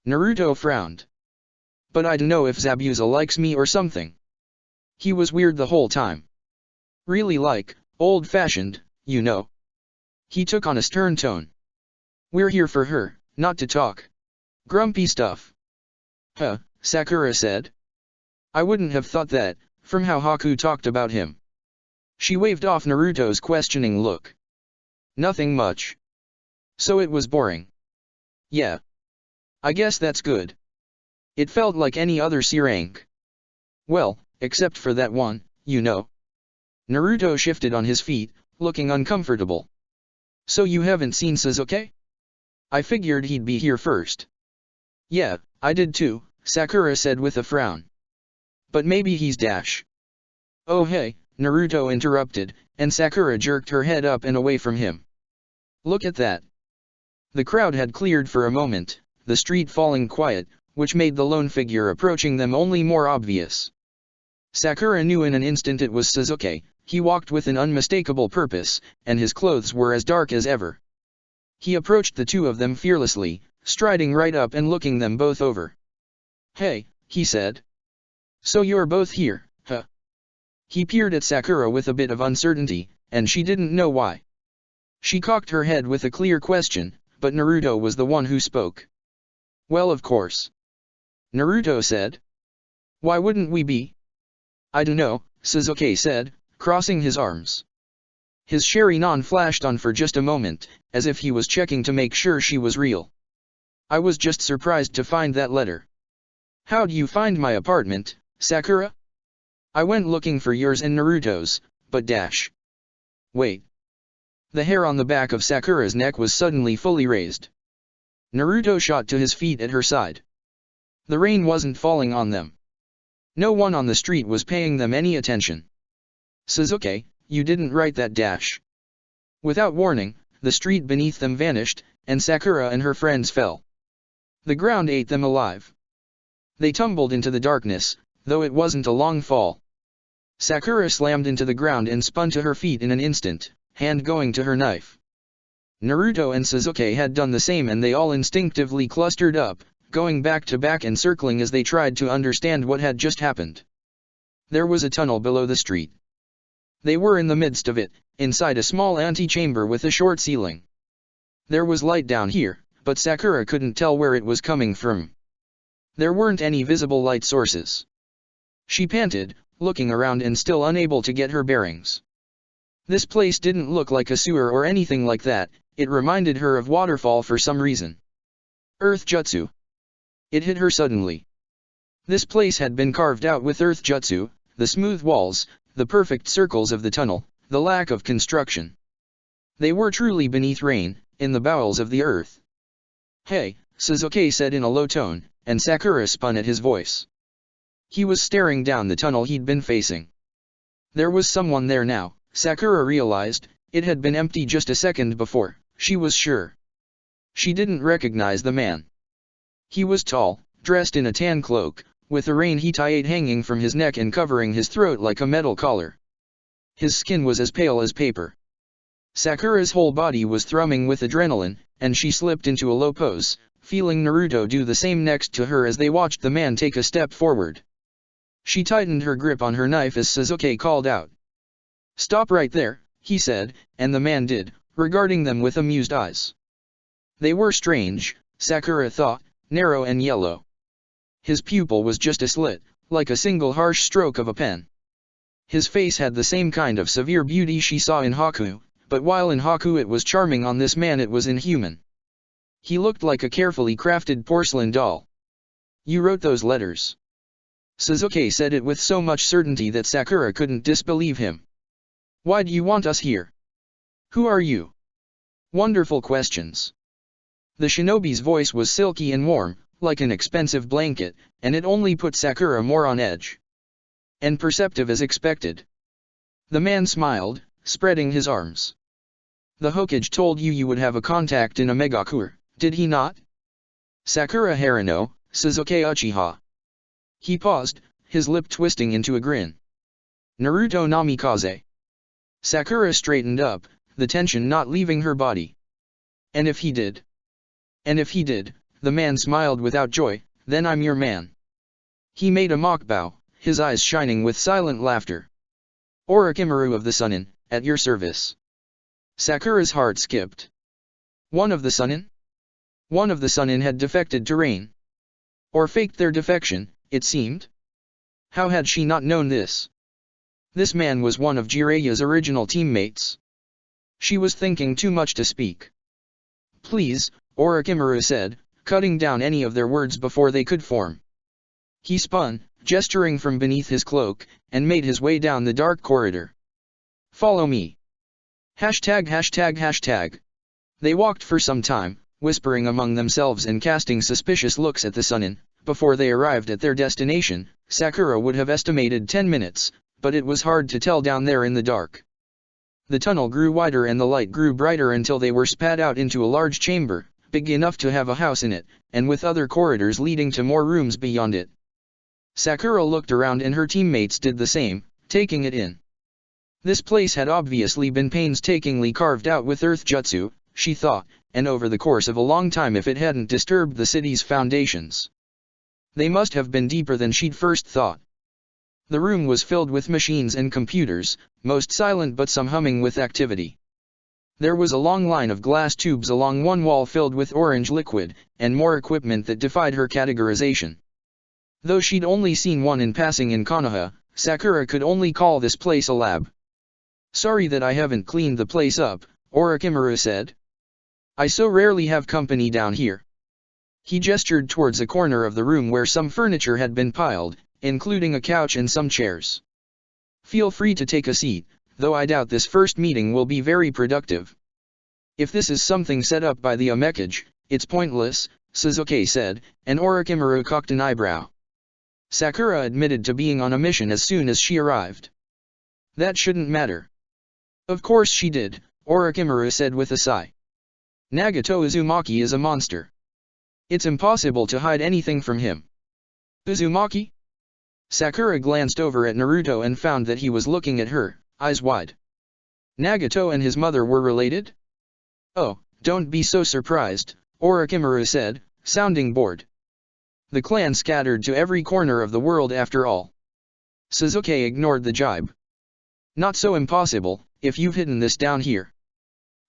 Naruto frowned. "But I don't know if Zabuza likes me or something. He was weird the whole time. Really like, old-fashioned, you know." He took on a stern tone. "We're here for her, not to talk. Grumpy stuff." "Huh," Sakura said. I wouldn't have thought that, from how Haku talked about him. She waved off Naruto's questioning look. Nothing much. So it was boring. Yeah. I guess that's good. It felt like any other C rank. Well, except for that one, you know. Naruto shifted on his feet, looking uncomfortable. So you haven't seen Sasuke? I figured he'd be here first. Yeah, I did too, Sakura said with a frown. But maybe he's dash. Oh hey, Naruto interrupted, and Sakura jerked her head up and away from him. Look at that. The crowd had cleared for a moment, the street falling quiet, which made the lone figure approaching them only more obvious. Sakura knew in an instant it was Sasuke. He walked with an unmistakable purpose, and his clothes were as dark as ever. He approached the two of them fearlessly, striding right up and looking them both over. Hey, he said. So you're both here, huh? He peered at Sakura with a bit of uncertainty, and she didn't know why. She cocked her head with a clear question, but Naruto was the one who spoke. Well, of course. Naruto said. Why wouldn't we be? I dunno, Sasuke said, crossing his arms. His Sharingan flashed on for just a moment, as if he was checking to make sure she was real. I was just surprised to find that letter. How'd you find my apartment, Sakura? I went looking for yours and Naruto's, but dash. Wait. The hair on the back of Sakura's neck was suddenly fully raised. Naruto shot to his feet at her side. The rain wasn't falling on them. No one on the street was paying them any attention. Sasuke, you didn't write that dash. Without warning, the street beneath them vanished, and Sakura and her friends fell. The ground ate them alive. They tumbled into the darkness, though it wasn't a long fall. Sakura slammed into the ground and spun to her feet in an instant, hand going to her knife. Naruto and Sasuke had done the same, and they all instinctively clustered up, going back to back and circling as they tried to understand what had just happened. There was a tunnel below the street. They were in the midst of it, inside a small antechamber with a short ceiling. There was light down here, but Sakura couldn't tell where it was coming from. There weren't any visible light sources. She panted, looking around and still unable to get her bearings. This place didn't look like a sewer or anything like that. It reminded her of waterfall for some reason. Earth Jutsu. It hit her suddenly. This place had been carved out with Earth Jutsu, the smooth walls, the perfect circles of the tunnel, the lack of construction. They were truly beneath rain, in the bowels of the earth. Hey, Sasuke said in a low tone, and Sakura spun at his voice. He was staring down the tunnel he'd been facing. There was someone there now, Sakura realized. It had been empty just a second before, she was sure. She didn't recognize the man. He was tall, dressed in a tan cloak, with a rain hetaite hanging from his neck and covering his throat like a metal collar. His skin was as pale as paper. Sakura's whole body was thrumming with adrenaline, and she slipped into a low pose, feeling Naruto do the same next to her as they watched the man take a step forward. She tightened her grip on her knife as Sasuke called out. Stop right there, he said, and the man did, regarding them with amused eyes. They were strange, Sakura thought, narrow and yellow. His pupil was just a slit, like a single harsh stroke of a pen. His face had the same kind of severe beauty she saw in Haku, but while in Haku it was charming, on this man it was inhuman. He looked like a carefully crafted porcelain doll. You wrote those letters. Sasuke said it with so much certainty that Sakura couldn't disbelieve him. Why do you want us here? Who are you? Wonderful questions. The shinobi's voice was silky and warm, like an expensive blanket, and it only put Sakura more on edge. And perceptive as expected. The man smiled, spreading his arms. The Hokage told you you would have a contact in a Megakure, did he not? Sakura Harano, Sasuke Uchiha. He paused, his lip twisting into a grin. Naruto Namikaze. Sakura straightened up, the tension not leaving her body. And if he did? And if he did, the man smiled without joy, then I'm your man. He made a mock bow, his eyes shining with silent laughter. Orochimaru of the Sunin, at your service. Sakura's heart skipped. One of the Sunin? One of the Sunin had defected to rain. Or faked their defection, it seemed. How had she not known this? This man was one of Jiraiya's original teammates. She was thinking too much to speak. Please, Orochimaru said, cutting down any of their words before they could form. He spun, gesturing from beneath his cloak, and made his way down the dark corridor. Follow me. ####. They walked for some time, whispering among themselves and casting suspicious looks at the Sunin. Before they arrived at their destination, Sakura would have estimated 10 minutes, but it was hard to tell down there in the dark. The tunnel grew wider and the light grew brighter until they were spat out into a large chamber, big enough to have a house in it, and with other corridors leading to more rooms beyond it. Sakura looked around and her teammates did the same, taking it in. This place had obviously been painstakingly carved out with earth jutsu, she thought, and over the course of a long time if it hadn't disturbed the city's foundations. They must have been deeper than she'd first thought. The room was filled with machines and computers, most silent but some humming with activity. There was a long line of glass tubes along one wall filled with orange liquid, and more equipment that defied her categorization. Though she'd only seen one in passing in Konoha, Sakura could only call this place a lab. Sorry that I haven't cleaned the place up, Orochimaru said. I so rarely have company down here. He gestured towards a corner of the room where some furniture had been piled, including a couch and some chairs. Feel free to take a seat, though I doubt this first meeting will be very productive. If this is something set up by the Omekage, it's pointless, Sasuke said, and Orochimaru cocked an eyebrow. Sakura admitted to being on a mission as soon as she arrived. That shouldn't matter. Of course she did, Orochimaru said with a sigh. Nagato Uzumaki is a monster. It's impossible to hide anything from him. Uzumaki? Sakura glanced over at Naruto and found that he was looking at her, eyes wide. Nagato and his mother were related? Oh, don't be so surprised, Orochimaru said, sounding bored. The clan scattered to every corner of the world after all. Sasuke ignored the jibe. Not so impossible, if you've hidden this down here.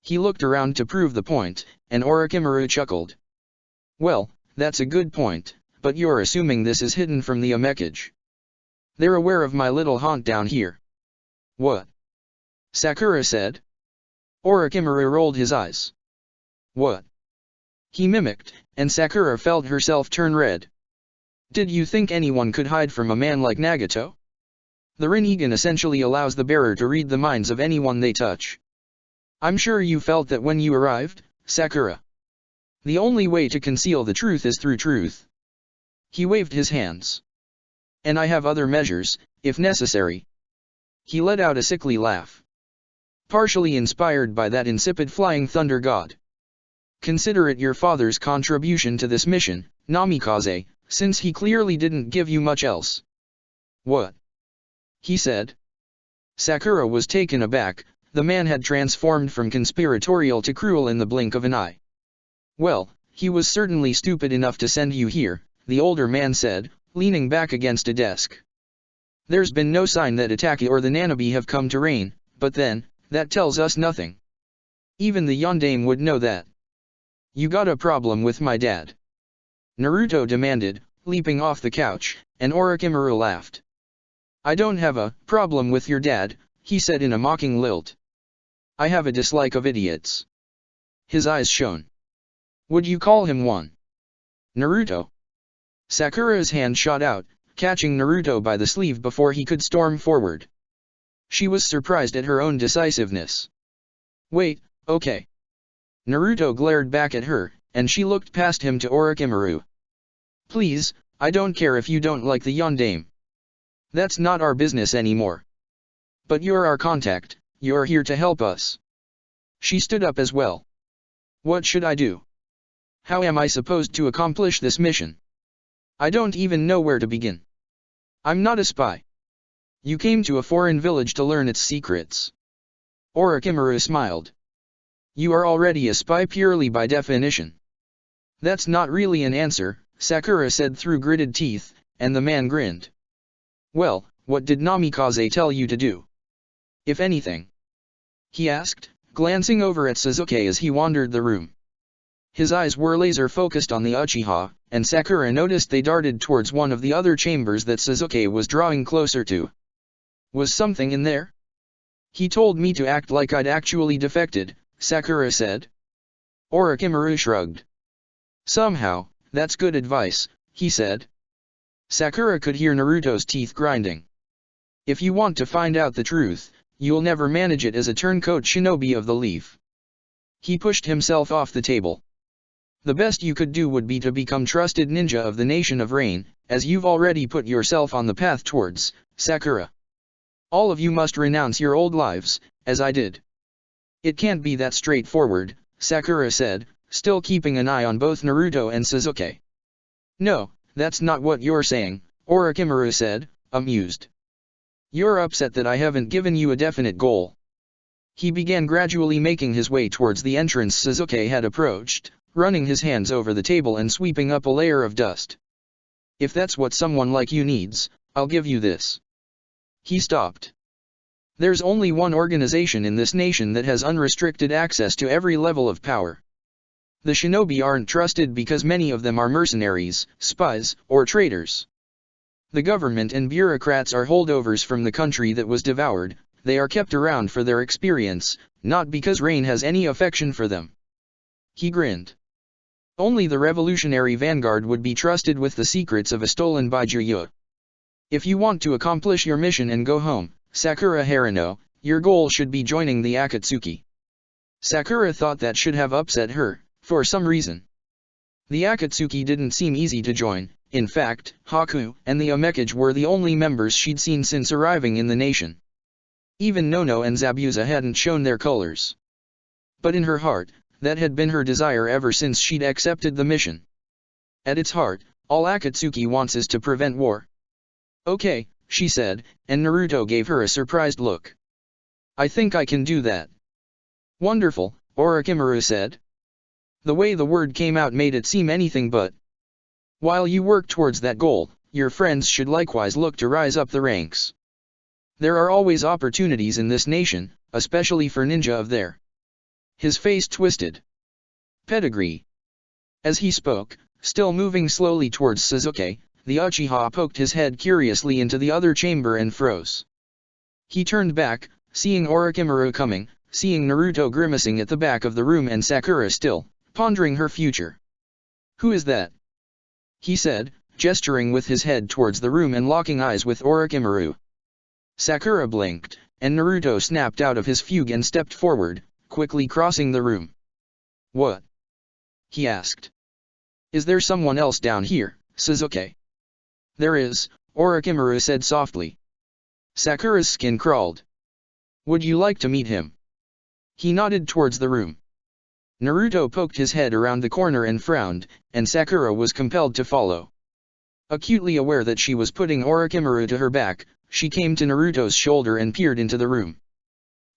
He looked around to prove the point, and Orochimaru chuckled. Well, that's a good point, but you're assuming this is hidden from the Omekage. They're aware of my little haunt down here. What? Sakura said. Orochimaru rolled his eyes. What? He mimicked, and Sakura felt herself turn red. Did you think anyone could hide from a man like Nagato? The Rinnegan essentially allows the bearer to read the minds of anyone they touch. I'm sure you felt that when you arrived, Sakura. The only way to conceal the truth is through truth. He waved his hands. And I have other measures, if necessary. He let out a sickly laugh. Partially inspired by that insipid flying thunder god. Consider it your father's contribution to this mission, Namikaze, since he clearly didn't give you much else. What? He said. Sakura was taken aback. The man had transformed from conspiratorial to cruel in the blink of an eye. Well, he was certainly stupid enough to send you here, the older man said, leaning back against a desk. There's been no sign that Itachi or the Nanabe have come to reign, but then, that tells us nothing. Even the Yondaime would know that. You got a problem with my dad? Naruto demanded, leaping off the couch, and Orochimaru laughed. I don't have a problem with your dad, he said in a mocking lilt. I have a dislike of idiots. His eyes shone. Would you call him one? Naruto. Sakura's hand shot out, catching Naruto by the sleeve before he could storm forward. She was surprised at her own decisiveness. Wait, okay. Naruto glared back at her, and she looked past him to Orochimaru. Please, I don't care if you don't like the Yondaime. That's not our business anymore. But you're our contact, you're here to help us. She stood up as well. What should I do? How am I supposed to accomplish this mission? I don't even know where to begin. I'm not a spy. You came to a foreign village to learn its secrets. Orochimaru smiled. You are already a spy purely by definition. That's not really an answer, Sakura said through gritted teeth, and the man grinned. Well, what did Namikaze tell you to do? If anything? He asked, glancing over at Sasuke as he wandered the room. His eyes were laser-focused on the Uchiha, and Sakura noticed they darted towards one of the other chambers that Sasuke was drawing closer to. Was something in there? He told me to act like I'd actually defected, Sakura said. Orochimaru shrugged. Somehow, that's good advice, he said. Sakura could hear Naruto's teeth grinding. If you want to find out the truth, you'll never manage it as a turncoat shinobi of the leaf. He pushed himself off the table. The best you could do would be to become trusted ninja of the Nation of Rain, as you've already put yourself on the path towards, Sakura. All of you must renounce your old lives, as I did. It can't be that straightforward, Sakura said, still keeping an eye on both Naruto and Sasuke. No, that's not what you're saying, Orochimaru said, amused. You're upset that I haven't given you a definite goal. He began gradually making his way towards the entrance Sasuke had approached, running his hands over the table and sweeping up a layer of dust. If that's what someone like you needs, I'll give you this. He stopped. There's only one organization in this nation that has unrestricted access to every level of power. The shinobi aren't trusted because many of them are mercenaries, spies, or traitors. The government and bureaucrats are holdovers from the country that was devoured. They are kept around for their experience, not because Rain has any affection for them. He grinned. Only the revolutionary vanguard would be trusted with the secrets of a stolen Baijuya. If you want to accomplish your mission and go home, Sakura Haruno, your goal should be joining the Akatsuki. Sakura thought that should have upset her, for some reason. The Akatsuki didn't seem easy to join. In fact, Haku and the Omekage were the only members she'd seen since arriving in the nation. Even Nono and Zabuza hadn't shown their colors. But in her heart, that had been her desire ever since she'd accepted the mission. At its heart, all Akatsuki wants is to prevent war. Okay, she said, and Naruto gave her a surprised look. I think I can do that. Wonderful, Orochimaru said. The way the word came out made it seem anything but. While you work towards that goal, your friends should likewise look to rise up the ranks. There are always opportunities in this nation, especially for ninja of their. His face twisted. Pedigree. As he spoke, still moving slowly towards Sasuke, the Uchiha poked his head curiously into the other chamber and froze. He turned back, seeing Orochimaru coming, seeing Naruto grimacing at the back of the room and Sakura still, pondering her future. Who is that? He said, gesturing with his head towards the room and locking eyes with Orochimaru. Sakura blinked, and Naruto snapped out of his fugue and stepped forward, quickly crossing the room. What? He asked. Is there someone else down here, Sasuke? There is, Orochimaru said softly. Sakura's skin crawled. Would you like to meet him? He nodded towards the room. Naruto poked his head around the corner and frowned, and Sakura was compelled to follow. Acutely aware that she was putting Orochimaru to her back, she came to Naruto's shoulder and peered into the room.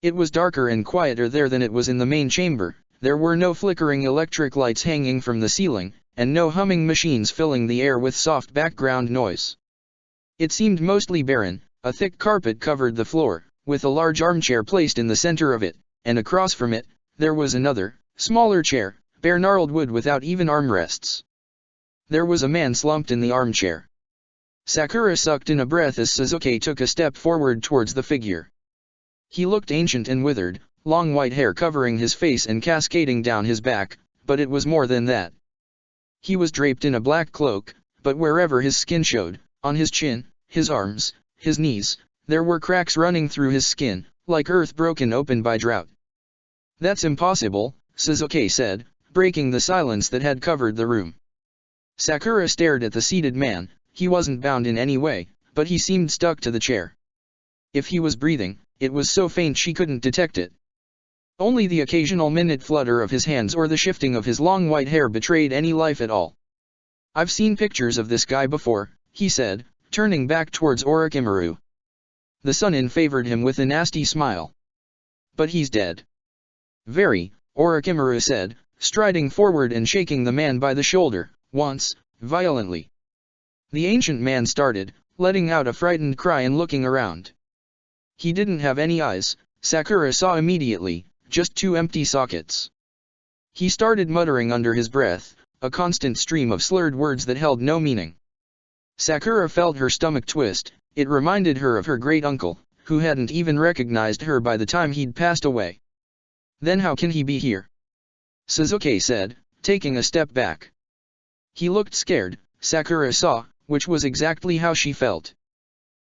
It was darker and quieter there than it was in the main chamber. There were no flickering electric lights hanging from the ceiling, and no humming machines filling the air with soft background noise. It seemed mostly barren. A thick carpet covered the floor, with a large armchair placed in the center of it, and across from it, there was another, smaller chair, bare gnarled wood without even armrests. There was a man slumped in the armchair. Sakura sucked in a breath as Sasuke took a step forward towards the figure. He looked ancient and withered, long white hair covering his face and cascading down his back, but it was more than that. He was draped in a black cloak, but wherever his skin showed, on his chin, his arms, his knees, there were cracks running through his skin, like earth broken open by drought. That's impossible, Sasuke said, breaking the silence that had covered the room. Sakura stared at the seated man. He wasn't bound in any way, but he seemed stuck to the chair. If he was breathing, it was so faint she couldn't detect it. Only the occasional minute flutter of his hands or the shifting of his long white hair betrayed any life at all. I've seen pictures of this guy before, he said, turning back towards Orochimaru. The Sunin favored him with a nasty smile. But he's dead. Very, Orochimaru said, striding forward and shaking the man by the shoulder, once, violently. The ancient man started, letting out a frightened cry and looking around. He didn't have any eyes, Sakura saw immediately, just two empty sockets. He started muttering under his breath, a constant stream of slurred words that held no meaning. Sakura felt her stomach twist. It reminded her of her great uncle, who hadn't even recognized her by the time he'd passed away. Then how can he be here? Sasuke said, taking a step back. He looked scared, Sakura saw, which was exactly how she felt.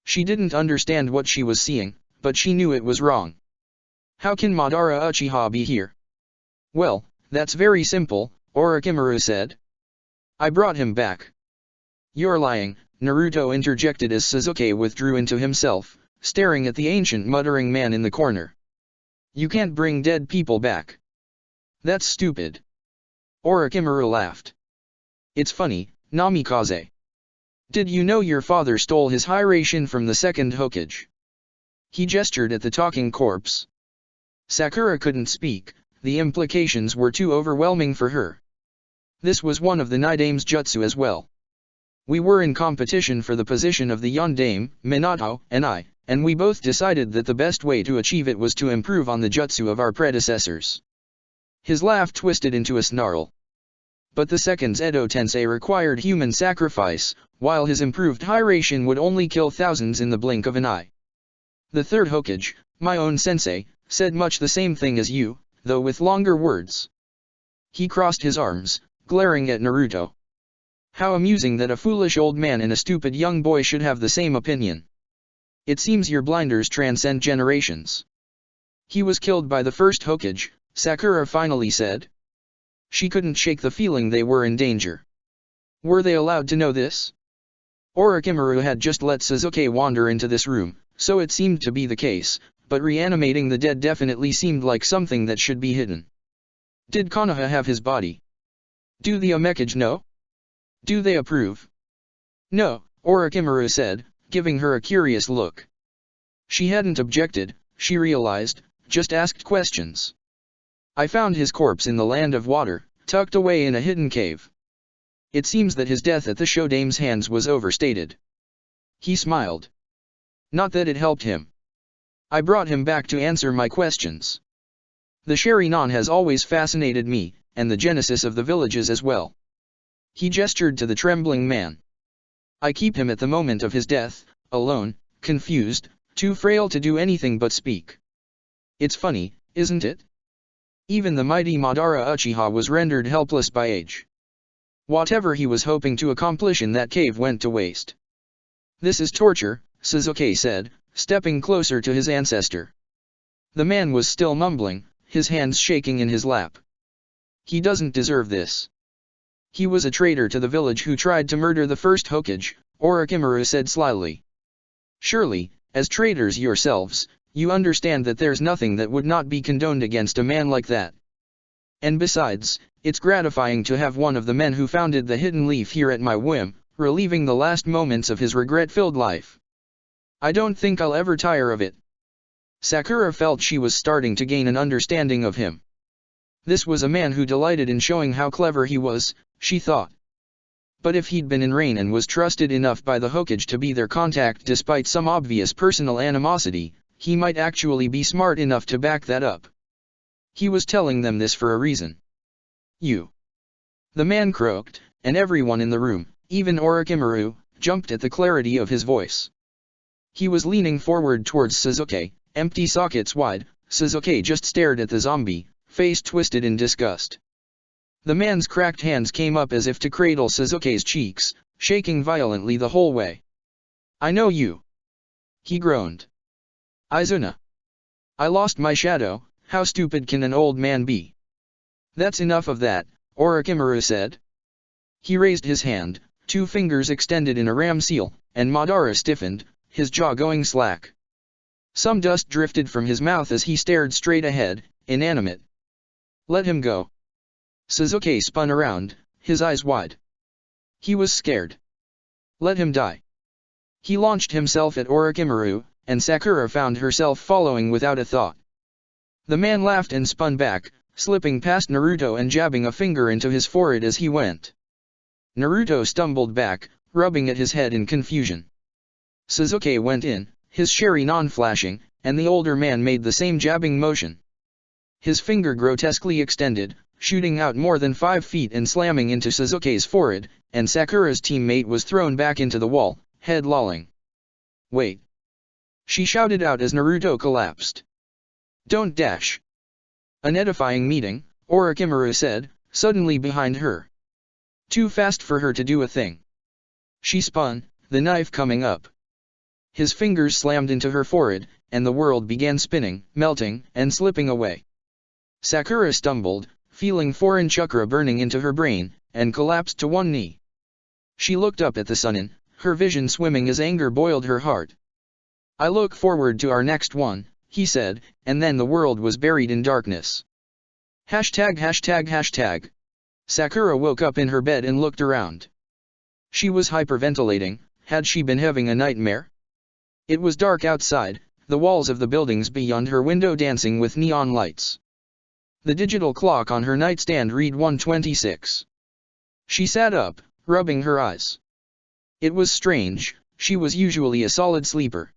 She didn't understand what she was seeing, but she knew it was wrong. How can Madara Uchiha be here? Well, that's very simple, Orochimaru said. I brought him back. You're lying, Naruto interjected as Sasuke withdrew into himself, staring at the ancient muttering man in the corner. You can't bring dead people back. That's stupid. Orochimaru laughed. It's funny, Namikaze. Did you know your father stole his Hiraishin from the second Hokage? He gestured at the talking corpse. Sakura couldn't speak, the implications were too overwhelming for her. This was one of the Nidame's jutsu as well. We were in competition for the position of the Yondaime, Minato, and I, and we both decided that the best way to achieve it was to improve on the jutsu of our predecessors. His laugh twisted into a snarl. But the second's Edo Tensei required human sacrifice, while his improved Hiraishin would only kill thousands in the blink of an eye. The third Hokage, my own sensei, said much the same thing as you, though with longer words. He crossed his arms, glaring at Naruto. How amusing that a foolish old man and a stupid young boy should have the same opinion. It seems your blinders transcend generations. He was killed by the first Hokage, Sakura finally said. She couldn't shake the feeling they were in danger. Were they allowed to know this? Orochimaru had just let Sasuke wander into this room, so it seemed to be the case, but reanimating the dead definitely seemed like something that should be hidden. Did Konoha have his body? Do the Omekage know? Do they approve? No, Orochimaru said, giving her a curious look. She hadn't objected, she realized, just asked questions. I found his corpse in the land of water, tucked away in a hidden cave. It seems that his death at the Shodame's hands was overstated. He smiled. Not that it helped him. I brought him back to answer my questions. The Sharingan has always fascinated me, and the genesis of the villages as well. He gestured to the trembling man. I keep him at the moment of his death, alone, confused, too frail to do anything but speak. It's funny, isn't it? Even the mighty Madara Uchiha was rendered helpless by age. Whatever he was hoping to accomplish in that cave went to waste. This is torture, Sasuke said, stepping closer to his ancestor. The man was still mumbling, his hands shaking in his lap. He doesn't deserve this. He was a traitor to the village who tried to murder the first Hokage, Orochimaru said slyly. Surely, as traitors yourselves, you understand that there's nothing that would not be condoned against a man like that. And besides, it's gratifying to have one of the men who founded the Hidden Leaf here at my whim, relieving the last moments of his regret-filled life. I don't think I'll ever tire of it. Sakura felt she was starting to gain an understanding of him. This was a man who delighted in showing how clever he was, she thought. But if he'd been in Rain and was trusted enough by the Hokage to be their contact despite some obvious personal animosity, he might actually be smart enough to back that up. He was telling them this for a reason. You. The man croaked, and everyone in the room, even Orochimaru, jumped at the clarity of his voice. He was leaning forward towards Sasuke, empty sockets wide. Sasuke just stared at the zombie, face twisted in disgust. The man's cracked hands came up as if to cradle Sasuke's cheeks, shaking violently the whole way. I know you. He groaned. Izuna. I lost my shadow, how stupid can an old man be? That's enough of that, Orochimaru said. He raised his hand, 2 fingers extended in a ram seal, and Madara stiffened, his jaw going slack. Some dust drifted from his mouth as he stared straight ahead, inanimate. Let him go. Sasuke spun around, his eyes wide. He was scared. Let him die. He launched himself at Orochimaru, and Sakura found herself following without a thought. The man laughed and spun back, slipping past Naruto and jabbing a finger into his forehead as he went. Naruto stumbled back, rubbing at his head in confusion. Sasuke went in, his Sharingan flashing, and the older man made the same jabbing motion. His finger grotesquely extended, shooting out more than 5 feet and slamming into Sasuke's forehead, and Sakura's teammate was thrown back into the wall, head lolling. "Wait!" she shouted out as Naruto collapsed. "Don't dash!" An edifying meeting, Orochimaru said, suddenly behind her. Too fast for her to do a thing. She spun, the knife coming up. His fingers slammed into her forehead, and the world began spinning, melting, and slipping away. Sakura stumbled, feeling foreign chakra burning into her brain, and collapsed to one knee. She looked up at the sun, her vision swimming as anger boiled her heart. "I look forward to our next one," he said, and then the world was buried in darkness. ####. Sakura woke up in her bed and looked around. She was hyperventilating. Had she been having a nightmare? It was dark outside, the walls of the buildings beyond her window dancing with neon lights. The digital clock on her nightstand read 1:26. She sat up, rubbing her eyes. It was strange, she was usually a solid sleeper.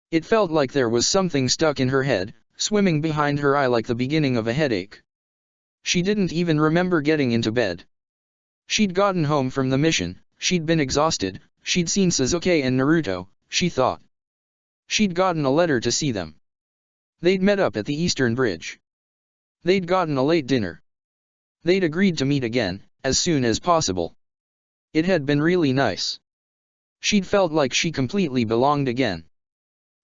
It felt like there was something stuck in her head, swimming behind her eye like the beginning of a headache. She didn't even remember getting into bed. She'd gotten home from the mission, she'd been exhausted, she'd seen Sasuke and Naruto, she thought. She'd gotten a letter to see them. They'd met up at the Eastern Bridge. They'd gotten a late dinner. They'd agreed to meet again, as soon as possible. It had been really nice. She'd felt like she completely belonged again.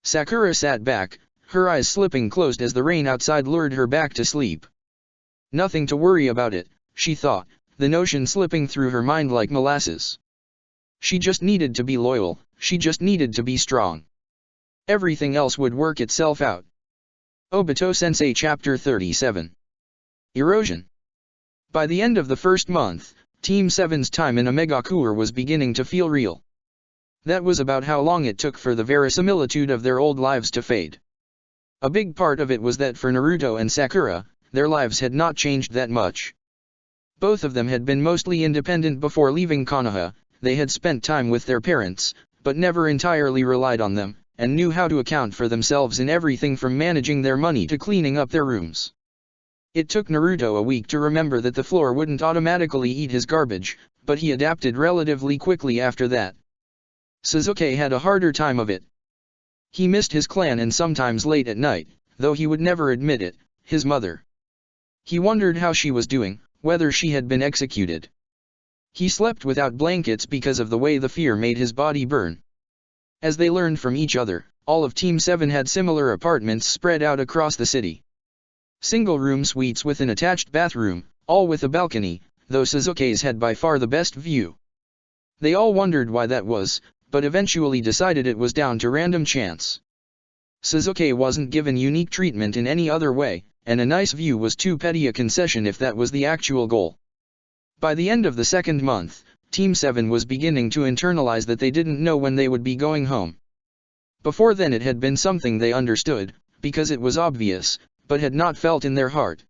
Sakura sat back, her eyes slipping closed as the rain outside lured her back to sleep. Nothing to worry about it, she thought, the notion slipping through her mind like molasses. She just needed to be loyal, she just needed to be strong. Everything else would work itself out. Obito Sensei Chapter 37. Erosion. By the end of the first month, Team 7's time in Omegakuer was beginning to feel real. That was about how long it took for the verisimilitude of their old lives to fade. A big part of it was that for Naruto and Sakura, their lives had not changed that much. Both of them had been mostly independent before leaving Konoha. They had spent time with their parents, but never entirely relied on them, and knew how to account for themselves in everything from managing their money to cleaning up their rooms. It took Naruto a week to remember that the floor wouldn't automatically eat his garbage, but he adapted relatively quickly after that. Sasuke had a harder time of it. He missed his clan and sometimes late at night, though he would never admit it, his mother. He wondered how she was doing, whether she had been executed. He slept without blankets because of the way the fear made his body burn. As they learned from each other, all of Team 7 had similar apartments spread out across the city. Single-room suites with an attached bathroom, all with a balcony, though Sasuke's had by far the best view. They all wondered why that was, but eventually decided it was down to random chance. Sasuke wasn't given unique treatment in any other way, and a nice view was too petty a concession if that was the actual goal. By the end of the second month, Team 7 was beginning to internalize that they didn't know when they would be going home. Before then it had been something they understood, because it was obvious, but had not felt in their heart.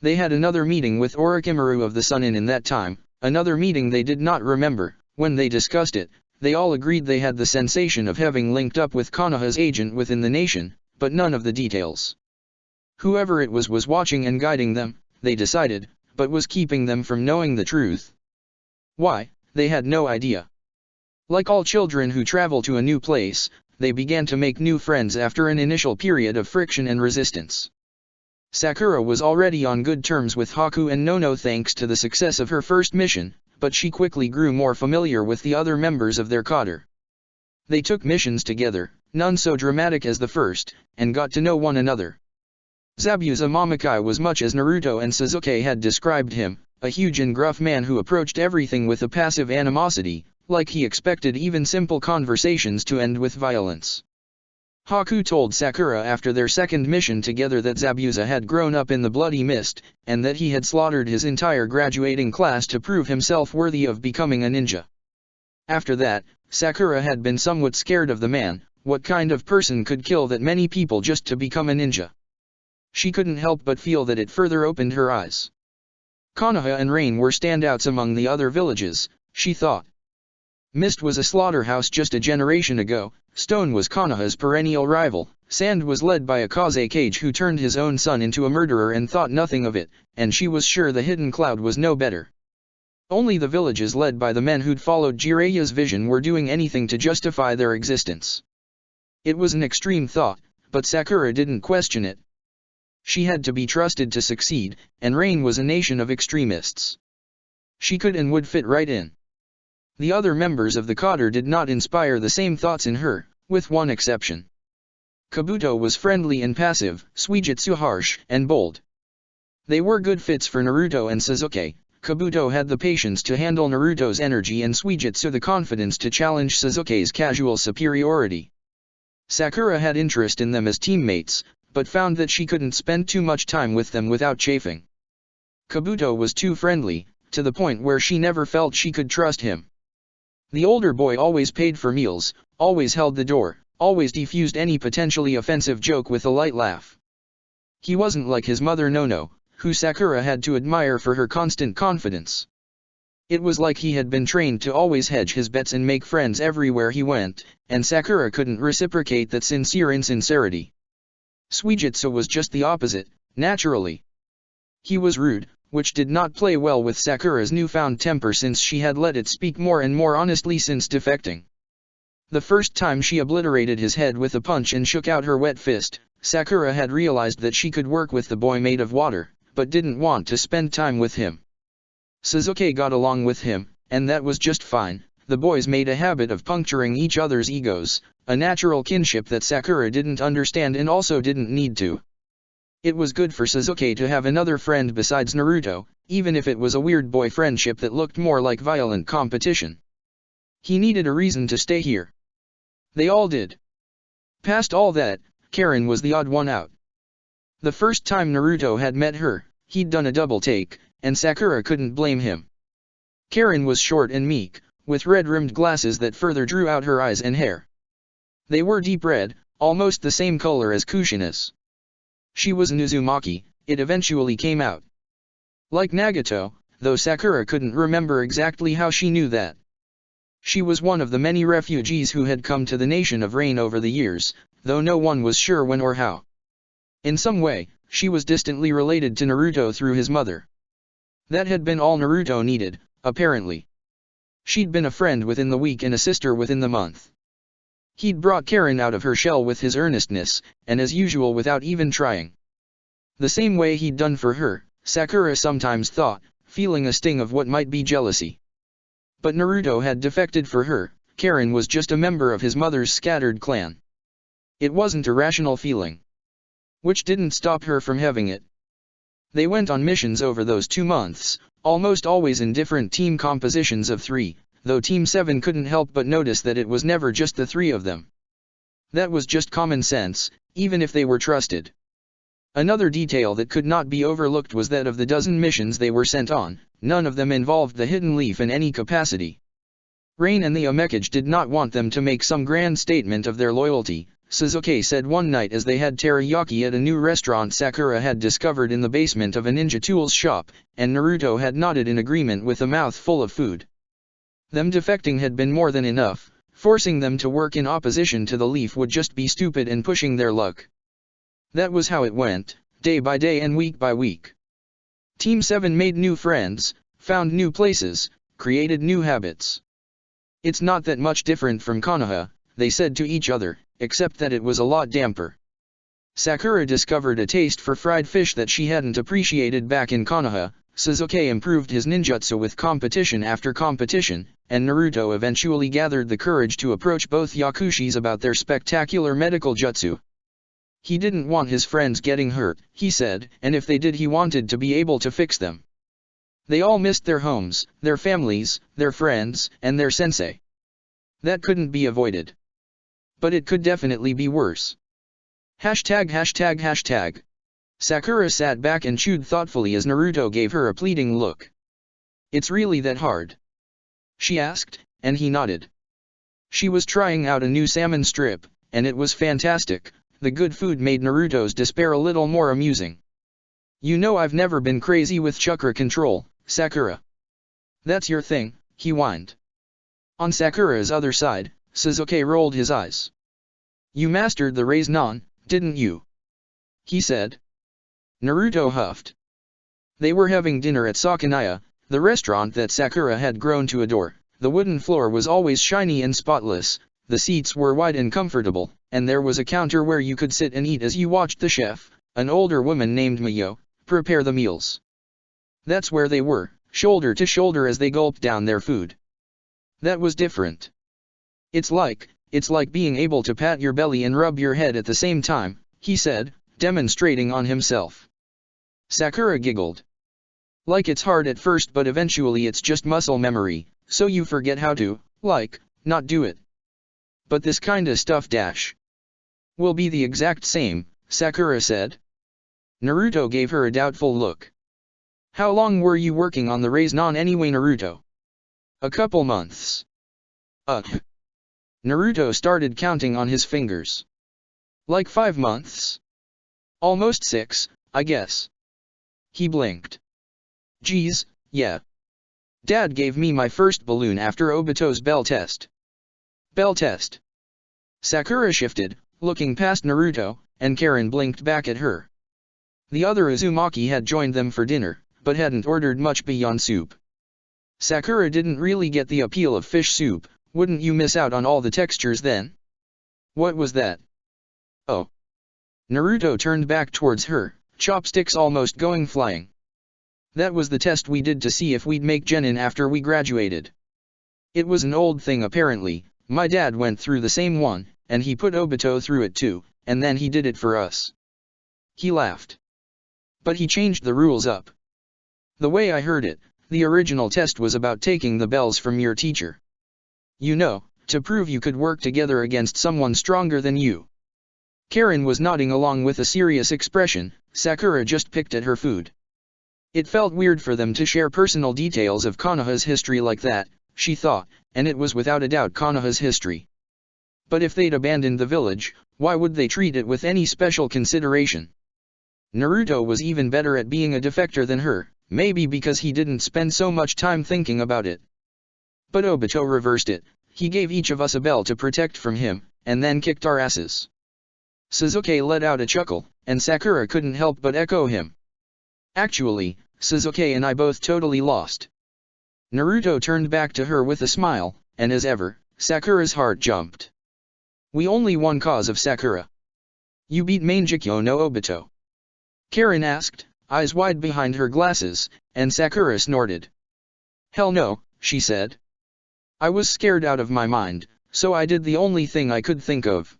They had another meeting with Orochimaru of the Sunin in that time, another meeting they did not remember. When they discussed it, they all agreed they had the sensation of having linked up with Konoha's agent within the nation, but none of the details. Whoever it was watching and guiding them, they decided, but was keeping them from knowing the truth. Why, they had no idea. Like all children who travel to a new place, they began to make new friends after an initial period of friction and resistance. Sakura was already on good terms with Haku and Nono thanks to the success of her first mission, but she quickly grew more familiar with the other members of their cadre. They took missions together, none so dramatic as the first, and got to know one another. Zabuza Momokai was much as Naruto and Sasuke had described him, a huge and gruff man who approached everything with a passive animosity, like he expected even simple conversations to end with violence. Haku told Sakura after their second mission together that Zabuza had grown up in the Bloody Mist, and that he had slaughtered his entire graduating class to prove himself worthy of becoming a ninja. After that, Sakura had been somewhat scared of the man. What kind of person could kill that many people just to become a ninja? She couldn't help but feel that it further opened her eyes. Konoha and Rain were standouts among the other villages, she thought. Mist was a slaughterhouse just a generation ago, Stone was Konoha's perennial rival, Sand was led by a Kazekage who turned his own son into a murderer and thought nothing of it, and she was sure the hidden cloud was no better. Only the villages led by the men who'd followed Jiraiya's vision were doing anything to justify their existence. It was an extreme thought, but Sakura didn't question it. She had to be trusted to succeed, and Rain was a nation of extremists. She could and would fit right in. The other members of the cadre did not inspire the same thoughts in her, with one exception. Kabuto was friendly and passive, Suijutsu harsh and bold. They were good fits for Naruto and Sasuke. Kabuto had the patience to handle Naruto's energy and Suijutsu the confidence to challenge Sasuke's casual superiority. Sakura had interest in them as teammates, but found that she couldn't spend too much time with them without chafing. Kabuto was too friendly, to the point where she never felt she could trust him. The older boy always paid for meals, always held the door, always defused any potentially offensive joke with a light laugh. He wasn't like his mother Nono, who Sakura had to admire for her constant confidence. It was like he had been trained to always hedge his bets and make friends everywhere he went, and Sakura couldn't reciprocate that sincere insincerity. Suijutsu was just the opposite, naturally. He was rude, which did not play well with Sakura's newfound temper since she had let it speak more and more honestly since defecting. The first time she obliterated his head with a punch and shook out her wet fist, Sakura had realized that she could work with the boy made of water, but didn't want to spend time with him. Sasuke got along with him, and that was just fine. The boys made a habit of puncturing each other's egos, a natural kinship that Sakura didn't understand and also didn't need to. It was good for Sasuke to have another friend besides Naruto, even if it was a weird boy friendship that looked more like violent competition. He needed a reason to stay here. They all did. Past all that, Karen was the odd one out. The first time Naruto had met her, he'd done a double take, and Sakura couldn't blame him. Karen was short and meek, with red-rimmed glasses that further drew out her eyes and hair. They were deep red, almost the same color as Kushina's. She was an Uzumaki, it eventually came out. Like Nagato, though Sakura couldn't remember exactly how she knew that. She was one of the many refugees who had come to the Nation of Rain over the years, though no one was sure when or how. In some way, she was distantly related to Naruto through his mother. That had been all Naruto needed, apparently. She'd been a friend within the week and a sister within the month. He'd brought Karen out of her shell with his earnestness, and as usual without even trying. The same way he'd done for her, Sakura sometimes thought, feeling a sting of what might be jealousy. But Naruto had defected for her, Karen was just a member of his mother's scattered clan. It wasn't a rational feeling. Which didn't stop her from having it. They went on missions over those 2 months, almost always in different team compositions of 3, though Team 7 couldn't help but notice that it was never just the 3 of them. That was just common sense, even if they were trusted. Another detail that could not be overlooked was that of the dozen missions they were sent on, none of them involved the Hidden Leaf in any capacity. Rain and the Omekage did not want them to make some grand statement of their loyalty, Sasuke said one night as they had teriyaki at a new restaurant Sakura had discovered in the basement of a ninja tools shop, and Naruto had nodded in agreement with a mouth full of food. Them defecting had been more than enough, forcing them to work in opposition to the Leaf would just be stupid and pushing their luck. That was how it went, day by day and week by week. Team 7 made new friends, found new places, created new habits. It's not that much different from Konoha, they said to each other, except that it was a lot damper. Sakura discovered a taste for fried fish that she hadn't appreciated back in Konoha, Sasuke improved his ninjutsu with competition after competition, and Naruto eventually gathered the courage to approach both Yakushis about their spectacular medical jutsu. He didn't want his friends getting hurt, he said, and if they did he wanted to be able to fix them. They all missed their homes, their families, their friends, and their sensei. That couldn't be avoided. But it could definitely be worse. ####. Sakura sat back and chewed thoughtfully as Naruto gave her a pleading look. It's really that hard? She asked, and he nodded. She was trying out a new salmon strip, and it was fantastic. The good food made Naruto's despair a little more amusing. You know I've never been crazy with chakra control, Sakura. That's your thing, he whined. On Sakura's other side, Sasuke rolled his eyes. You mastered the Raise Non, didn't you?" he said. Naruto huffed. They were having dinner at Sakanaya, the restaurant that Sakura had grown to adore. The wooden floor was always shiny and spotless, the seats were wide and comfortable, and there was a counter where you could sit and eat as you watched the chef, an older woman named Miyo, prepare the meals. That's where they were, shoulder to shoulder as they gulped down their food. That was different. It's like being able to pat your belly and rub your head at the same time," he said, demonstrating on himself. Sakura giggled. "Like it's hard at first but eventually it's just muscle memory, so you forget how to, not do it. But this kinda stuff will be the exact same," Sakura said. Naruto gave her a doubtful look. "How long were you working on the Rasengan anyway, Naruto?" "A couple months." Naruto started counting on his fingers. "Like 5 months? Almost 6, I guess." He blinked. "Geez, yeah. Dad gave me my first balloon after Obito's bell test." "Bell test?" Sakura shifted, looking past Naruto, and Karen blinked back at her. The other Uzumaki had joined them for dinner, but hadn't ordered much beyond soup. Sakura didn't really get the appeal of fish soup. Wouldn't you miss out on all the textures then? What was that? Oh. Naruto turned back towards her, chopsticks almost going flying. That was the test we did to see if we'd make genin after we graduated. It was an old thing apparently, my dad went through the same one, and he put Obito through it too, and then he did it for us. He laughed. But he changed the rules up. The way I heard it, the original test was about taking the bells from your teacher. You know, to prove you could work together against someone stronger than you. Karen was nodding along with a serious expression. Sakura just picked at her food. It felt weird for them to share personal details of Konoha's history like that, she thought, and it was without a doubt Konoha's history. But if they'd abandoned the village, why would they treat it with any special consideration? Naruto was even better at being a defector than her, maybe because he didn't spend so much time thinking about it. But Obito reversed it. He gave each of us a bell to protect from him, and then kicked our asses. Sasuke let out a chuckle, and Sakura couldn't help but echo him. Actually, Sasuke and I both totally lost. Naruto turned back to her with a smile, and as ever, Sakura's heart jumped. We only won cause of Sakura. You beat Mangekyo no Obito? Karen asked, eyes wide behind her glasses, and Sakura snorted. Hell no, she said. I was scared out of my mind, so I did the only thing I could think of.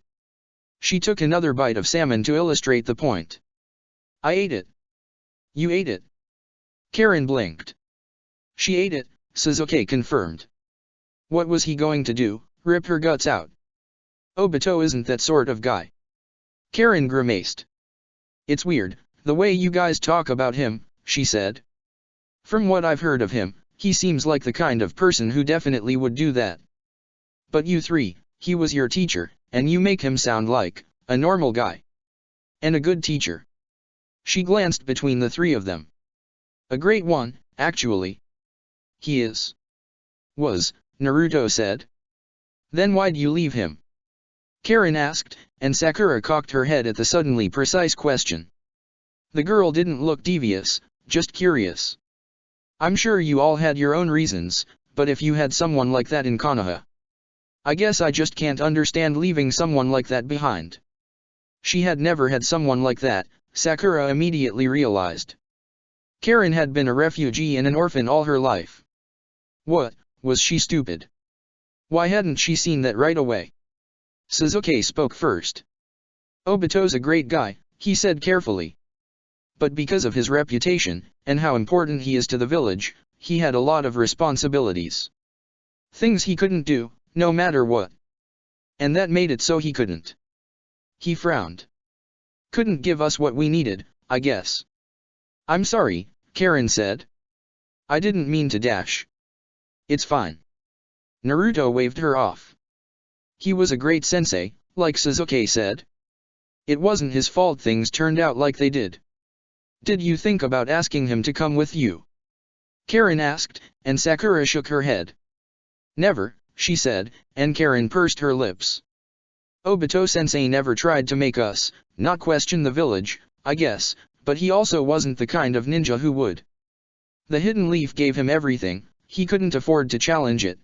She took another bite of salmon to illustrate the point. I ate it. You ate it? Karen blinked. She ate it, Sasuke confirmed. What was he going to do, rip her guts out? Obito isn't that sort of guy. Karen grimaced. It's weird, the way you guys talk about him, she said. From what I've heard of him, he seems like the kind of person who definitely would do that. But you three, he was your teacher, and you make him sound like a normal guy. And a good teacher. She glanced between the three of them. A great one, actually. He is. Was, Naruto said. Then why'd you leave him? Karen asked, and Sakura cocked her head at the suddenly precise question. The girl didn't look devious, just curious. I'm sure you all had your own reasons, but if you had someone like that in Konoha, I guess I just can't understand leaving someone like that behind. She had never had someone like that, Sakura immediately realized. Karen had been a refugee and an orphan all her life. What, was she stupid? Why hadn't she seen that right away? Sasuke spoke first. Obito's a great guy, he said carefully. But because of his reputation, and how important he is to the village, he had a lot of responsibilities. Things he couldn't do, no matter what. And that made it so he couldn't. He frowned. Couldn't give us what we needed, I guess. I'm sorry, Karen said. I didn't mean to dash. It's fine. Naruto waved her off. He was a great sensei, like Sasuke said. It wasn't his fault things turned out like they did. Did you think about asking him to come with you? Karen asked, and Sakura shook her head. Never, she said, and Karen pursed her lips. Obito Sensei never tried to make us, not question the village, I guess, but he also wasn't the kind of ninja who would. The hidden leaf gave him everything, he couldn't afford to challenge it.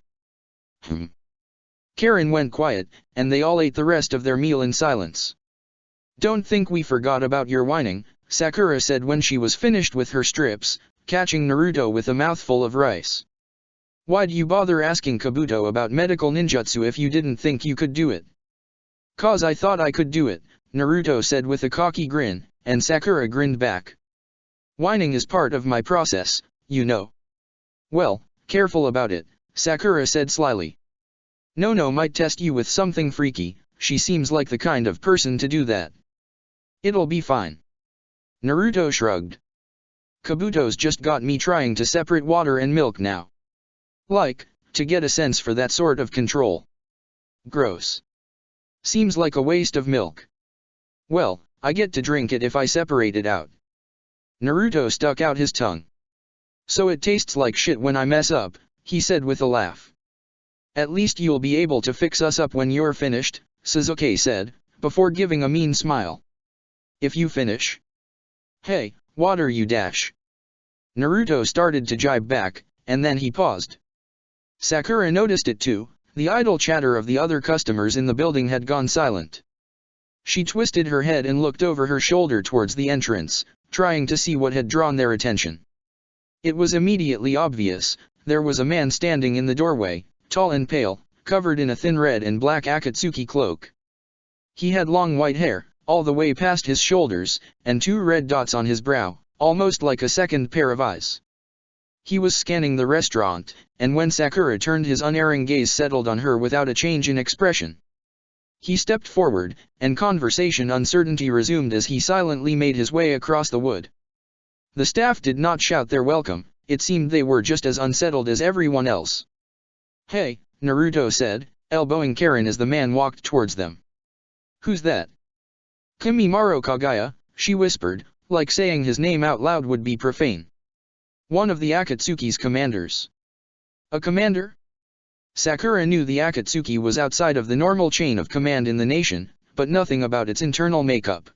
Karen went quiet, and they all ate the rest of their meal in silence. Don't think we forgot about your whining, Sakura said when she was finished with her strips, catching Naruto with a mouthful of rice. Why'd you bother asking Kabuto about medical ninjutsu if you didn't think you could do it? Cause I thought I could do it, Naruto said with a cocky grin, and Sakura grinned back. Whining is part of my process, you know. Well, careful about it, Sakura said slyly. Nono might test you with something freaky, she seems like the kind of person to do that. It'll be fine. Naruto shrugged. Kabuto's just got me trying to separate water and milk now. Like, to get a sense for that sort of control. Gross. Seems like a waste of milk. Well, I get to drink it if I separate it out. Naruto stuck out his tongue. So it tastes like shit when I mess up, he said with a laugh. At least you'll be able to fix us up when you're finished, Sasuke said, before giving a mean smile. If you finish? Hey, water you dash. Naruto started to jibe back, and then he paused. Sakura noticed it too, the idle chatter of the other customers in the building had gone silent. She twisted her head and looked over her shoulder towards the entrance, trying to see what had drawn their attention. It was immediately obvious, there was a man standing in the doorway, tall and pale, covered in a thin red and black Akatsuki cloak. He had long white hair, all the way past his shoulders, and 2 red dots on his brow, almost like a second pair of eyes. He was scanning the restaurant, and when Sakura turned, his unerring gaze settled on her without a change in expression. He stepped forward, and conversation uncertainty resumed as he silently made his way across the wood. The staff did not shout their welcome, it seemed they were just as unsettled as everyone else. Hey, Naruto said, elbowing Karen as the man walked towards them. Who's that? Kimimaro Kagaya, she whispered, like saying his name out loud would be profane. One of the Akatsuki's commanders. A commander? Sakura knew the Akatsuki was outside of the normal chain of command in the nation, but nothing about its internal makeup.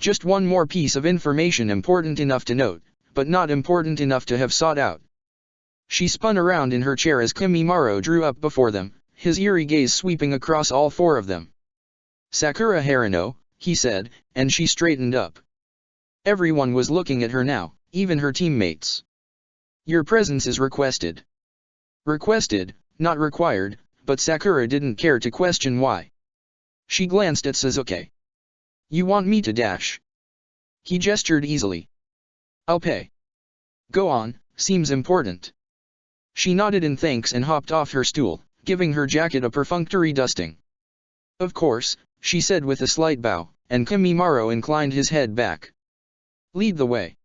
Just one more piece of information important enough to note, but not important enough to have sought out. She spun around in her chair as Kimimaro drew up before them, his eerie gaze sweeping across all 4 of them. Sakura Harano, he said, and she straightened up. Everyone was looking at her now, even her teammates. Your presence is requested. Requested, not required, but Sakura didn't care to question why. She glanced at Sasuke. You want me to dash? He gestured easily. I'll pay. Go on, seems important. She nodded in thanks and hopped off her stool, giving her jacket a perfunctory dusting. Of course, she said with a slight bow, and Kimimaro inclined his head back. Lead the way.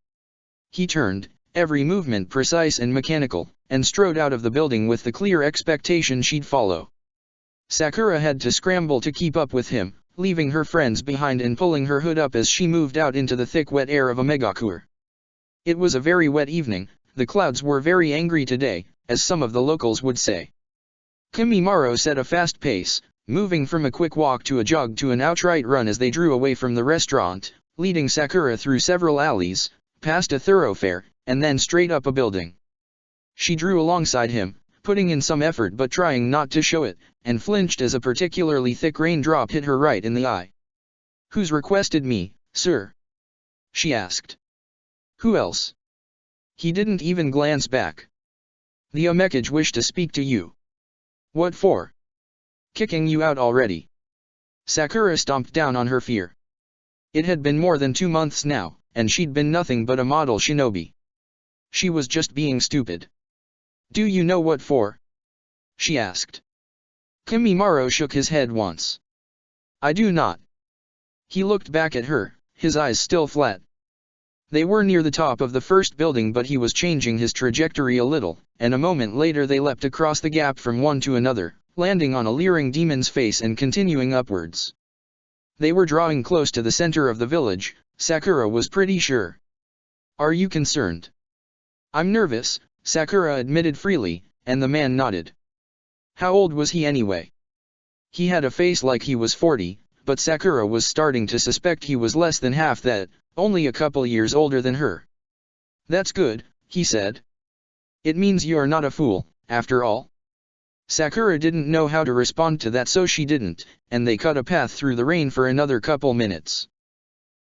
He turned, every movement precise and mechanical, and strode out of the building with the clear expectation she'd follow. Sakura had to scramble to keep up with him, leaving her friends behind and pulling her hood up as she moved out into the thick wet air of a megakure. It was a very wet evening, the clouds were very angry today, as some of the locals would say. Kimimaro set a fast pace, moving from a quick walk to a jog to an outright run as they drew away from the restaurant, leading Sakura through several alleys, past a thoroughfare, and then straight up a building. She drew alongside him, putting in some effort but trying not to show it, and flinched as a particularly thick raindrop hit her right in the eye. Who's requested me, sir? She asked. Who else? He didn't even glance back. The Omekage wished to speak to you. What for? Kicking you out already. Sakura stomped down on her fear. It had been more than 2 months now, and she'd been nothing but a model shinobi. She was just being stupid. Do you know what for? She asked. Kimimaro shook his head once. I do not. He looked back at her, his eyes still flat. They were near the top of the first building, but he was changing his trajectory a little, and a moment later they leapt across the gap from one to another, landing on a leering demon's face and continuing upwards. They were drawing close to the center of the village, Sakura was pretty sure. Are you concerned? I'm nervous, Sakura admitted freely, and the man nodded. How old was he anyway? He had a face like he was 40, but Sakura was starting to suspect he was less than half that, only a couple years older than her. "That's good," he said. "It means you're not a fool, after all." Sakura didn't know how to respond to that, so she didn't, and they cut a path through the rain for another couple minutes.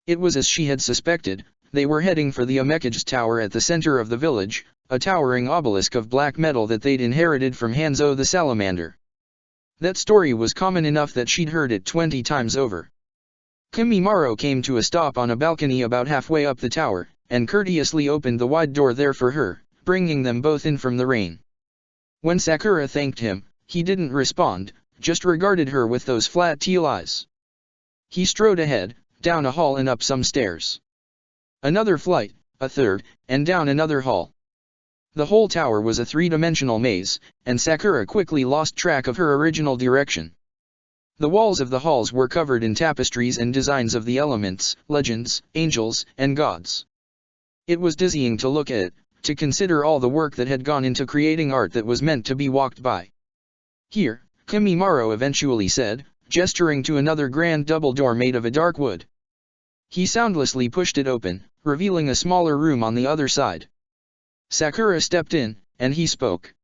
It was as she had suspected. They were heading for the Omekage Tower at the center of the village, a towering obelisk of black metal that they'd inherited from Hanzo the Salamander. That story was common enough that she'd heard it 20 times over. Kimimaro came to a stop on a balcony about halfway up the tower, and courteously opened the wide door there for her, bringing them both in from the rain. When Sakura thanked him, he didn't respond, just regarded her with those flat teal eyes. He strode ahead, down a hall and up some stairs. Another flight, a third, and down another hall. The whole tower was a three-dimensional maze, and Sakura quickly lost track of her original direction. The walls of the halls were covered in tapestries and designs of the elements, legends, angels, and gods. It was dizzying to look at, to consider all the work that had gone into creating art that was meant to be walked by. "Here," Kimimaro eventually said, gesturing to another grand double door made of a dark wood. He soundlessly pushed it open, revealing a smaller room on the other side. Sakura stepped in, and he spoke.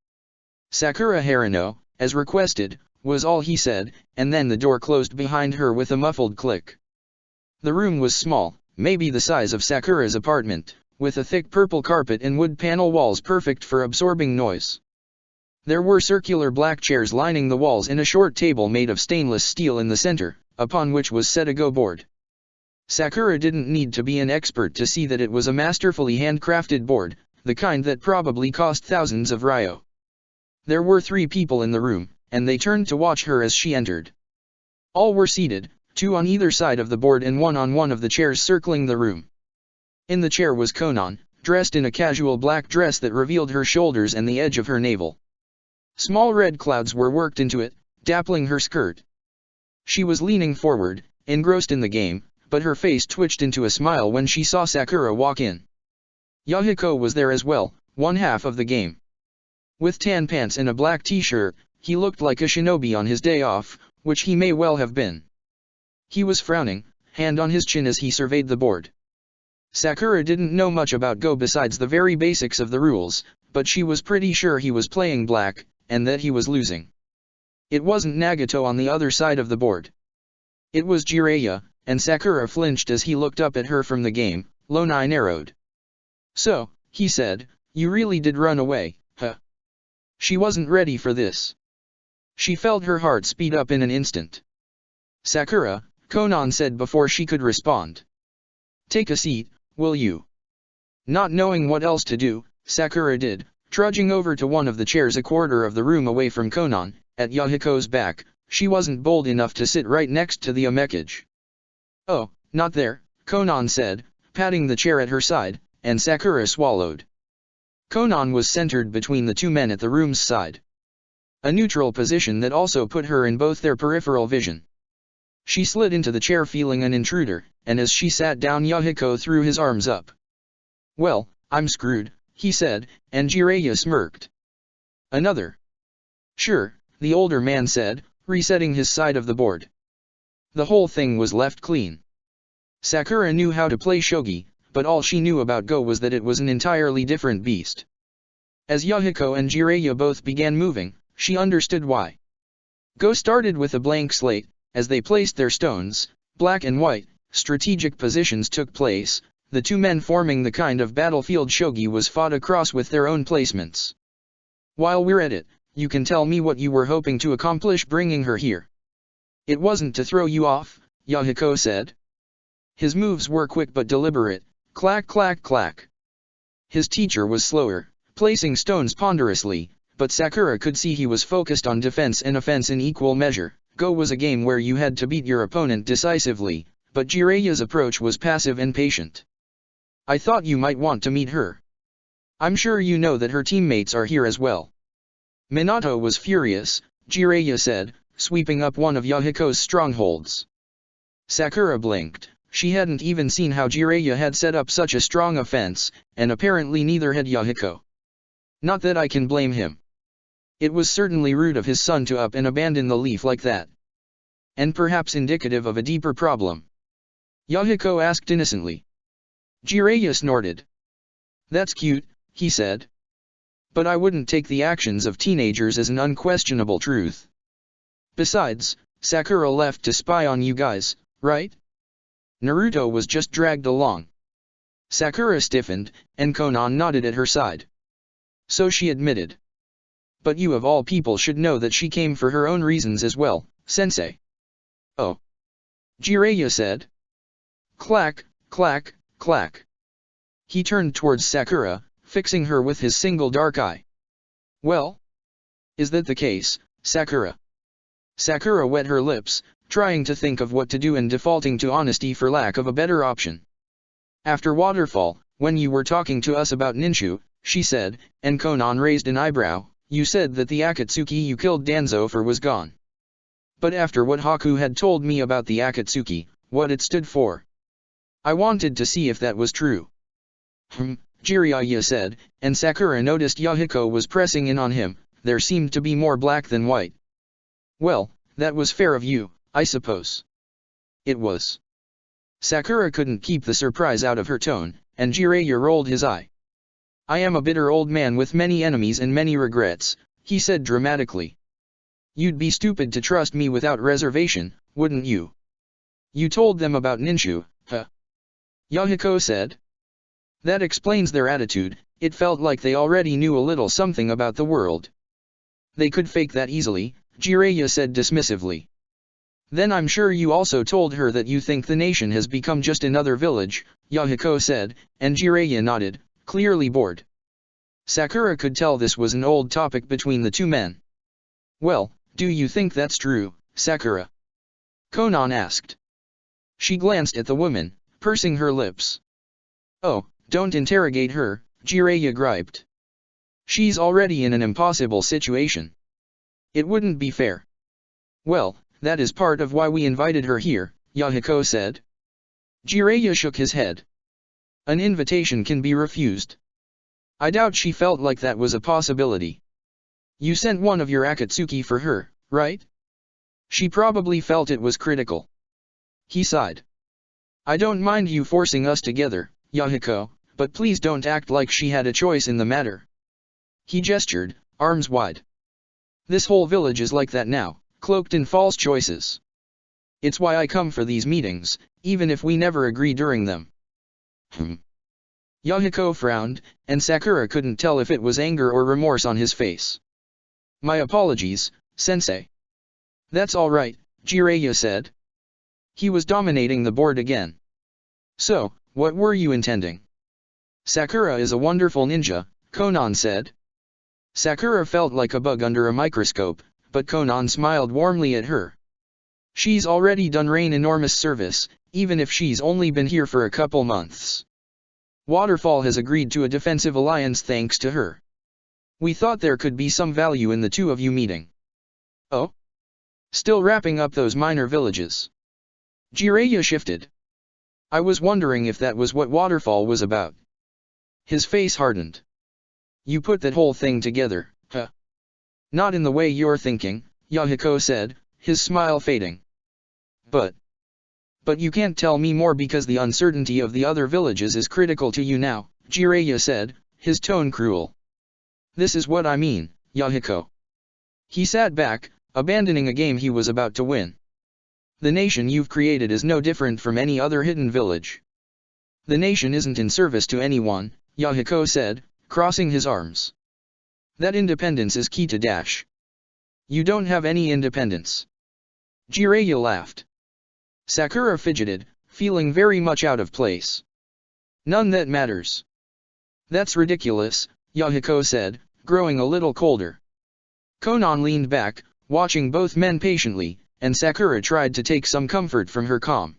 "Sakura Harano, as requested," was all he said, and then the door closed behind her with a muffled click. The room was small, maybe the size of Sakura's apartment, with a thick purple carpet and wood panel walls perfect for absorbing noise. There were circular black chairs lining the walls and a short table made of stainless steel in the center, upon which was set a go board. Sakura didn't need to be an expert to see that it was a masterfully handcrafted board, the kind that probably cost thousands of ryo. There were 3 people in the room, and they turned to watch her as she entered. All were seated, 2 on either side of the board and 1 on one of the chairs circling the room. In the chair was Konan, dressed in a casual black dress that revealed her shoulders and the edge of her navel. Small red clouds were worked into it, dappling her skirt. She was leaning forward, engrossed in the game, but her face twitched into a smile when she saw Sakura walk in. Yahiko was there as well, one half of the game. With tan pants and a black t-shirt, he looked like a shinobi on his day off, which he may well have been. He was frowning, hand on his chin as he surveyed the board. Sakura didn't know much about Go besides the very basics of the rules, but she was pretty sure he was playing black, and that he was losing. It wasn't Nagato on the other side of the board. It was Jiraiya, and Sakura flinched as he looked up at her from the game, lone eye narrowed. "So," he said, "you really did run away, huh?" She wasn't ready for this. She felt her heart speed up in an instant. "Sakura," Konan said before she could respond. "Take a seat, will you?" Not knowing what else to do, Sakura did, trudging over to one of the chairs a quarter of the room away from Konan, at Yahiko's back. She wasn't bold enough to sit right next to the Omekage. "Oh, not there," Konan said, patting the chair at her side, and Sakura swallowed. Konan was centered between the 2 men at the room's side. A neutral position that also put her in both their peripheral vision. She slid into the chair feeling an intruder, and as she sat down Yahiko threw his arms up. "Well, I'm screwed," he said, and Jiraiya smirked. "Another?" "Sure," the older man said, resetting his side of the board. The whole thing was left clean. Sakura knew how to play shogi, but all she knew about Go was that it was an entirely different beast. As Yahiko and Jiraiya both began moving, she understood why. Go started with a blank slate. As they placed their stones, black and white, strategic positions took place. The 2 men forming the kind of battlefield shogi was fought across with their own placements. "While we're at it, you can tell me what you were hoping to accomplish bringing her here." "It wasn't to throw you off," Yahiko said. His moves were quick but deliberate, clack clack clack. His teacher was slower, placing stones ponderously, but Sakura could see he was focused on defense and offense in equal measure. Go was a game where you had to beat your opponent decisively, but Jiraiya's approach was passive and patient. "I thought you might want to meet her. I'm sure you know that her teammates are here as well." "Minato was furious," Jiraiya said, sweeping up one of Yahiko's strongholds. Sakura blinked. She hadn't even seen how Jiraiya had set up such a strong offense, and apparently neither had Yahiko. "Not that I can blame him. It was certainly rude of his son to up and abandon the leaf like that." and perhaps indicative of a deeper problem? Yahiko asked innocently. Jiraiya snorted. That's cute, he said. But I wouldn't take the actions of teenagers as an unquestionable truth. Besides, Sakura left to spy on you guys, right? Naruto was just dragged along. Sakura stiffened, and Konan nodded at her side. So she admitted. But you of all people should know that she came for her own reasons as well, sensei. Oh. Jiraiya said. Clack, clack, clack. He turned towards Sakura, fixing her with his single dark eye. Well? Is that the case, Sakura? Sakura wet her lips, trying to think of what to do and defaulting to honesty for lack of a better option. After Waterfall, when you were talking to us about Ninshu, she said, and Konan raised an eyebrow, you said that the Akatsuki you killed Danzo for was gone. But after what Haku had told me about the Akatsuki, what it stood for, I wanted to see if that was true. Jiraiya said, and Sakura noticed Yahiko was pressing in on him. There seemed to be more black than white. Well, that was fair of you, I suppose. It was. Sakura couldn't keep the surprise out of her tone, and Jiraiya rolled his eye. I am a bitter old man with many enemies and many regrets, he said dramatically. You'd be stupid to trust me without reservation, wouldn't you? You told them about Ninshu, huh? Yahiko said. That explains their attitude. It felt like they already knew a little something about the world. They could fake that easily, Jiraiya said dismissively. Then I'm sure you also told her that you think the nation has become just another village, Yahiko said, and Jiraiya nodded, clearly bored. Sakura could tell this was an old topic between the two men. Well, do you think that's true, Sakura? Konan asked. She glanced at the woman, pursing her lips. Oh, don't interrogate her, Jiraiya griped. She's already in an impossible situation. It wouldn't be fair. Well, that is part of why we invited her here, Yahiko said. Jiraiya shook his head. An invitation can be refused. I doubt she felt like that was a possibility. You sent one of your Akatsuki for her, right? She probably felt it was critical. He sighed. I don't mind you forcing us together, Yahiko, but please don't act like she had a choice in the matter. He gestured, arms wide. This whole village is like that now, cloaked in false choices. It's why I come for these meetings, even if we never agree during them. Yahiko frowned, and Sakura couldn't tell if it was anger or remorse on his face. My apologies, sensei. That's all right, Jiraiya said. He was dominating the board again. So, what were you intending? Sakura is a wonderful ninja, Konan said. Sakura felt like a bug under a microscope, but Konan smiled warmly at her. She's already done Rain enormous service, even if she's only been here for a couple months. Waterfall has agreed to a defensive alliance thanks to her. We thought there could be some value in the two of you meeting. Oh? Still wrapping up those minor villages. Jiraiya shifted. I was wondering if that was what Waterfall was about. His face hardened. You put that whole thing together, huh? Not in the way you're thinking, Yahiko said, his smile fading. But you can't tell me more because the uncertainty of the other villages is critical to you now, Jiraiya said, his tone cruel. This is what I mean, Yahiko. He sat back, abandoning a game he was about to win. The nation you've created is no different from any other hidden village. The nation isn't in service to anyone, Yahiko said, crossing his arms. That independence is key to Dash. You don't have any independence. Jiraiya laughed. Sakura fidgeted, feeling very much out of place. None that matters. That's ridiculous, Yahiko said, growing a little colder. Konan leaned back, watching both men patiently, and Sakura tried to take some comfort from her calm.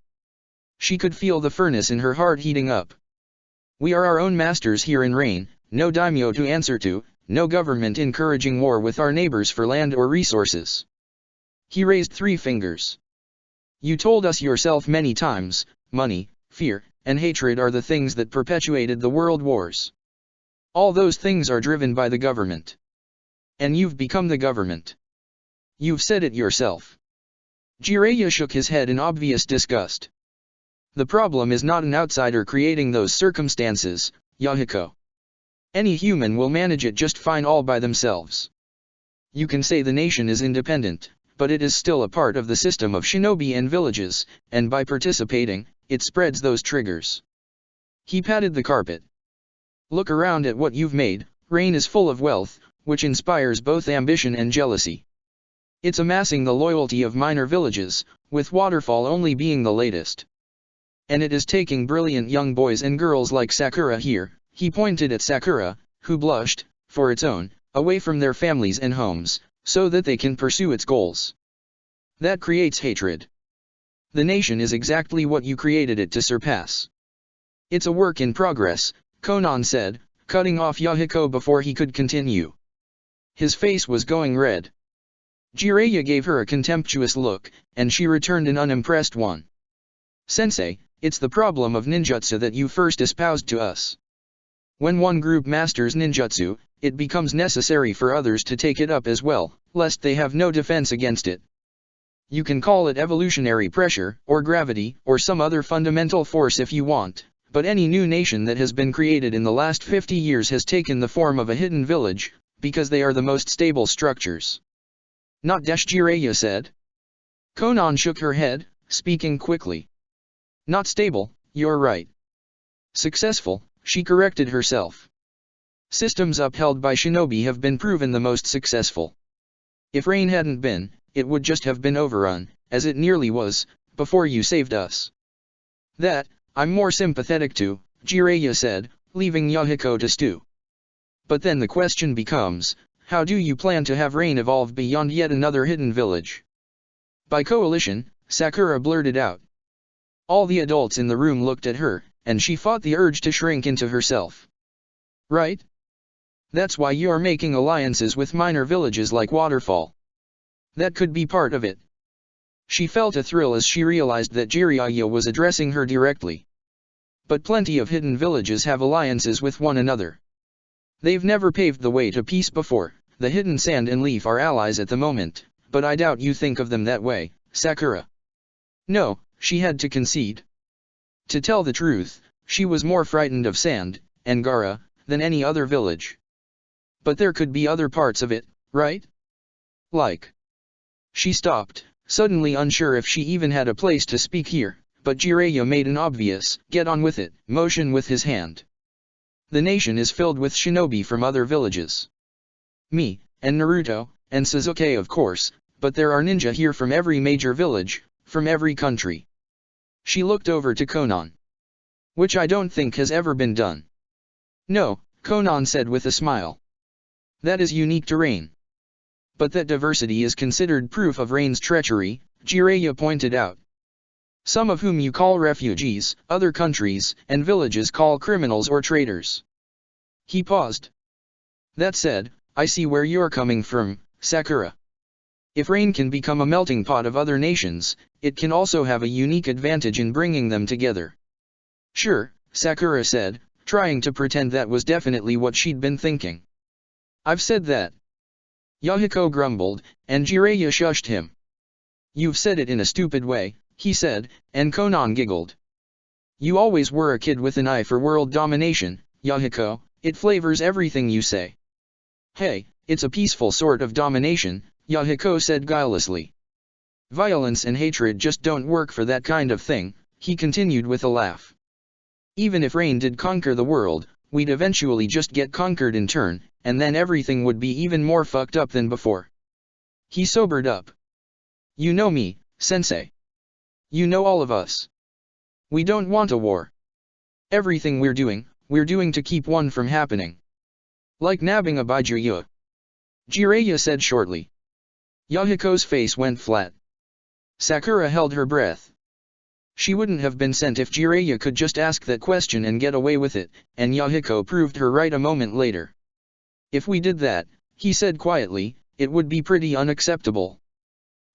She could feel the furnace in her heart heating up. We are our own masters here in Rain, no daimyo to answer to, no government encouraging war with our neighbors for land or resources. He raised 3 fingers. You told us yourself many times, money, fear, and hatred are the things that perpetuated the world wars. All those things are driven by the government. And you've become the government. You've said it yourself. Jiraiya shook his head in obvious disgust. The problem is not an outsider creating those circumstances, Yahiko. Any human will manage it just fine all by themselves. You can say the nation is independent, but it is still a part of the system of shinobi and villages, and by participating, it spreads those triggers. He patted the carpet. Look around at what you've made. Rain is full of wealth, which inspires both ambition and jealousy. It's amassing the loyalty of minor villages, with Waterfall only being the latest. And it is taking brilliant young boys and girls like Sakura here, he pointed at Sakura, who blushed, for its own, away from their families and homes, so that they can pursue its goals. That creates hatred. The nation is exactly what you created it to surpass. It's a work in progress, Konan said, cutting off Yahiko before he could continue. His face was going red. Jiraiya gave her a contemptuous look, and she returned an unimpressed one. Sensei, it's the problem of ninjutsu that you first espoused to us. When one group masters ninjutsu, it becomes necessary for others to take it up as well, lest they have no defense against it. You can call it evolutionary pressure, or gravity, or some other fundamental force if you want, but any new nation that has been created in the last 50 years has taken the form of a hidden village, because they are the most stable structures. Not Desh, Jiraiya said. Konan shook her head, speaking quickly. Not stable, you're right. Successful, she corrected herself. Systems upheld by shinobi have been proven the most successful. If rain hadn't been, it would just have been overrun, as it nearly was, before you saved us. That, I'm more sympathetic to, Jiraiya said, leaving Yahiko to stew. But then the question becomes, how do you plan to have rain evolve beyond yet another hidden village? By coalition, Sakura blurted out. All the adults in the room looked at her, and she fought the urge to shrink into herself. Right? That's why you're making alliances with minor villages like Waterfall. That could be part of it. She felt a thrill as she realized that Jiraiya was addressing her directly. But plenty of hidden villages have alliances with one another. They've never paved the way to peace before. The hidden sand and leaf are allies at the moment, but I doubt you think of them that way, Sakura. No, she had to concede. To tell the truth, she was more frightened of sand, and Gaara, than any other village. But there could be other parts of it, right? Like. She stopped, suddenly unsure if she even had a place to speak here, but Jiraiya made an obvious, get on with it, motion with his hand. The nation is filled with shinobi from other villages. Me, and Naruto, and Sasuke of course, but there are ninja here from every major village, from every country. She looked over to Konan. Which I don't think has ever been done. No, Konan said with a smile. That is unique to Rain. But that diversity is considered proof of Rain's treachery, Jiraiya pointed out. Some of whom you call refugees, other countries and villages call criminals or traitors. He paused. That said, I see where you're coming from, Sakura. If Rain can become a melting pot of other nations, it can also have a unique advantage in bringing them together. Sure, Sakura said, trying to pretend that was definitely what she'd been thinking. I've said that. Yahiko grumbled, and Jiraiya shushed him. You've said it in a stupid way, he said, and Konan giggled. You always were a kid with an eye for world domination, Yahiko, it flavors everything you say. Hey, it's a peaceful sort of domination, Yahiko said guilelessly. Violence and hatred just don't work for that kind of thing, he continued with a laugh. Even if Rain did conquer the world, we'd eventually just get conquered in turn, and then everything would be even more fucked up than before. He sobered up. You know me, Sensei. You know all of us. We don't want a war. Everything we're doing to keep one from happening. Like nabbing a Baijuya. Jiraiya said shortly. Yahiko's face went flat. Sakura held her breath. She wouldn't have been sent if Jiraiya could just ask that question and get away with it, and Yahiko proved her right a moment later. If we did that, he said quietly, it would be pretty unacceptable.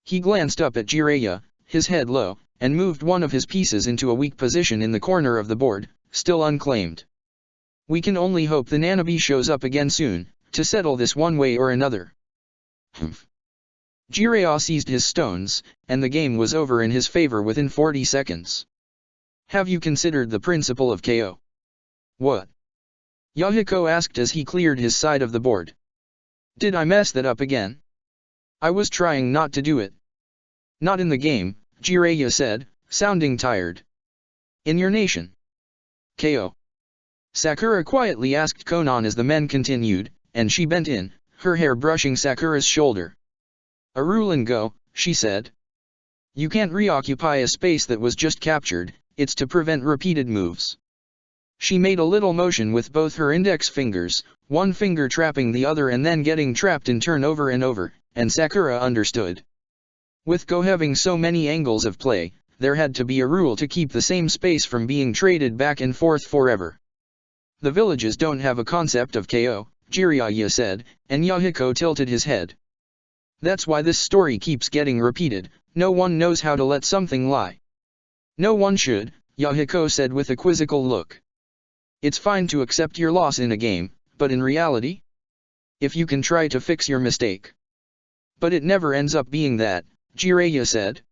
He glanced up at Jiraiya, his head low, and moved one of his pieces into a weak position in the corner of the board, still unclaimed. We can only hope the Nanabi shows up again soon, to settle this one way or another. Humph. Jiraiya seized his stones, and the game was over in his favor within 40 seconds. Have you considered the principle of KO? What? Yahiko asked as he cleared his side of the board. Did I mess that up again? I was trying not to do it. Not in the game, Jiraiya said, sounding tired. In your nation. KO. Sakura quietly asked Konan as the men continued, and she bent in, her hair brushing Sakura's shoulder. A rule and go, she said. You can't reoccupy a space that was just captured, it's to prevent repeated moves. She made a little motion with both her index fingers, one finger trapping the other and then getting trapped in turn over and over, and Sakura understood. With Go having so many angles of play, there had to be a rule to keep the same space from being traded back and forth forever. The villages don't have a concept of KO, Jiraiya said, and Yahiko tilted his head. That's why this story keeps getting repeated, no one knows how to let something lie. No one should, Yahiko said with a quizzical look. It's fine to accept your loss in a game, but in reality? If you can try to fix your mistake. But it never ends up being that, Jiraiya said.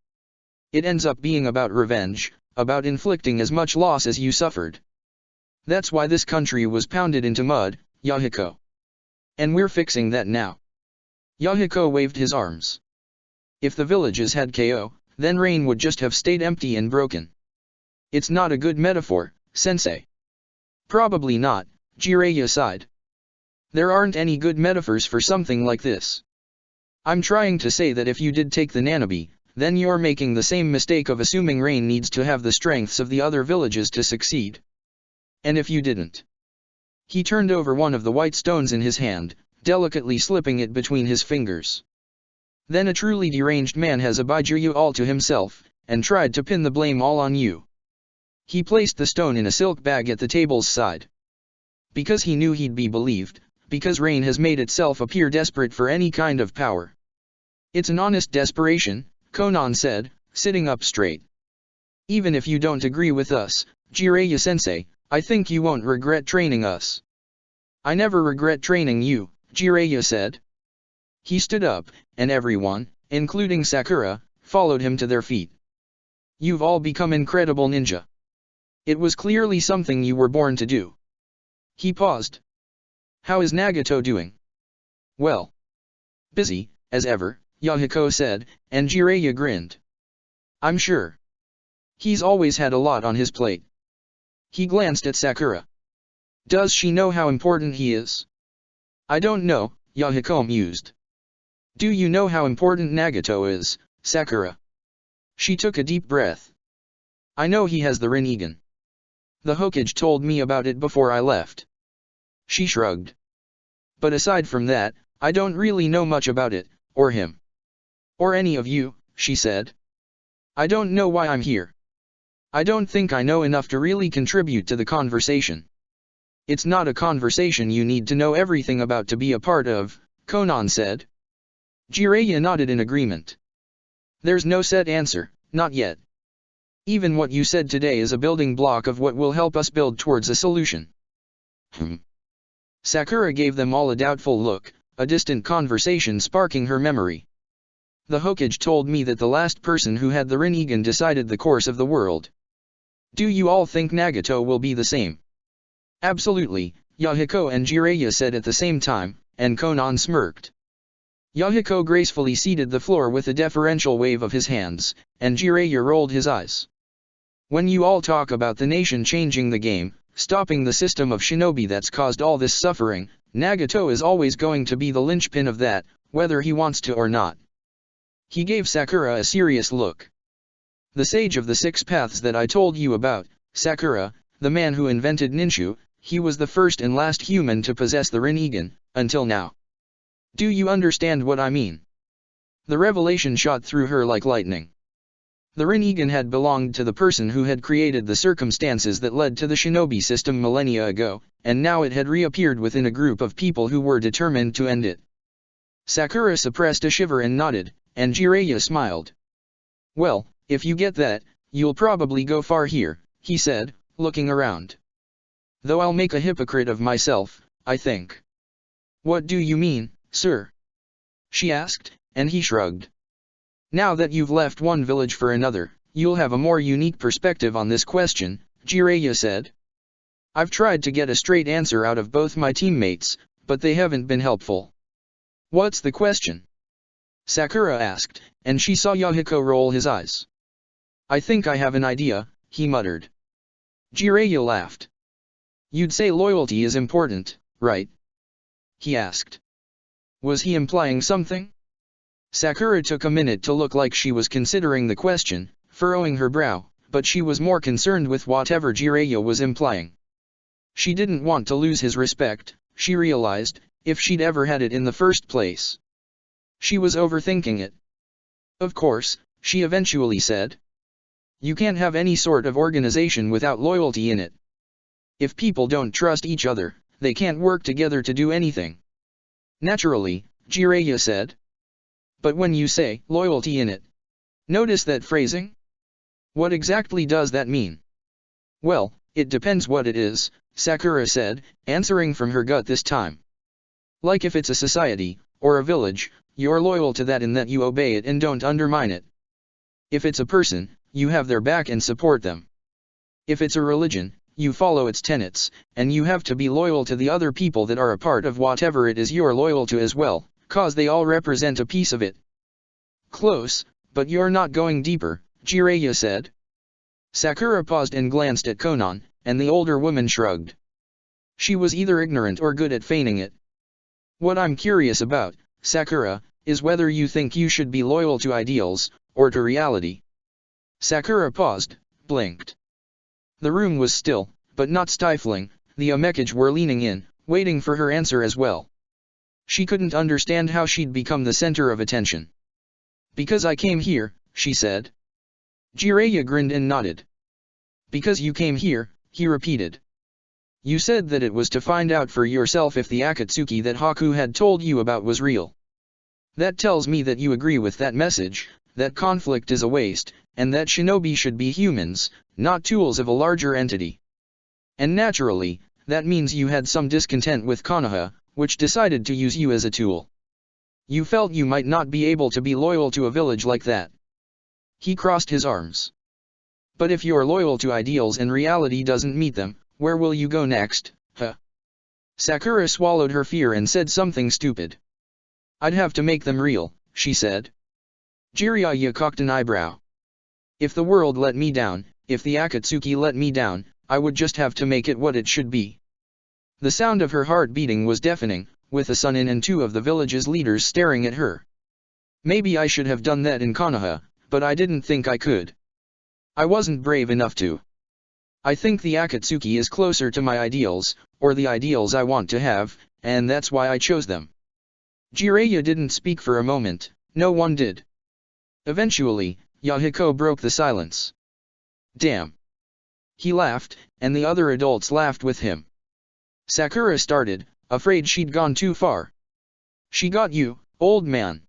It ends up being about revenge, about inflicting as much loss as you suffered. That's why this country was pounded into mud, Yahiko. And we're fixing that now. Yahiko waved his arms. If the villages had KO, then rain would just have stayed empty and broken. It's not a good metaphor, Sensei. Probably not, Jiraiya sighed. There aren't any good metaphors for something like this. I'm trying to say that if you did take the Nanabe, then you're making the same mistake of assuming rain needs to have the strengths of the other villages to succeed. And if you didn't? He turned over one of the white stones in his hand, delicately slipping it between his fingers. Then a truly deranged man has a Baijuyu all to himself, and tried to pin the blame all on you. He placed the stone in a silk bag at the table's side. Because he knew he'd be believed, because rain has made itself appear desperate for any kind of power. It's an honest desperation, Konan said, sitting up straight. Even if you don't agree with us, Jiraiya-sensei, I think you won't regret training us. I never regret training you, Jiraiya said. He stood up, and everyone, including Sakura, followed him to their feet. You've all become incredible ninja. It was clearly something you were born to do. He paused. How is Nagato doing? Well. Busy, as ever, Yahiko said, and Jiraiya grinned. I'm sure. He's always had a lot on his plate. He glanced at Sakura. Does she know how important he is? I don't know, Yahiko mused. Do you know how important Nagato is, Sakura? She took a deep breath. I know he has the Rinnegan. The Hokage told me about it before I left. She shrugged. But aside from that, I don't really know much about it, or him. Or any of you, she said. I don't know why I'm here. I don't think I know enough to really contribute to the conversation. It's not a conversation you need to know everything about to be a part of, Konan said. Jiraiya nodded in agreement. There's no set answer, not yet. Even what you said today is a building block of what will help us build towards a solution. Sakura gave them all a doubtful look, a distant conversation sparking her memory. The Hokage told me that the last person who had the Rinnegan decided the course of the world. Do you all think Nagato will be the same? Absolutely, Yahiko and Jiraiya said at the same time, and Konan smirked. Yahiko gracefully ceded the floor with a deferential wave of his hands, and Jiraiya rolled his eyes. When you all talk about the nation changing the game, stopping the system of shinobi that's caused all this suffering, Nagato is always going to be the linchpin of that, whether he wants to or not. He gave Sakura a serious look. The sage of the 6 paths that I told you about, Sakura, the man who invented ninju, he was the first and last human to possess the Rinnegan, until now. Do you understand what I mean? The revelation shot through her like lightning. The Rinnegan had belonged to the person who had created the circumstances that led to the shinobi system millennia ago, and now it had reappeared within a group of people who were determined to end it. Sakura suppressed a shiver and nodded, and Jiraiya smiled. Well, if you get that, you'll probably go far here, he said, looking around. Though I'll make a hypocrite of myself, I think. What do you mean, sir? She asked, and he shrugged. Now that you've left one village for another, you'll have a more unique perspective on this question, Jiraiya said. I've tried to get a straight answer out of both my teammates, but they haven't been helpful. What's the question? Sakura asked, and she saw Yahiko roll his eyes. I think I have an idea, he muttered. Jiraiya laughed. You'd say loyalty is important, right? He asked. Was he implying something? Sakura took a minute to look like she was considering the question, furrowing her brow, but she was more concerned with whatever Jiraiya was implying. She didn't want to lose his respect, she realized, if she'd ever had it in the first place. She was overthinking it. Of course, she eventually said. You can't have any sort of organization without loyalty in it. If people don't trust each other, they can't work together to do anything. Naturally, Jiraiya said. But when you say, loyalty in it. Notice that phrasing? What exactly does that mean? Well, it depends what it is, Sakura said, answering from her gut this time. Like if it's a society, or a village, you're loyal to that in that you obey it and don't undermine it. If it's a person, you have their back and support them. If it's a religion, you follow its tenets, and you have to be loyal to the other people that are a part of whatever it is you're loyal to as well, cause they all represent a piece of it. Close, but you're not going deeper, Jiraiya said. Sakura paused and glanced at Konan, and the older woman shrugged. She was either ignorant or good at feigning it. What I'm curious about, Sakura, is whether you think you should be loyal to ideals, or to reality. Sakura paused, blinked. The room was still, but not stifling, the Omekage were leaning in, waiting for her answer as well. She couldn't understand how she'd become the center of attention. Because I came here, she said. Jiraiya grinned and nodded. Because you came here, he repeated. You said that it was to find out for yourself if the Akatsuki that Haku had told you about was real. That tells me that you agree with that message, that conflict is a waste, and that shinobi should be humans, not tools of a larger entity. And naturally, that means you had some discontent with Konoha, which decided to use you as a tool. You felt you might not be able to be loyal to a village like that. He crossed his arms. But if you're loyal to ideals and reality doesn't meet them, where will you go next, huh? Sakura swallowed her fear and said something stupid. I'd have to make them real, she said. Jiraiya cocked an eyebrow. If the world let me down, if the Akatsuki let me down, I would just have to make it what it should be. The sound of her heart beating was deafening, with the Sunin and two of the village's leaders staring at her. Maybe I should have done that in Konoha, but I didn't think I could. I wasn't brave enough to. I think the Akatsuki is closer to my ideals, or the ideals I want to have, and that's why I chose them. Jiraiya didn't speak for a moment, no one did. Eventually, Yahiko broke the silence. Damn. He laughed, and the other adults laughed with him. Sakura started, afraid she'd gone too far. She got you, old man.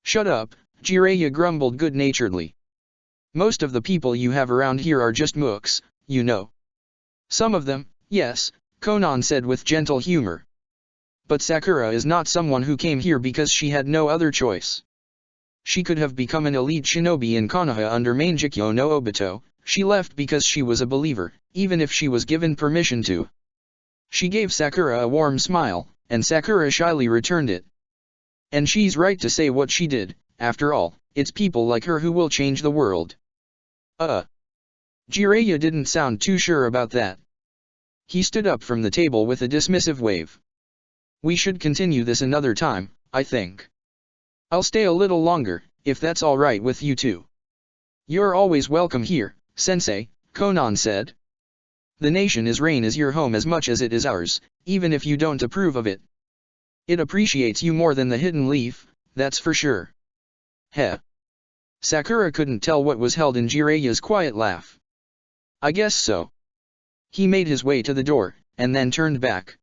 Shut up, Jiraiya grumbled good-naturedly. Most of the people you have around here are just mooks, you know. Some of them, yes, Konan said with gentle humor. But Sakura is not someone who came here because she had no other choice. She could have become an elite shinobi in Konoha under Mangekyo no Obito. She left because she was a believer, even if she was given permission to. She gave Sakura a warm smile, and Sakura shyly returned it. And she's right to say what she did, after all, it's people like her who will change the world. Jiraiya didn't sound too sure about that. He stood up from the table with a dismissive wave. We should continue this another time, I think. I'll stay a little longer, if that's all right with you two. You're always welcome here, Sensei, Konan said. The nation is Rain is your home as much as it is ours, even if you don't approve of it. It appreciates you more than the hidden leaf, that's for sure. Heh. Sakura couldn't tell what was held in Jiraiya's quiet laugh. I guess so. He made his way to the door, and then turned back.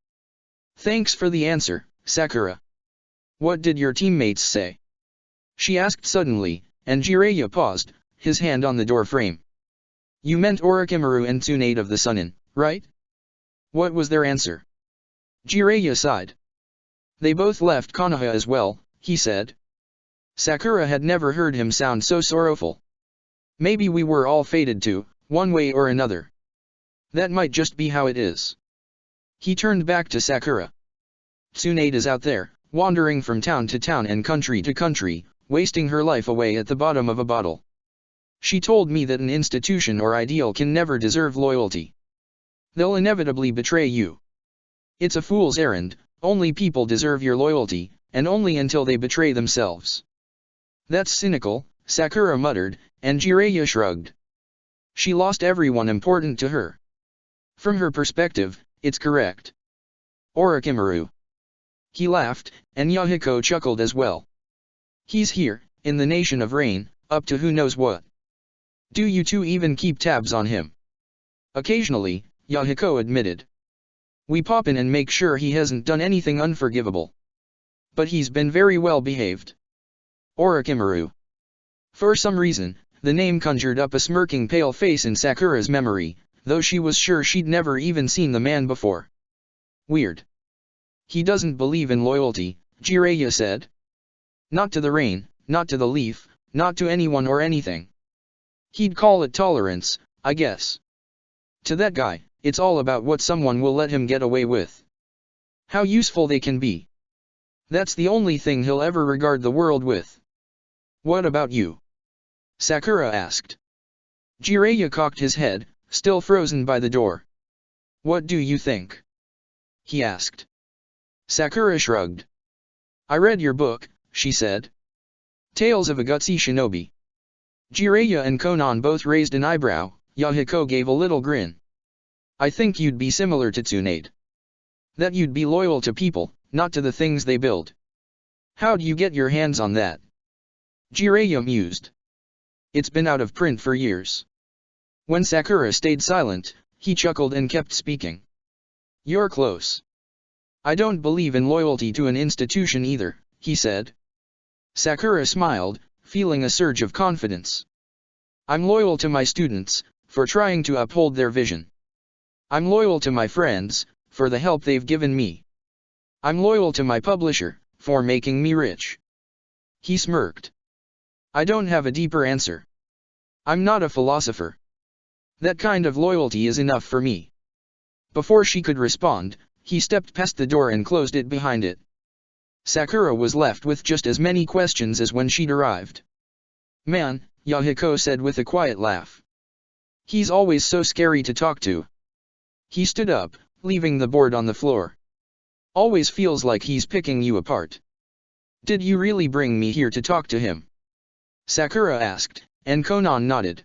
Thanks for the answer, Sakura. What did your teammates say? She asked suddenly, and Jiraiya paused, his hand on the door frame. You meant Orochimaru and Tsunade of the Sunin, right? What was their answer? Jiraiya sighed. They both left Konoha as well, he said. Sakura had never heard him sound so sorrowful. Maybe we were all fated to, one way or another. That might just be how it is. He turned back to Sakura. Tsunade is out there, wandering from town to town and country to country, wasting her life away at the bottom of a bottle. She told me that an institution or ideal can never deserve loyalty. They'll inevitably betray you. It's a fool's errand, only people deserve your loyalty, and only until they betray themselves. That's cynical, Sakura muttered, and Jiraiya shrugged. She lost everyone important to her. From her perspective, it's correct. Orochimaru. He laughed, and Yahiko chuckled as well. He's here, in the Nation of Rain, up to who knows what. Do you two even keep tabs on him? Occasionally, Yahiko admitted. We pop in and make sure he hasn't done anything unforgivable. But he's been very well behaved. Orochimaru. For some reason, the name conjured up a smirking pale face in Sakura's memory, though she was sure she'd never even seen the man before. Weird. He doesn't believe in loyalty, Jiraiya said. Not to the rain, not to the leaf, not to anyone or anything. He'd call it tolerance, I guess. To that guy, it's all about what someone will let him get away with. How useful they can be. That's the only thing he'll ever regard the world with. What about you? Sakura asked. Jiraiya cocked his head, still frozen by the door. What do you think? He asked. Sakura shrugged. I read your book, she said. Tales of a Gutsy Shinobi. Jiraiya and Konan both raised an eyebrow. Yahiko gave a little grin. I think you'd be similar to Tsunade. That you'd be loyal to people, not to the things they build. How'd you get your hands on that? Jiraiya mused. It's been out of print for years. When Sakura stayed silent, he chuckled and kept speaking. You're close. I don't believe in loyalty to an institution either, he said. Sakura smiled, feeling a surge of confidence. I'm loyal to my students, for trying to uphold their vision. I'm loyal to my friends, for the help they've given me. I'm loyal to my publisher, for making me rich. He smirked. I don't have a deeper answer. I'm not a philosopher. That kind of loyalty is enough for me. Before she could respond, he stepped past the door and closed it behind it. Sakura was left with just as many questions as when she'd arrived. Man, Yahiko said with a quiet laugh. He's always so scary to talk to. He stood up, leaving the board on the floor. Always feels like he's picking you apart. Did you really bring me here to talk to him? Sakura asked, and Konan nodded.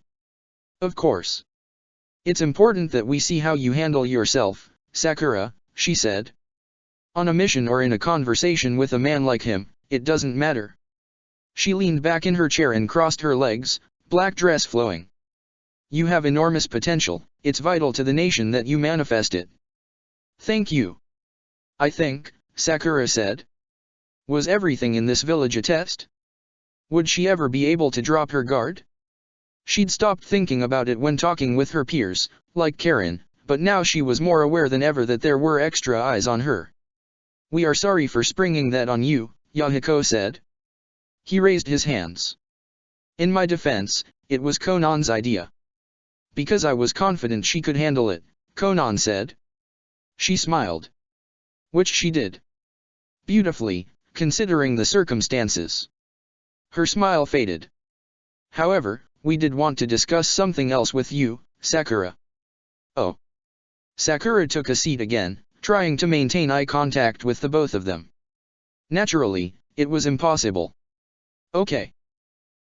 Of course. It's important that we see how you handle yourself, Sakura, she said. On a mission or in a conversation with a man like him, it doesn't matter. She leaned back in her chair and crossed her legs, black dress flowing. You have enormous potential, it's vital to the nation that you manifest it. Thank you. I think, Sakura said. Was everything in this village a test? Would she ever be able to drop her guard? She'd stopped thinking about it when talking with her peers, like Karen, but now she was more aware than ever that there were extra eyes on her. We are sorry for springing that on you, Yahiko said. He raised his hands. In my defense, it was Konan's idea. Because I was confident she could handle it, Konan said. She smiled. Which she did. Beautifully, considering the circumstances. Her smile faded. However, we did want to discuss something else with you, Sakura. Oh. Sakura took a seat again, trying to maintain eye contact with the both of them. Naturally, it was impossible. Okay.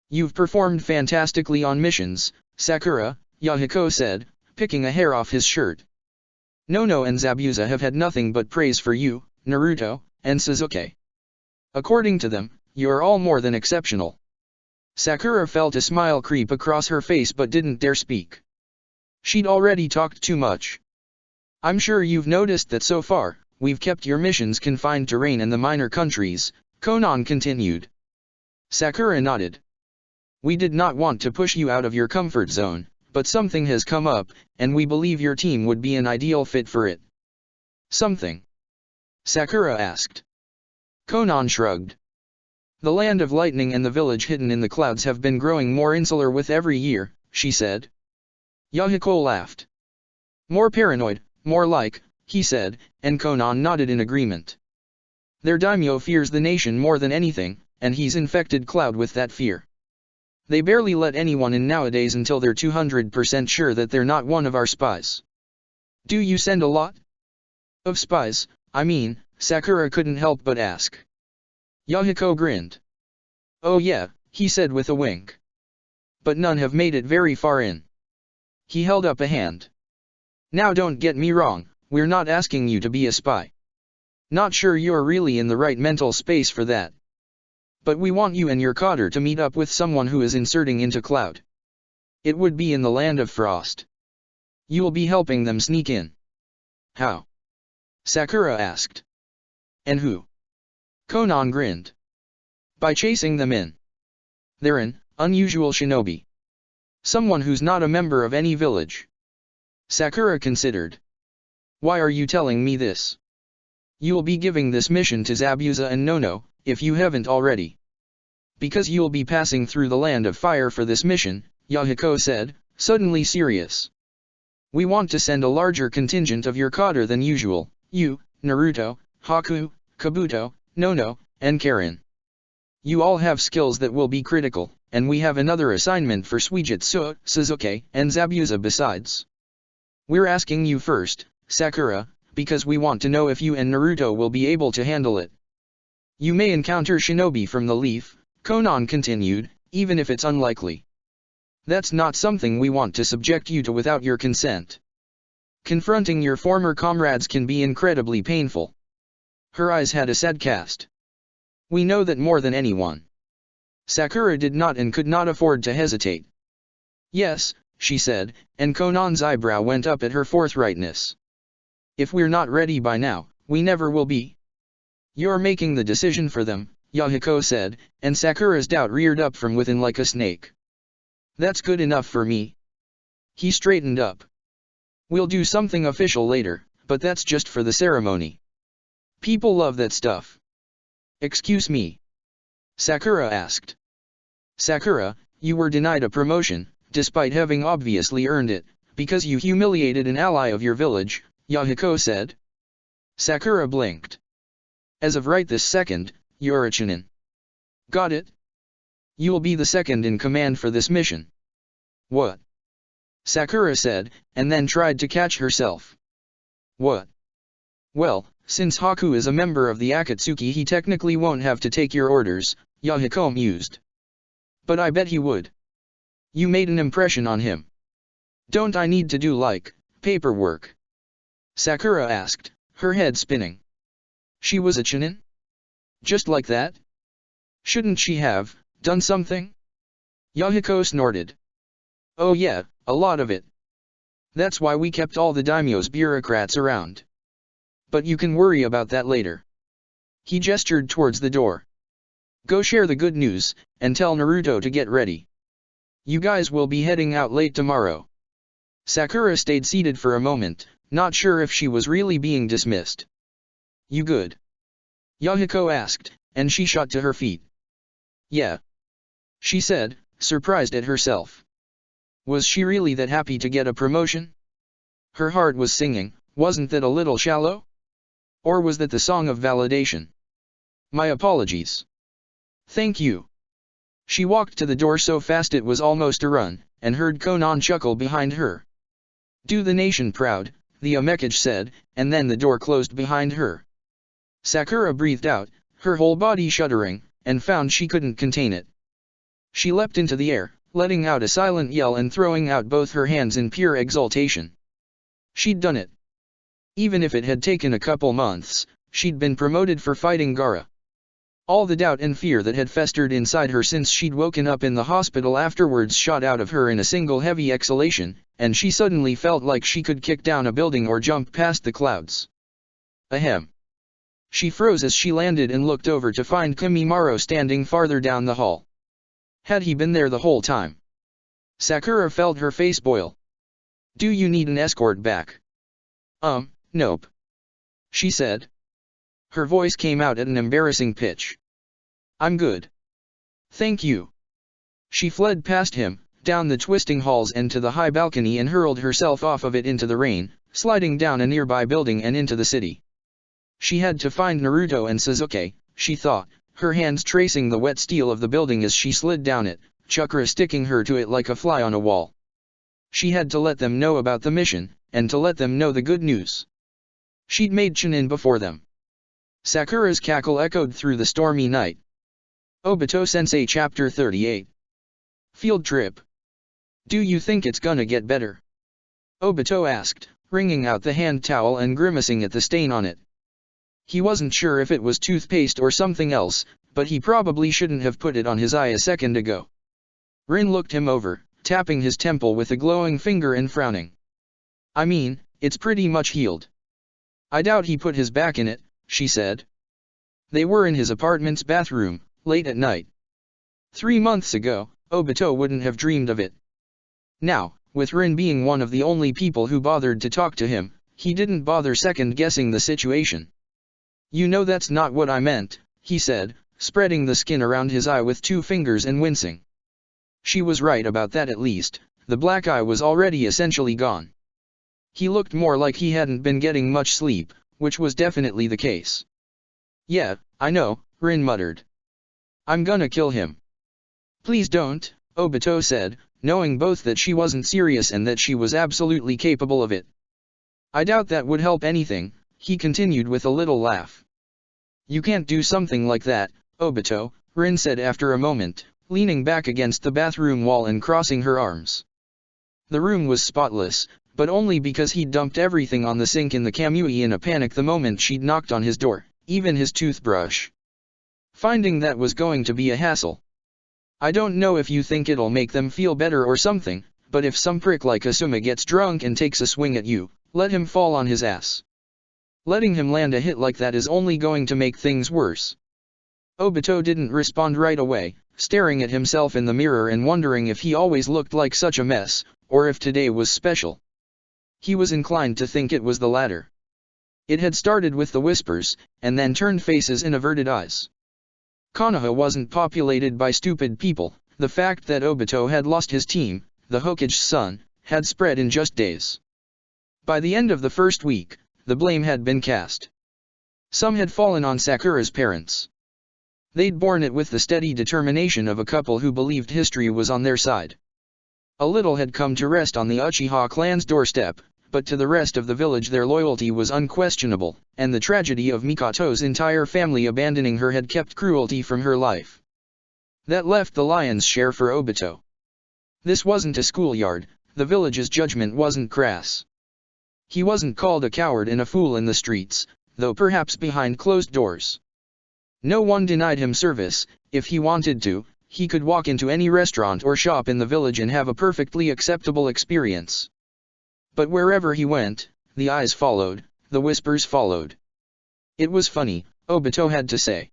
You've performed fantastically on missions, Sakura, Yahiko said, picking a hair off his shirt. Nono and Zabuza have had nothing but praise for you, Naruto, and Sasuke. According to them, you're all more than exceptional. Sakura felt a smile creep across her face but didn't dare speak. She'd already talked too much. I'm sure you've noticed that so far, we've kept your missions confined to Rain and the minor countries, Konan continued. Sakura nodded. We did not want to push you out of your comfort zone, but something has come up, and we believe your team would be an ideal fit for it. Something? Sakura asked. Konan shrugged. The land of lightning and the village hidden in the clouds have been growing more insular with every year, she said. Yahiko laughed. More paranoid, more like, he said, and Konan nodded in agreement. Their daimyo fears the nation more than anything, and he's infected Cloud with that fear. They barely let anyone in nowadays until they're 200% sure that they're not one of our spies. Do you send a lot of spies, I mean? Sakura couldn't help but ask. Yahiko grinned. Oh yeah, he said with a wink. But none have made it very far in. He held up a hand. Now don't get me wrong, we're not asking you to be a spy. Not sure you're really in the right mental space for that. But we want you and your cadre to meet up with someone who is inserting into Cloud. It would be in the land of frost. You'll be helping them sneak in. How? Sakura asked. And who? Konan grinned. By chasing them in. They're an unusual shinobi. Someone who's not a member of any village. Sakura considered. Why are you telling me this? You'll be giving this mission to Zabuza and Nono, if you haven't already. Because you'll be passing through the land of fire for this mission, Yahiko said, suddenly serious. We want to send a larger contingent of your cadre than usual, you, Naruto, Haku, Kabuto, Nono, and Karin. You all have skills that will be critical, and we have another assignment for Suijutsu, Suzuki, and Zabuza besides. We're asking you first, Sakura, because we want to know if you and Naruto will be able to handle it. You may encounter shinobi from the leaf, Konan continued, even if it's unlikely. That's not something we want to subject you to without your consent. Confronting your former comrades can be incredibly painful. Her eyes had a sad cast. We know that more than anyone. Sakura did not and could not afford to hesitate. Yes, she said, and Konan's eyebrow went up at her forthrightness. If we're not ready by now, we never will be. You're making the decision for them, Yahiko said, and Sakura's doubt reared up from within like a snake. That's good enough for me. He straightened up. We'll do something official later, but that's just for the ceremony. People love that stuff. Excuse me? Sakura asked. Sakura, you were denied a promotion, despite having obviously earned it, because you humiliated an ally of your village, Yahiko said. Sakura blinked. As of right this second, you're a Chunin. Got it? You'll be the second in command for this mission. What? Sakura said, and then tried to catch herself. What? Well, since Haku is a member of the Akatsuki, he technically won't have to take your orders, Yahiko mused. But I bet he would. You made an impression on him. Don't I need to do paperwork? Sakura asked, her head spinning. She was a Chunin? Just like that? Shouldn't she have done something? Yahiko snorted. Oh yeah, a lot of it. That's why we kept all the daimyo's bureaucrats around. But you can worry about that later. He gestured towards the door. Go share the good news, and tell Naruto to get ready. You guys will be heading out late tomorrow. Sakura stayed seated for a moment, not sure if she was really being dismissed. You good? Yahiko asked, and she shot to her feet. Yeah. She said, surprised at herself. Was she really that happy to get a promotion? Her heart was singing, wasn't that a little shallow? Or was that the song of validation? My apologies. Thank you. She walked to the door so fast it was almost a run, and heard Konan chuckle behind her. Do the nation proud, the Omekage said, and then the door closed behind her. Sakura breathed out, her whole body shuddering, and found she couldn't contain it. She leapt into the air, letting out a silent yell and throwing out both her hands in pure exultation. She'd done it. Even if it had taken a couple months, she'd been promoted for fighting Gaara. All the doubt and fear that had festered inside her since she'd woken up in the hospital afterwards shot out of her in a single heavy exhalation, and she suddenly felt like she could kick down a building or jump past the clouds. Ahem. She froze as she landed and looked over to find Kimimaro standing farther down the hall. Had he been there the whole time? Sakura felt her face boil. Do you need an escort back? Nope. She said. Her voice came out at an embarrassing pitch. I'm good. Thank you. She fled past him, down the twisting halls and to the high balcony and hurled herself off of it into the rain, sliding down a nearby building and into the city. She had to find Naruto and Sasuke, she thought, her hands tracing the wet steel of the building as she slid down it, chakra sticking her to it like a fly on a wall. She had to let them know about the mission, and to let them know the good news. She'd made Chunin before them. Sakura's cackle echoed through the stormy night. Obito Sensei Chapter 38. Field Trip. Do you think it's gonna get better? Obito asked, wringing out the hand towel and grimacing at the stain on it. He wasn't sure if it was toothpaste or something else, but he probably shouldn't have put it on his eye a second ago. Rin looked him over, tapping his temple with a glowing finger and frowning. I mean, it's pretty much healed. I doubt he put his back in it, she said. They were in his apartment's bathroom, late at night. 3 months ago, Obito wouldn't have dreamed of it. Now, with Rin being one of the only people who bothered to talk to him, he didn't bother second-guessing the situation. You know that's not what I meant, he said, spreading the skin around his eye with 2 fingers and wincing. She was right about that at least, the black eye was already essentially gone. He looked more like he hadn't been getting much sleep, which was definitely the case. Yeah, I know, Rin muttered. I'm gonna kill him. Please don't, Obito said, knowing both that she wasn't serious and that she was absolutely capable of it. I doubt that would help anything, he continued with a little laugh. You can't do something like that, Obito, Rin said after a moment, leaning back against the bathroom wall and crossing her arms. The room was spotless, but only because he'd dumped everything on the sink in the Kamui in a panic the moment she'd knocked on his door, even his toothbrush. Finding that was going to be a hassle. I don't know if you think it'll make them feel better or something, but if some prick like Asuma gets drunk and takes a swing at you, let him fall on his ass. Letting him land a hit like that is only going to make things worse. Obito didn't respond right away, staring at himself in the mirror and wondering if he always looked like such a mess, or if today was special. He was inclined to think it was the latter. It had started with the whispers, and then turned faces and averted eyes. Konoha wasn't populated by stupid people. The fact that Obito had lost his team, the Hokage's son, had spread in just days. By the end of the first week, the blame had been cast. Some had fallen on Sakura's parents. They'd borne it with the steady determination of a couple who believed history was on their side. A little had come to rest on the Uchiha clan's doorstep, but to the rest of the village their loyalty was unquestionable, and the tragedy of Mikato's entire family abandoning her had kept cruelty from her life. That left the lion's share for Obito. This wasn't a schoolyard, the village's judgment wasn't crass. He wasn't called a coward and a fool in the streets, though perhaps behind closed doors. No one denied him service. If he wanted to, he could walk into any restaurant or shop in the village and have a perfectly acceptable experience. But wherever he went, the eyes followed, the whispers followed. It was funny, Obito had to say.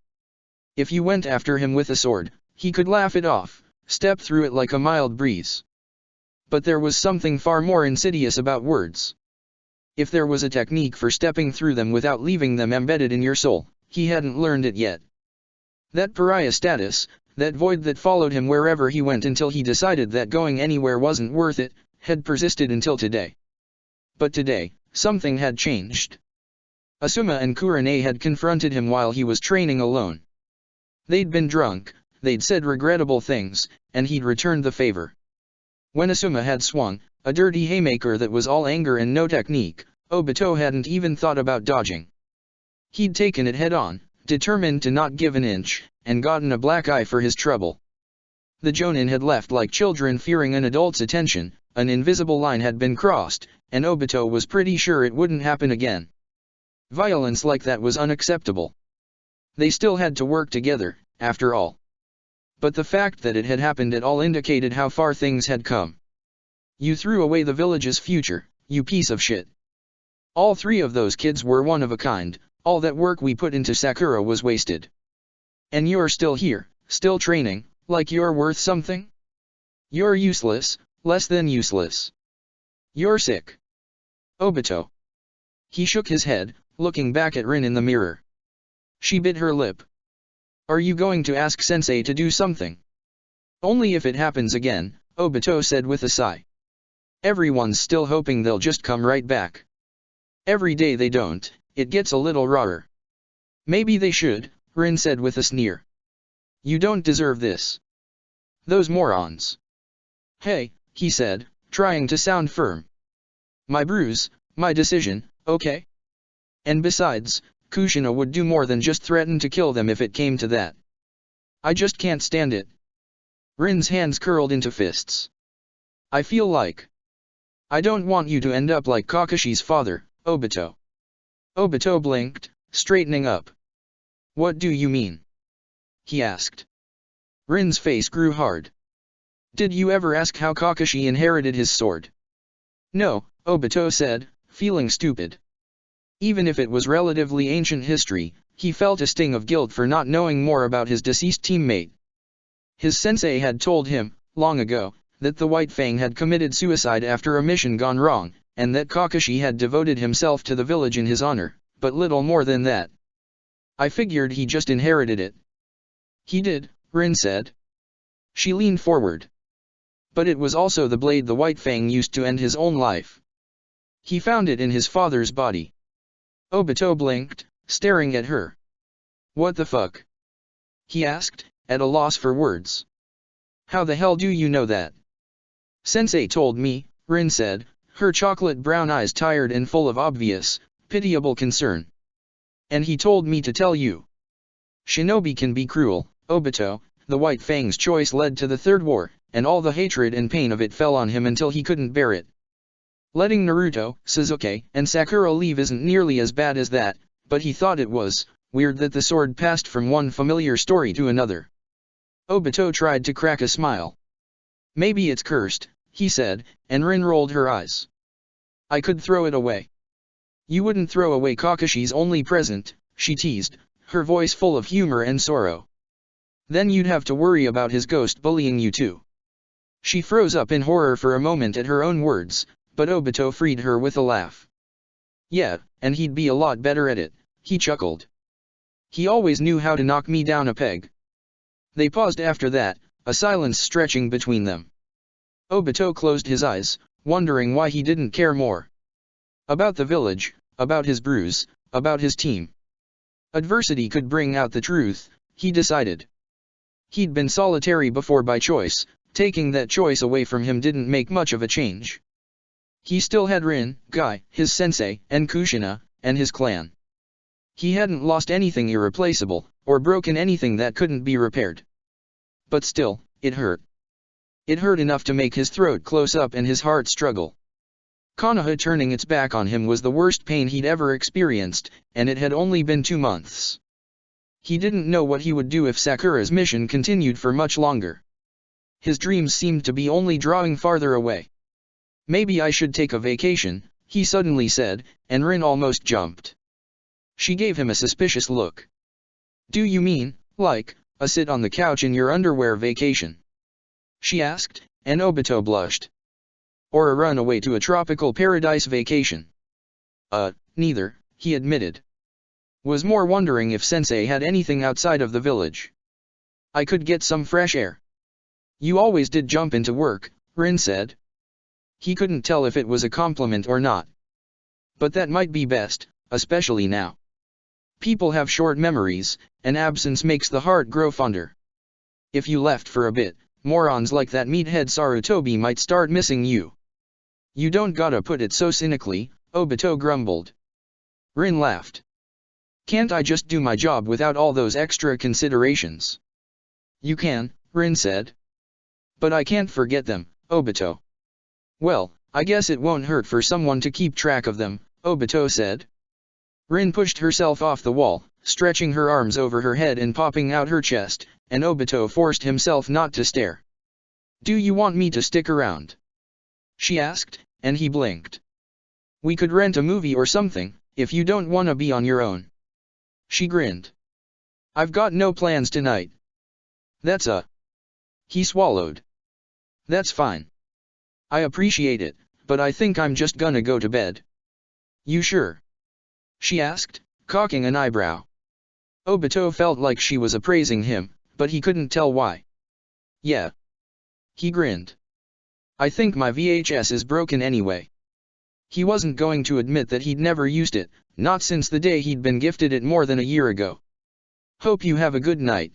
If you went after him with a sword, he could laugh it off, step through it like a mild breeze. But there was something far more insidious about words. If there was a technique for stepping through them without leaving them embedded in your soul, he hadn't learned it yet. That pariah status, that void that followed him wherever he went until he decided that going anywhere wasn't worth it, had persisted until today. But today, something had changed. Asuma and Kurane had confronted him while he was training alone. They'd been drunk, they'd said regrettable things, and he'd returned the favor. When Asuma had swung, a dirty haymaker that was all anger and no technique, Obito hadn't even thought about dodging. He'd taken it head-on, determined to not give an inch, and gotten a black eye for his trouble. The Jonin had left like children fearing an adult's attention, an invisible line had been crossed, and Obito was pretty sure it wouldn't happen again. Violence like that was unacceptable. They still had to work together, after all. But the fact that it had happened at all indicated how far things had come. You threw away the village's future, you piece of shit. All 3 of those kids were one of a kind, all that work we put into Sakura was wasted. And you're still here, still training, like you're worth something? You're useless, less than useless. You're sick. Obito. He shook his head, looking back at Rin in the mirror. She bit her lip. Are you going to ask Sensei to do something? Only if it happens again, Obito said with a sigh. Everyone's still hoping they'll just come right back. Every day they don't, it gets a little rawer. Maybe they should, Rin said with a sneer. You don't deserve this. Those morons. Hey, he said, trying to sound firm. My bruise, my decision, okay? And besides, Kushina would do more than just threaten to kill them if it came to that. I just can't stand it. Rin's hands curled into fists. I feel like I don't want you to end up like Kakashi's father, Obito. Obito blinked, straightening up. What do you mean? He asked. Rin's face grew hard. Did you ever ask how Kakashi inherited his sword? No, Obito said, feeling stupid. Even if it was relatively ancient history, he felt a sting of guilt for not knowing more about his deceased teammate. His sensei had told him, long ago, that the White Fang had committed suicide after a mission gone wrong, and that Kakashi had devoted himself to the village in his honor, but little more than that. I figured he just inherited it. He did, Rin said. She leaned forward. But it was also the blade the White Fang used to end his own life. He found it in his father's body. Obito blinked, staring at her. What the fuck? He asked, at a loss for words. How the hell do you know that? Sensei told me, Rin said, her chocolate brown eyes tired and full of obvious, pitiable concern. And he told me to tell you. Shinobi can be cruel, Obito. The White Fang's choice led to the Third War, and all the hatred and pain of it fell on him until he couldn't bear it. Letting Naruto, Sasuke, and Sakura leave isn't nearly as bad as that, but he thought it was weird that the sword passed from one familiar story to another. Obito tried to crack a smile. Maybe it's cursed, he said, and Rin rolled her eyes. I could throw it away. You wouldn't throw away Kakashi's only present, she teased, her voice full of humor and sorrow. Then you'd have to worry about his ghost bullying you too. She froze up in horror for a moment at her own words, but Obito freed her with a laugh. Yeah, and he'd be a lot better at it, he chuckled. He always knew how to knock me down a peg. They paused after that, a silence stretching between them. Obito closed his eyes, wondering why he didn't care more. About the village, about his bruise, about his team. Adversity could bring out the truth, he decided. He'd been solitary before by choice, taking that choice away from him didn't make much of a change. He still had Rin, Guy, his sensei, and Kushina, and his clan. He hadn't lost anything irreplaceable, or broken anything that couldn't be repaired. But still, it hurt. It hurt enough to make his throat close up and his heart struggle. Konoha turning its back on him was the worst pain he'd ever experienced, and it had only been 2 months. He didn't know what he would do if Sakura's mission continued for much longer. His dreams seemed to be only drawing farther away. Maybe I should take a vacation, he suddenly said, and Rin almost jumped. She gave him a suspicious look. Do you mean, like, a sit on the couch in your underwear vacation? She asked, and Obito blushed. Or a run away to a tropical paradise vacation? Neither, he admitted. Was more wondering if Sensei had anything outside of the village. I could get some fresh air. You always did jump into work, Rin said. He couldn't tell if it was a compliment or not. But that might be best, especially now. People have short memories, and absence makes the heart grow fonder. If you left for a bit, morons like that meathead Sarutobi might start missing you. You don't gotta put it so cynically, Obito grumbled. Rin laughed. Can't I just do my job without all those extra considerations? You can, Rin said. But I can't forget them, Obito. Well, I guess it won't hurt for someone to keep track of them, Obito said. Rin pushed herself off the wall, stretching her arms over her head and popping out her chest, and Obito forced himself not to stare. Do you want me to stick around? She asked, and he blinked. We could rent a movie or something, if you don't want to be on your own. She grinned. I've got no plans tonight. That's He swallowed. That's fine. I appreciate it, but I think I'm just gonna go to bed. You sure? She asked, cocking an eyebrow. Obito felt like she was appraising him, but he couldn't tell why. Yeah. He grinned. I think my VHS is broken anyway. He wasn't going to admit that he'd never used it, not since the day he'd been gifted it more than a year ago. Hope you have a good night.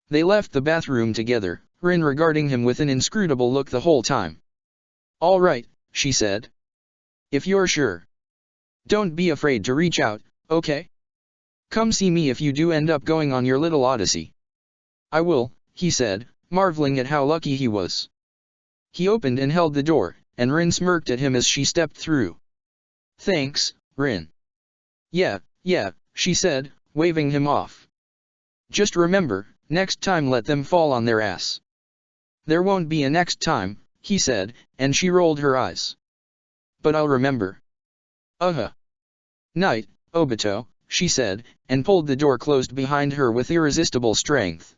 They left the bathroom together, Rin regarding him with an inscrutable look the whole time. All right, she said. If you're sure. Don't be afraid to reach out, okay? Come see me if you do end up going on your little odyssey. I will, he said, marveling at how lucky he was. He opened and held the door, and Rin smirked at him as she stepped through. Thanks, Rin. Yeah, she said, waving him off. Just remember, next time let them fall on their ass. There won't be a next time, he said, and she rolled her eyes. But I'll remember. Night, Obito, she said, and pulled the door closed behind her with irresistible strength.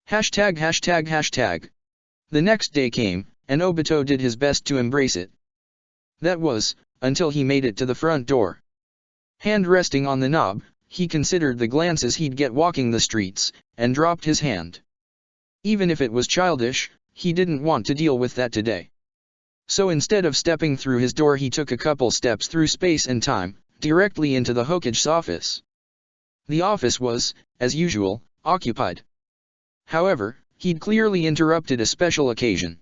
####. The next day came, and Obito did his best to embrace it. That was, until he made it to the front door. Hand resting on the knob, he considered the glances he'd get walking the streets, and dropped his hand. Even if it was childish, he didn't want to deal with that today. So instead of stepping through his door he took a couple steps through space and time, directly into the Hokage's office. The office was, as usual, occupied. However, he'd clearly interrupted a special occasion.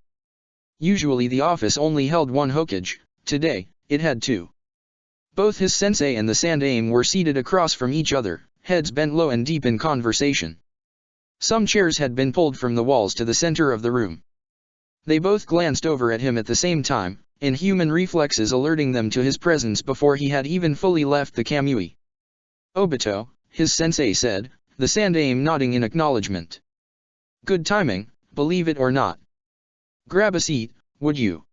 Usually the office only held one Hokage, today, it had two. Both his sensei and the Sandaime were seated across from each other, heads bent low and deep in conversation. Some chairs had been pulled from the walls to the center of the room. They both glanced over at him at the same time, inhuman reflexes alerting them to his presence before he had even fully left the Kamui. Obito, his sensei said, the Sandaime nodding in acknowledgement. Good timing, believe it or not. Grab a seat, would you?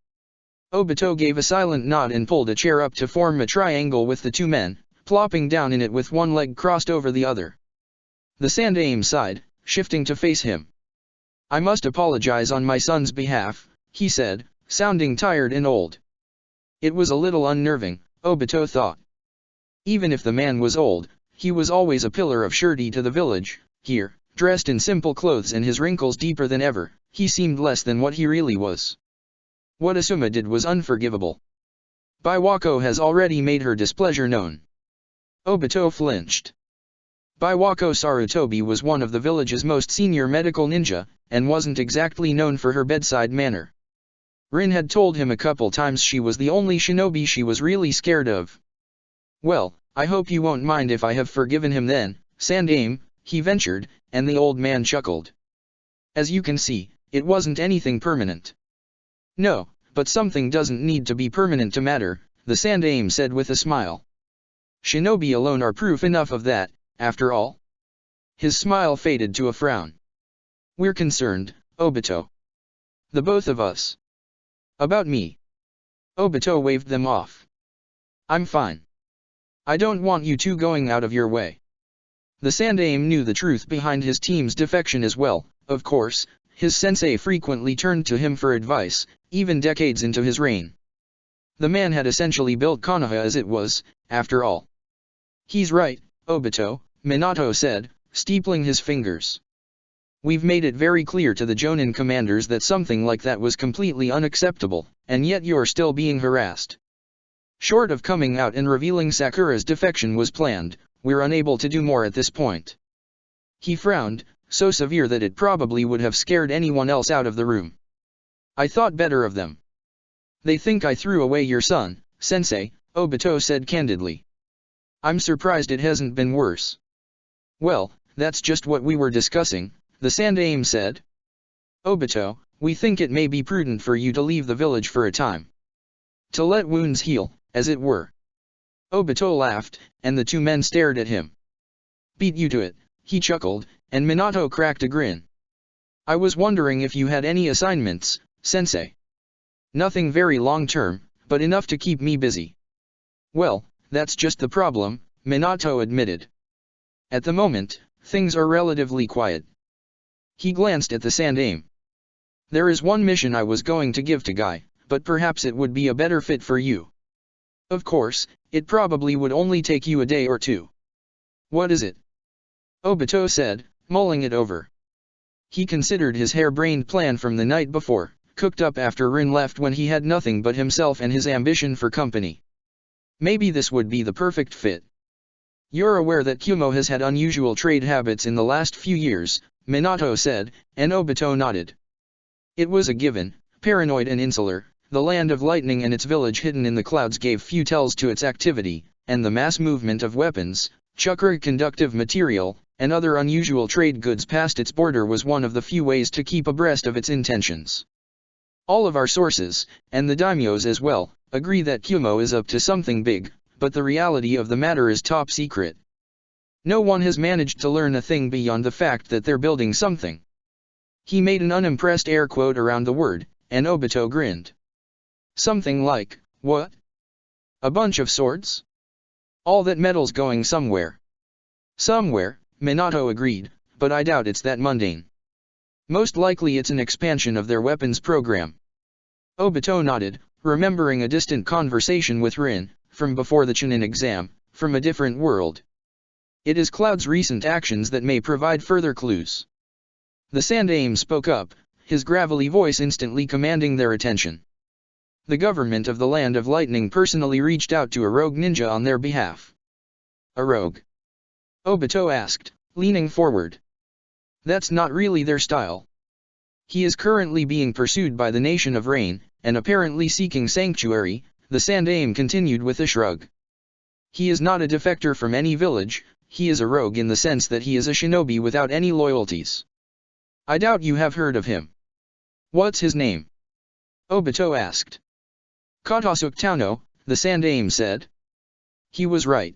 Obito gave a silent nod and pulled a chair up to form a triangle with the two men, plopping down in it with one leg crossed over the other. The Sandaime sighed, shifting to face him. I must apologize on my son's behalf, he said, sounding tired and old. It was a little unnerving, Obito thought. Even if the man was old, he was always a pillar of surety to the village. Here, dressed in simple clothes and his wrinkles deeper than ever, he seemed less than what he really was. What Asuma did was unforgivable. Biwako has already made her displeasure known. Obito flinched. Biwako Sarutobi was one of the village's most senior medical ninja, and wasn't exactly known for her bedside manner. Rin had told him a couple times she was the only shinobi she was really scared of. Well, I hope you won't mind if I have forgiven him then, Sandaime, he ventured, and the old man chuckled. As you can see, it wasn't anything permanent. No, but something doesn't need to be permanent to matter, the Sandaime said with a smile. Shinobi alone are proof enough of that, after all. His smile faded to a frown. We're concerned, Obito. The both of us. About me. Obito waved them off. I'm fine. I don't want you two going out of your way. The Sandaime knew the truth behind his team's defection as well, of course. His sensei frequently turned to him for advice, even decades into his reign. The man had essentially built Konoha as it was, after all. He's right, Obito, Minato said, steepling his fingers. We've made it very clear to the Jonin commanders that something like that was completely unacceptable, and yet you're still being harassed. Short of coming out and revealing Sakura's defection was planned, we're unable to do more at this point. He frowned, so severe that it probably would have scared anyone else out of the room. I thought better of them. They think I threw away your son, Sensei, Obito said candidly. I'm surprised it hasn't been worse. Well, that's just what we were discussing, the Sandaime said. Obito, we think it may be prudent for you to leave the village for a time. To let wounds heal, as it were. Obito laughed, and the two men stared at him. Beat you to it, he chuckled, and Minato cracked a grin. I was wondering if you had any assignments, Sensei. Nothing very long-term, but enough to keep me busy. Well, that's just the problem, Minato admitted. At the moment, things are relatively quiet. He glanced at the Sandaime. There is one mission I was going to give to Guy, but perhaps it would be a better fit for you. Of course, it probably would only take you a day or two. What is it? Obito said, mulling it over. He considered his harebrained plan from the night before, cooked up after Rin left when he had nothing but himself and his ambition for company. Maybe this would be the perfect fit. You're aware that Kumo has had unusual trade habits in the last few years, Minato said, and Obito nodded. It was a given. Paranoid and insular, the land of lightning and its village hidden in the clouds gave few tells to its activity, and the mass movement of weapons, chakra conductive material, and other unusual trade goods past its border was one of the few ways to keep abreast of its intentions. All of our sources, and the daimyos as well, agree that Kumo is up to something big, but the reality of the matter is top secret. No one has managed to learn a thing beyond the fact that they're building something. He made an unimpressed air quote around the word, and Obito grinned. Something like, what? A bunch of swords? All that metal's going somewhere. Somewhere, Minato agreed, but I doubt it's that mundane. Most likely it's an expansion of their weapons program. Obito nodded, remembering a distant conversation with Rin, from before the Chunin exam, from a different world. It is Cloud's recent actions that may provide further clues. The Sandaime spoke up, his gravelly voice instantly commanding their attention. The government of the Land of Lightning personally reached out to a rogue ninja on their behalf. A rogue? Obito asked, leaning forward. That's not really their style. He is currently being pursued by the Nation of Rain, and apparently seeking sanctuary, the Sandaime continued with a shrug. He is not a defector from any village, he is a rogue in the sense that he is a shinobi without any loyalties. I doubt you have heard of him. What's his name? Obito asked. Katasuke Tauno, the Sandaime said. He was right.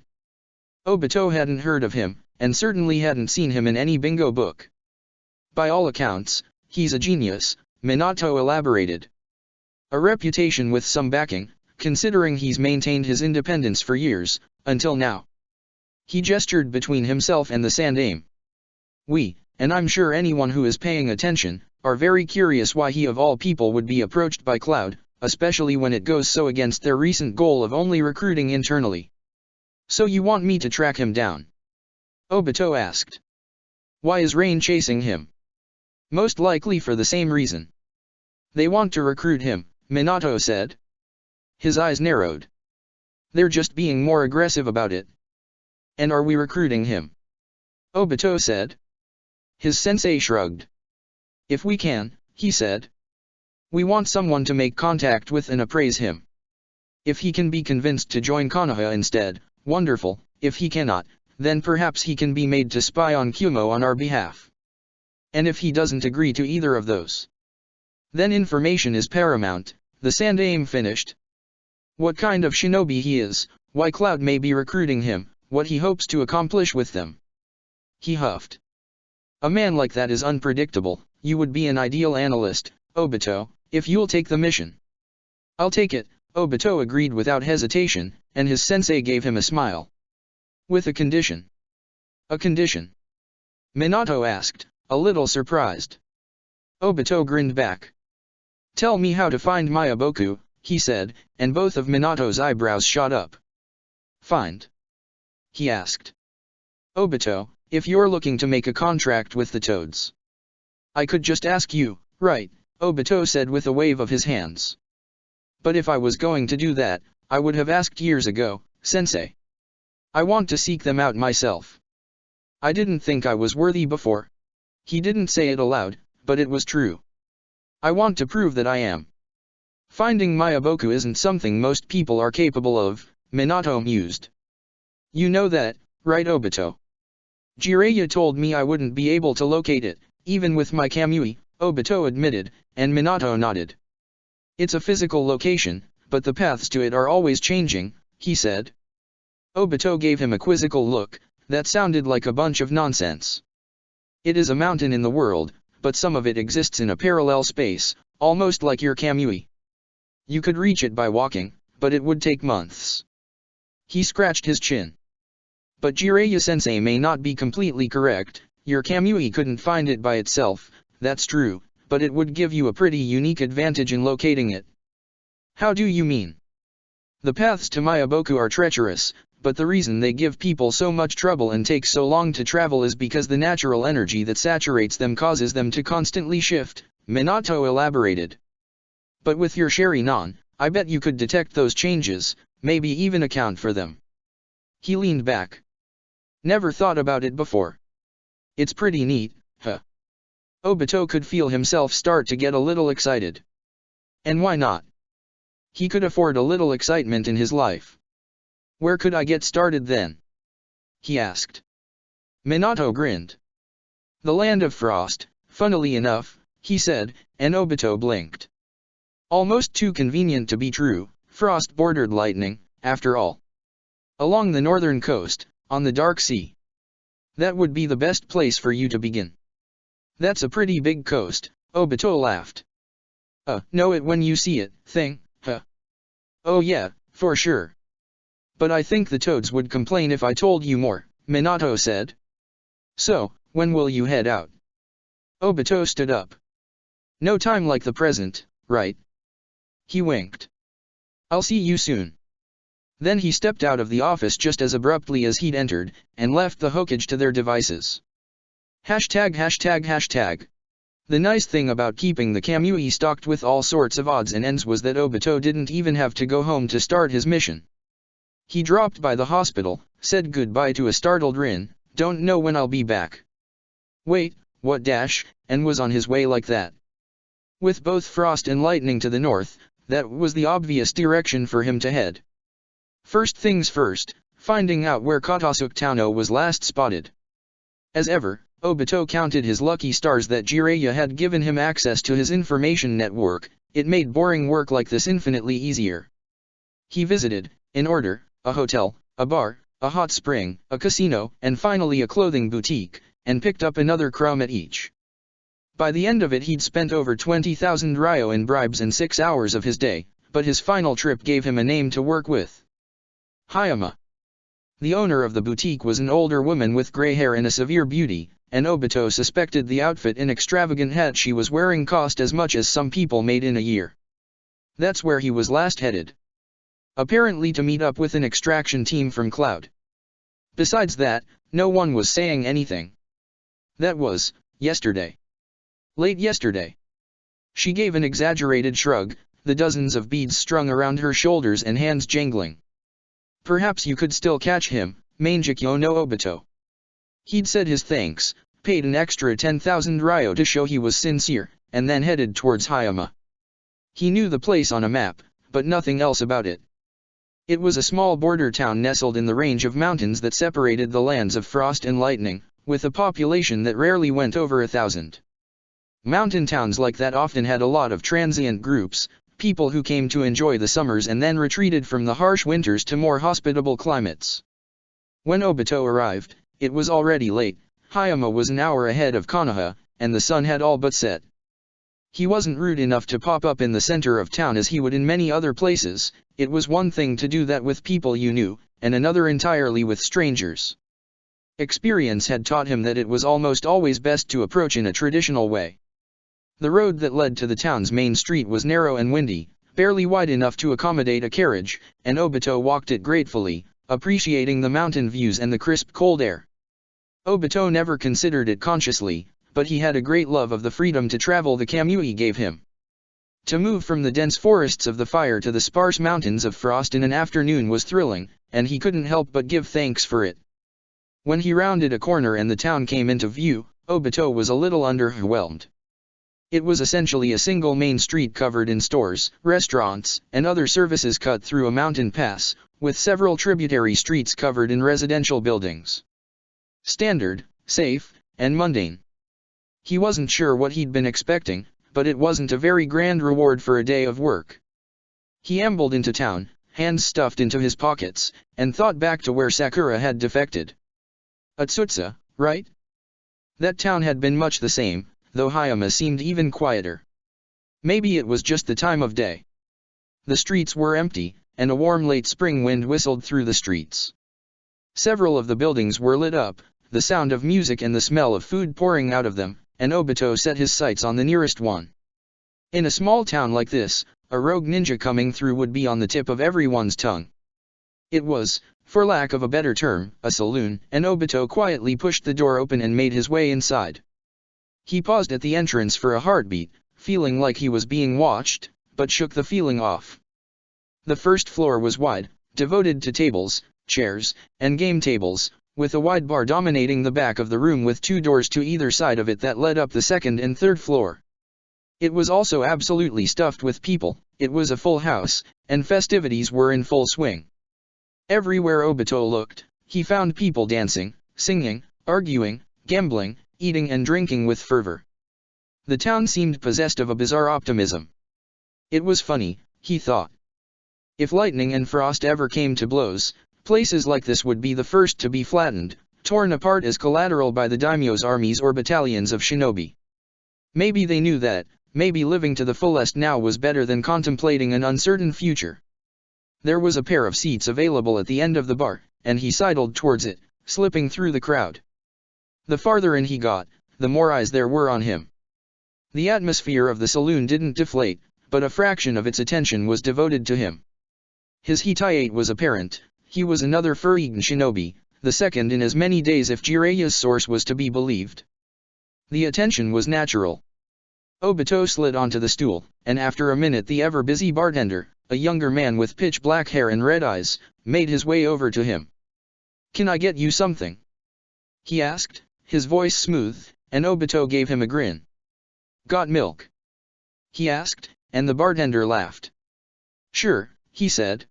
Obito hadn't heard of him, and certainly hadn't seen him in any bingo book. By all accounts, he's a genius, Minato elaborated. A reputation with some backing, considering he's maintained his independence for years, until now. He gestured between himself and the Sandaime. We, and I'm sure anyone who is paying attention, are very curious why he of all people would be approached by Cloud, especially when it goes so against their recent goal of only recruiting internally. So you want me to track him down? Obito asked. Why is Rain chasing him? Most likely for the same reason. They want to recruit him, Minato said. His eyes narrowed. They're just being more aggressive about it. And are we recruiting him? Obito said. His sensei shrugged. If we can, he said. We want someone to make contact with and appraise him. If he can be convinced to join Konoha instead, wonderful. If he cannot, then perhaps he can be made to spy on Kumo on our behalf. And if he doesn't agree to either of those, then information is paramount, the Sandaime finished. What kind of shinobi he is, why Cloud may be recruiting him, what he hopes to accomplish with them. He huffed. A man like that is unpredictable. You would be an ideal analyst, Obito, if you'll take the mission. I'll take it, Obito agreed without hesitation, and his sensei gave him a smile. With a condition. A condition? Minato asked, a little surprised. Obito grinned back. Tell me how to find Mayaboku, he said, and both of Minato's eyebrows shot up. Find? He asked. Obito, if you're looking to make a contract with the Toads. I could just ask you, right, Obito said with a wave of his hands. But if I was going to do that, I would have asked years ago, Sensei. I want to seek them out myself. I didn't think I was worthy before. He didn't say it aloud, but it was true. I want to prove that I am. Finding Mayaboku isn't something most people are capable of, Minato mused. You know that, right Obito? Jiraiya told me I wouldn't be able to locate it, even with my Kamui, Obito admitted, and Minato nodded. It's a physical location, but the paths to it are always changing, he said. Obito gave him a quizzical look, that sounded like a bunch of nonsense. It is a mountain in the world, but some of it exists in a parallel space, almost like your Kamui. You could reach it by walking, but it would take months. He scratched his chin. But Jiraiya-sensei may not be completely correct, your Kamui couldn't find it by itself, that's true, but it would give you a pretty unique advantage in locating it. How do you mean? The paths to Mayaboku are treacherous, but the reason they give people so much trouble and take so long to travel is because the natural energy that saturates them causes them to constantly shift, Minato elaborated. But with your Sharingan, I bet you could detect those changes, maybe even account for them. He leaned back. Never thought about it before. It's pretty neat, huh? Obito could feel himself start to get a little excited. And why not? He could afford a little excitement in his life. Where could I get started then? He asked. Minato grinned. The land of frost, funnily enough, he said, and Obito blinked. Almost too convenient to be true, frost-bordered lightning, after all. Along the northern coast, on the dark sea. That would be the best place for you to begin. That's a pretty big coast, Obito laughed. Know it when you see it, thing, huh? Oh yeah, for sure. But I think the toads would complain if I told you more, Minato said. So, when will you head out? Obito stood up. No time like the present, right? He winked. I'll see you soon. Then he stepped out of the office just as abruptly as he'd entered, and left the Hokage to their devices. ####. The nice thing about keeping the Kamui stocked with all sorts of odds and ends was that Obito didn't even have to go home to start his mission. He dropped by the hospital, said goodbye to a startled Rin, don't know when I'll be back. Wait, what dash, and was on his way like that. With both frost and lightning to the north, that was the obvious direction for him to head. First things first, finding out where Kotosuke Tano was last spotted. As ever, Obito counted his lucky stars that Jiraiya had given him access to his information network. It made boring work like this infinitely easier. He visited, in order, a hotel, a bar, a hot spring, a casino, and finally a clothing boutique, and picked up another crumb at each. By the end of it he'd spent over 20,000 ryo in bribes in 6 hours of his day, but his final trip gave him a name to work with. Hayama. The owner of the boutique was an older woman with gray hair and a severe beauty, and Obito suspected the outfit and extravagant hat she was wearing cost as much as some people made in a year. That's where he was last headed. Apparently to meet up with an extraction team from Cloud. Besides that, no one was saying anything. That was, yesterday. Late yesterday. She gave an exaggerated shrug, the dozens of beads strung around her shoulders and hands jangling. Perhaps you could still catch him, Mangekyo no Obito. He'd said his thanks, paid an extra 10,000 ryo to show he was sincere, and then headed towards Hayama. He knew the place on a map, but nothing else about it. It was a small border town nestled in the range of mountains that separated the lands of frost and lightning, with a population that rarely went over 1,000. Mountain towns like that often had a lot of transient groups, people who came to enjoy the summers and then retreated from the harsh winters to more hospitable climates. When Obito arrived, it was already late. Hayama was an hour ahead of Konoha, and the sun had all but set. He wasn't rude enough to pop up in the center of town as he would in many other places. It was one thing to do that with people you knew, and another entirely with strangers. Experience had taught him that it was almost always best to approach in a traditional way. The road that led to the town's main street was narrow and windy, barely wide enough to accommodate a carriage, and Obito walked it gratefully, appreciating the mountain views and the crisp cold air. Obito never considered it consciously, but he had a great love of the freedom to travel the Kamui gave him. To move from the dense forests of the fire to the sparse mountains of frost in an afternoon was thrilling, and he couldn't help but give thanks for it. When he rounded a corner and the town came into view, Obito was a little underwhelmed. It was essentially a single main street covered in stores, restaurants, and other services cut through a mountain pass, with several tributary streets covered in residential buildings. Standard, safe, and mundane. He wasn't sure what he'd been expecting, but it wasn't a very grand reward for a day of work. He ambled into town, hands stuffed into his pockets, and thought back to where Sakura had defected. Atsutsa, right? That town had been much the same, though Hayama seemed even quieter. Maybe it was just the time of day. The streets were empty, and a warm late spring wind whistled through the streets. Several of the buildings were lit up, the sound of music and the smell of food pouring out of them, and Obito set his sights on the nearest one. In a small town like this, a rogue ninja coming through would be on the tip of everyone's tongue. It was, for lack of a better term, a saloon, and Obito quietly pushed the door open and made his way inside. He paused at the entrance for a heartbeat, feeling like he was being watched, but shook the feeling off. The first floor was wide, devoted to tables, chairs, and game tables, with a wide bar dominating the back of the room with 2 doors to either side of it that led up the second and third floor. It was also absolutely stuffed with people. It was a full house, and festivities were in full swing. Everywhere Obito looked, he found people dancing, singing, arguing, gambling, eating and drinking with fervor. The town seemed possessed of a bizarre optimism. It was funny, he thought. If lightning and frost ever came to blows, places like this would be the first to be flattened, torn apart as collateral by the daimyo's armies or battalions of shinobi. Maybe they knew that, maybe living to the fullest now was better than contemplating an uncertain future. There was a pair of seats available at the end of the bar, and he sidled towards it, slipping through the crowd. The farther in he got, the more eyes there were on him. The atmosphere of the saloon didn't deflate, but a fraction of its attention was devoted to him. His Hitaiate was apparent. He was another Furyugen shinobi, the second in as many days if Jiraiya's source was to be believed. The attention was natural. Obito slid onto the stool, and after a minute the ever-busy bartender, a younger man with pitch-black hair and red eyes, made his way over to him. "Can I get you something?" he asked, his voice smooth, and Obito gave him a grin. "Got milk?" he asked, and the bartender laughed. "Sure," he said.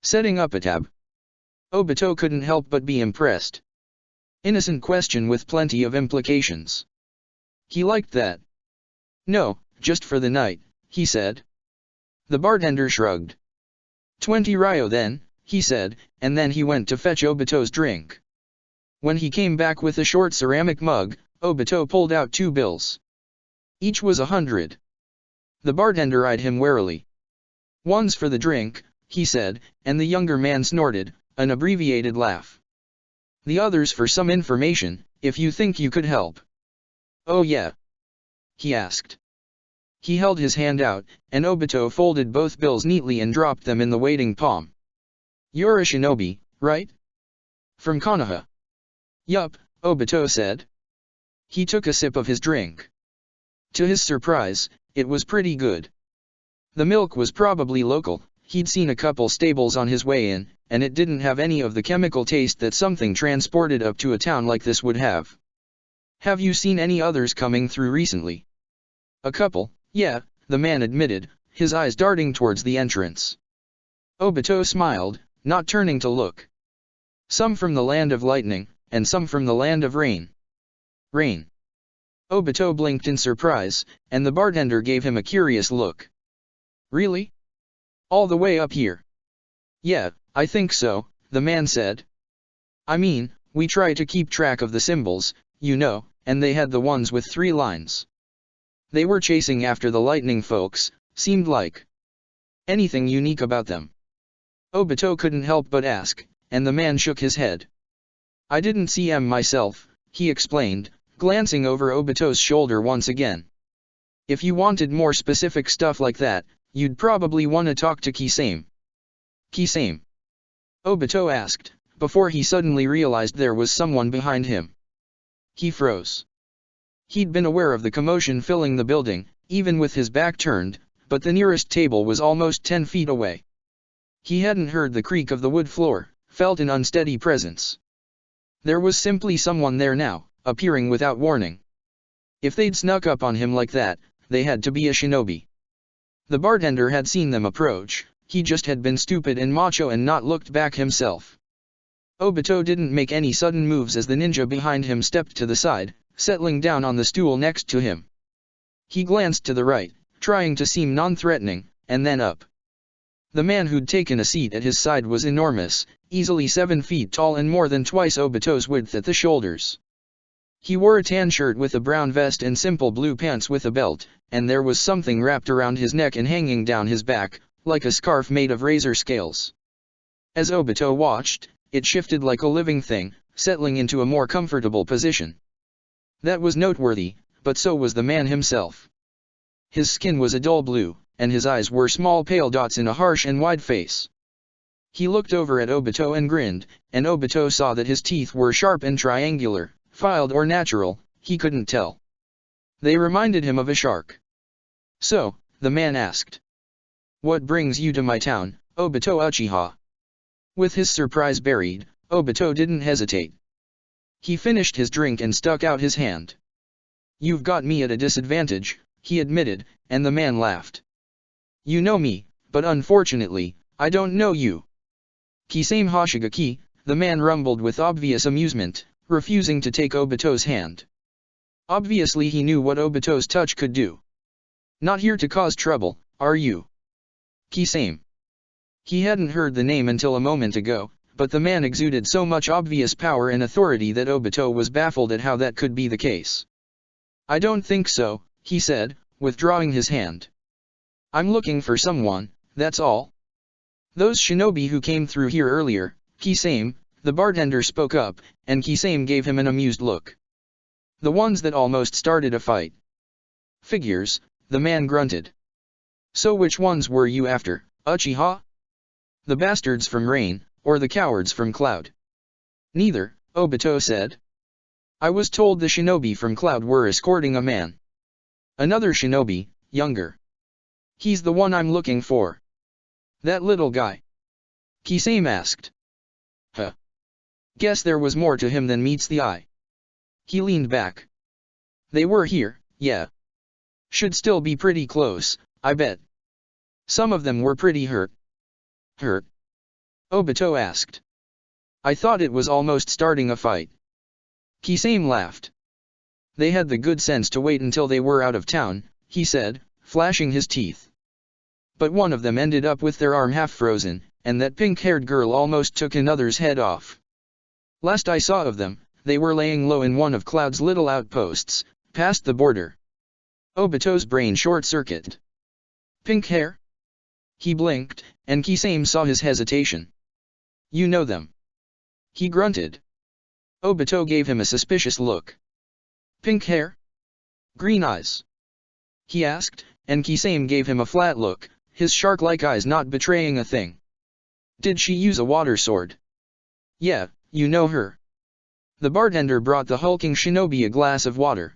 Setting up a tab. Obito couldn't help but be impressed. Innocent question with plenty of implications. He liked that. "No, just for the night," he said. The bartender shrugged. 20 ryo then, he said, and then he went to fetch Obito's drink. When he came back with a short ceramic mug, Obito pulled out 2 bills. Each was 100. The bartender eyed him warily. "One's for the drink," he said, and the younger man snorted, an abbreviated laugh. "The other's for some information, if you think you could help." "Oh yeah?" he asked. He held his hand out, and Obito folded both bills neatly and dropped them in the waiting palm. "You're a shinobi, right? From Konoha?" "Yup," Obito said. He took a sip of his drink. To his surprise, it was pretty good. The milk was probably local. He'd seen a couple stables on his way in, and it didn't have any of the chemical taste that something transported up to a town like this would have. "Have you seen any others coming through recently?" "A couple, yeah," the man admitted, his eyes darting towards the entrance. Obito smiled, not turning to look. "Some from the land of lightning, and some from the land of rain." "Rain?" Obito blinked in surprise, and the bartender gave him a curious look. "Really? All the way up here?" "Yeah, I think so," the man said. "I mean, we try to keep track of the symbols, you know, and they had the ones with 3 lines. They were chasing after the lightning folks, seemed like. Anything unique about them?" Obito couldn't help but ask, and the man shook his head. "I didn't see 'em myself," he explained, glancing over Obito's shoulder once again. "If you wanted more specific stuff like that, you'd probably want to talk to Kisame." "Kisame?" Obito asked, before he suddenly realized there was someone behind him. He froze. He'd been aware of the commotion filling the building, even with his back turned, but the nearest table was almost 10 feet away. He hadn't heard the creak of the wood floor, felt an unsteady presence. There was simply someone there now, appearing without warning. If they'd snuck up on him like that, they had to be a shinobi. The bartender had seen them approach, he just had been stupid and macho and not looked back himself. Obito didn't make any sudden moves as the ninja behind him stepped to the side, settling down on the stool next to him. He glanced to the right, trying to seem non-threatening, and then up. The man who'd taken a seat at his side was enormous, easily 7 feet tall and more than twice Obito's width at the shoulders. He wore a tan shirt with a brown vest and simple blue pants with a belt, and there was something wrapped around his neck and hanging down his back, like a scarf made of razor scales. As Obito watched, it shifted like a living thing, settling into a more comfortable position. That was noteworthy, but so was the man himself. His skin was a dull blue, and his eyes were small pale dots in a harsh and wide face. He looked over at Obito and grinned, and Obito saw that his teeth were sharp and triangular, filed or natural, he couldn't tell. They reminded him of a shark. So, the man asked. What brings you to my town, Obito Uchiha? With his surprise buried, Obito didn't hesitate. He finished his drink and stuck out his hand. You've got me at a disadvantage, he admitted, and the man laughed. You know me, but unfortunately, I don't know you. Kisame Hoshigaki, the man rumbled with obvious amusement, refusing to take Obito's hand. Obviously he knew what Obito's touch could do. Not here to cause trouble, are you? Kisame. He hadn't heard the name until a moment ago, but the man exuded so much obvious power and authority that Obito was baffled at how that could be the case. I don't think so, he said, withdrawing his hand. I'm looking for someone, that's all. Those shinobi who came through here earlier, Kisame, the bartender spoke up, and Kisame gave him an amused look. The ones that almost started a fight. Figures, the man grunted. So which ones were you after, Uchiha? The bastards from Rain, or the cowards from Cloud? Neither, Obito said. I was told the shinobi from Cloud were escorting a man. Another shinobi, younger. He's the one I'm looking for. That little guy? Kisame asked. Huh. Guess there was more to him than meets the eye. He leaned back. They were here, yeah. Should still be pretty close, I bet. Some of them were pretty hurt. Hurt? Obito asked. I thought it was almost starting a fight. Kisame laughed. They had the good sense to wait until they were out of town, he said, flashing his teeth. But one of them ended up with their arm half frozen, and that pink-haired girl almost took another's head off. Last I saw of them, they were laying low in one of Cloud's little outposts, past the border. Obito's brain short-circuited. Pink hair? He blinked, and Kisame saw his hesitation. You know them. He grunted. Obito gave him a suspicious look. Pink hair? Green eyes? He asked, and Kisame gave him a flat look, his shark-like eyes not betraying a thing. Did she use a water sword? Yeah, you know her. The bartender brought the hulking shinobi a glass of water.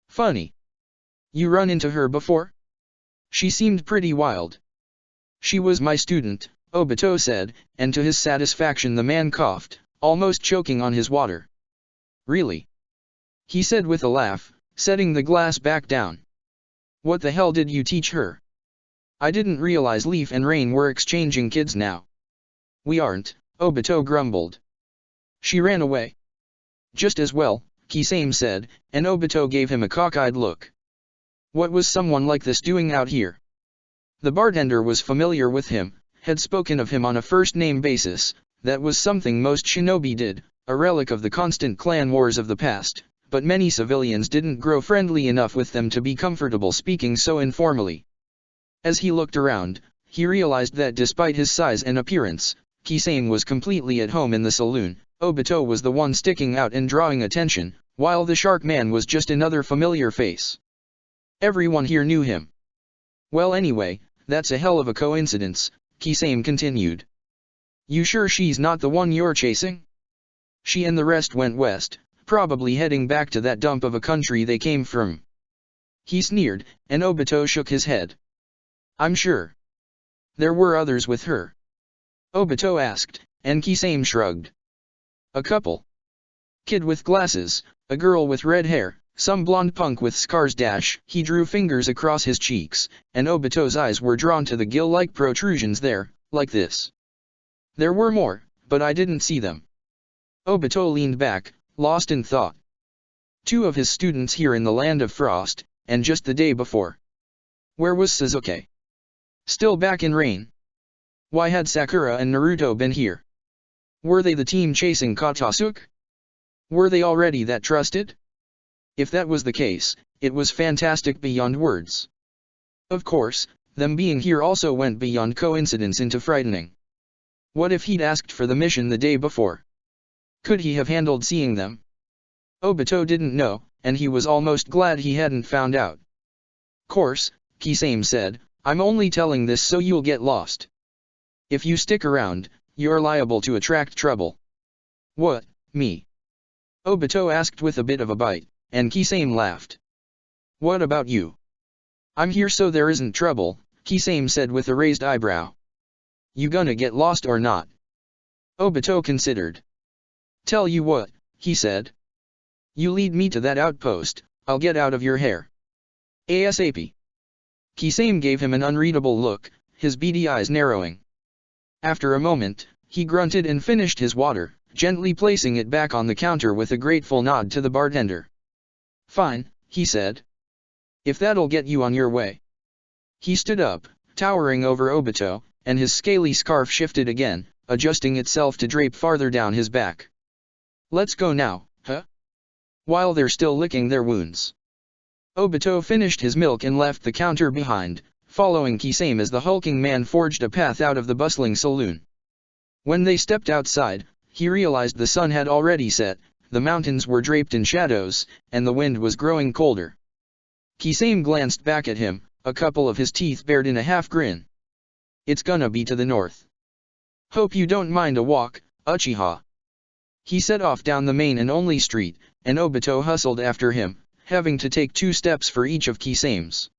Funny. You run into her before? She seemed pretty wild. She was my student, Obito said, and to his satisfaction the man coughed, almost choking on his water. Really? He said with a laugh, setting the glass back down. What the hell did you teach her? I didn't realize Leaf and Rain were exchanging kids now. We aren't, Obito grumbled. She ran away. Just as well, Kisame said, and Obito gave him a cockeyed look. What was someone like this doing out here? The bartender was familiar with him, had spoken of him on a first-name basis. That was something most shinobi did, a relic of the constant clan wars of the past, but many civilians didn't grow friendly enough with them to be comfortable speaking so informally. As he looked around, he realized that despite his size and appearance, Kisame was completely at home in the saloon. Obito was the one sticking out and drawing attention, while the shark man was just another familiar face. Everyone here knew him. Well anyway, that's a hell of a coincidence, Kisame continued. You sure she's not the one you're chasing? She and the rest went west, probably heading back to that dump of a country they came from. He sneered, and Obito shook his head. I'm sure. There were others with her? Obito asked, and Kisame shrugged. A couple. Kid with glasses, a girl with red hair, some blonde punk with scars. He drew fingers across his cheeks, and Obito's eyes were drawn to the gill-like protrusions there, like this. There were more, but I didn't see them. Obito leaned back, lost in thought. Two of his students here in the Land of Frost, and just the day before. Where was Sasuke? Still back in Rain. Why had Sakura and Naruto been here? Were they the team chasing Katasuke? Were they already that trusted? If that was the case, it was fantastic beyond words. Of course, them being here also went beyond coincidence into frightening. What if he'd asked for the mission the day before? Could he have handled seeing them? Obito didn't know, and he was almost glad he hadn't found out. Course, Kisame said, I'm only telling this so you'll get lost. If you stick around, you're liable to attract trouble. What, me? Obito asked with a bit of a bite, and Kisame laughed. What about you? I'm here so there isn't trouble, Kisame said with a raised eyebrow. You gonna get lost or not? Obito considered. Tell you what, he said. You lead me to that outpost, I'll get out of your hair. ASAP. Kisame gave him an unreadable look, his beady eyes narrowing. After a moment, he grunted and finished his water, gently placing it back on the counter with a grateful nod to the bartender. Fine, he said. If that'll get you on your way. He stood up, towering over Obito, and his scaly scarf shifted again, adjusting itself to drape farther down his back. Let's go now, huh? While they're still licking their wounds. Obito finished his milk and left the counter behind, following Kisame as the hulking man forged a path out of the bustling saloon. When they stepped outside, he realized the sun had already set, the mountains were draped in shadows, and the wind was growing colder. Kisame glanced back at him, a couple of his teeth bared in a half-grin. It's gonna be to the north. Hope you don't mind a walk, Uchiha. He set off down the main and only street, and Obito hustled after him, having to take 2 steps for each of Kisame's.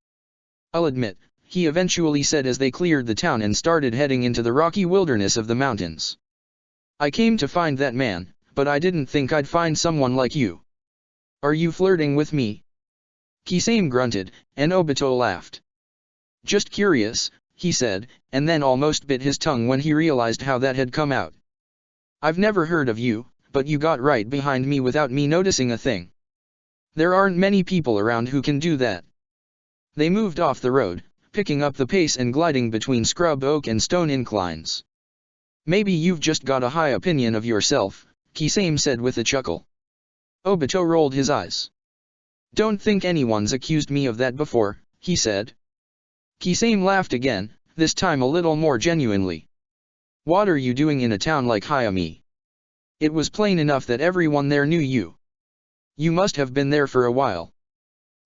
I'll admit, he eventually said as they cleared the town and started heading into the rocky wilderness of the mountains. I came to find that man, but I didn't think I'd find someone like you. Are you flirting with me? Kisame grunted, and Obito laughed. Just curious, he said, and then almost bit his tongue when he realized how that had come out. I've never heard of you, but you got right behind me without me noticing a thing. There aren't many people around who can do that. They moved off the road, picking up the pace and gliding between scrub oak and stone inclines. Maybe you've just got a high opinion of yourself, Kisame said with a chuckle. Obito rolled his eyes. Don't think anyone's accused me of that before, he said. Kisame laughed again, this time a little more genuinely. What are you doing in a town like Hayami? It was plain enough that everyone there knew you. You must have been there for a while.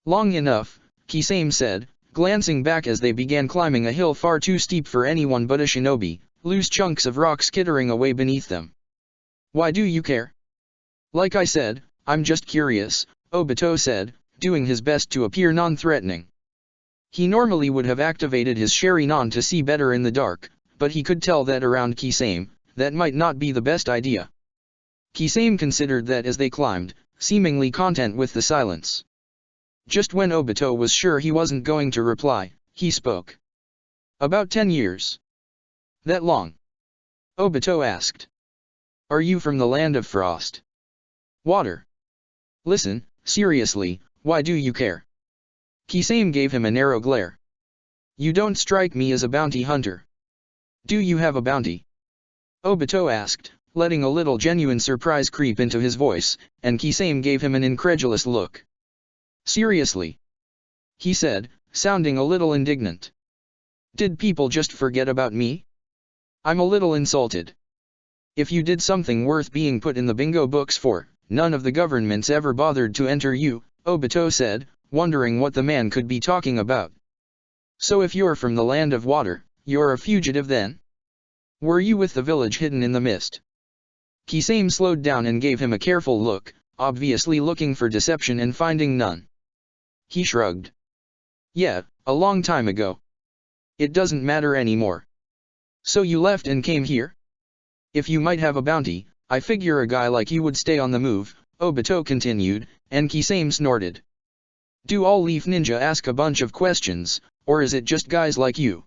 Long enough, Kisame said, glancing back as they began climbing a hill far too steep for anyone but a shinobi, loose chunks of rock skittering away beneath them. Why do you care? Like I said, I'm just curious, Obito said, doing his best to appear non-threatening. He normally would have activated his Sharingan to see better in the dark, but he could tell that around Kisame, that might not be the best idea. Kisame considered that as they climbed, seemingly content with the silence. Just when Obito was sure he wasn't going to reply, he spoke. About 10 years. That long? Obito asked. Are you from the land of frost? Water? Listen, seriously, why do you care? Kisame gave him a narrow glare. You don't strike me as a bounty hunter. Do you have a bounty? Obito asked, letting a little genuine surprise creep into his voice, and Kisame gave him an incredulous look. Seriously? He said, sounding a little indignant. Did people just forget about me? I'm a little insulted. If you did something worth being put in the bingo books for, none of the governments ever bothered to enter you, Obito said, wondering what the man could be talking about. So if you're from the land of water, you're a fugitive then? Were you with the village hidden in the mist? Kisame slowed down and gave him a careful look, obviously looking for deception and finding none. He shrugged. Yeah, a long time ago. It doesn't matter anymore. So you left and came here? If you might have a bounty, I figure a guy like you would stay on the move, Obito continued, and Kisame snorted. Do all leaf ninja ask a bunch of questions, or is it just guys like you?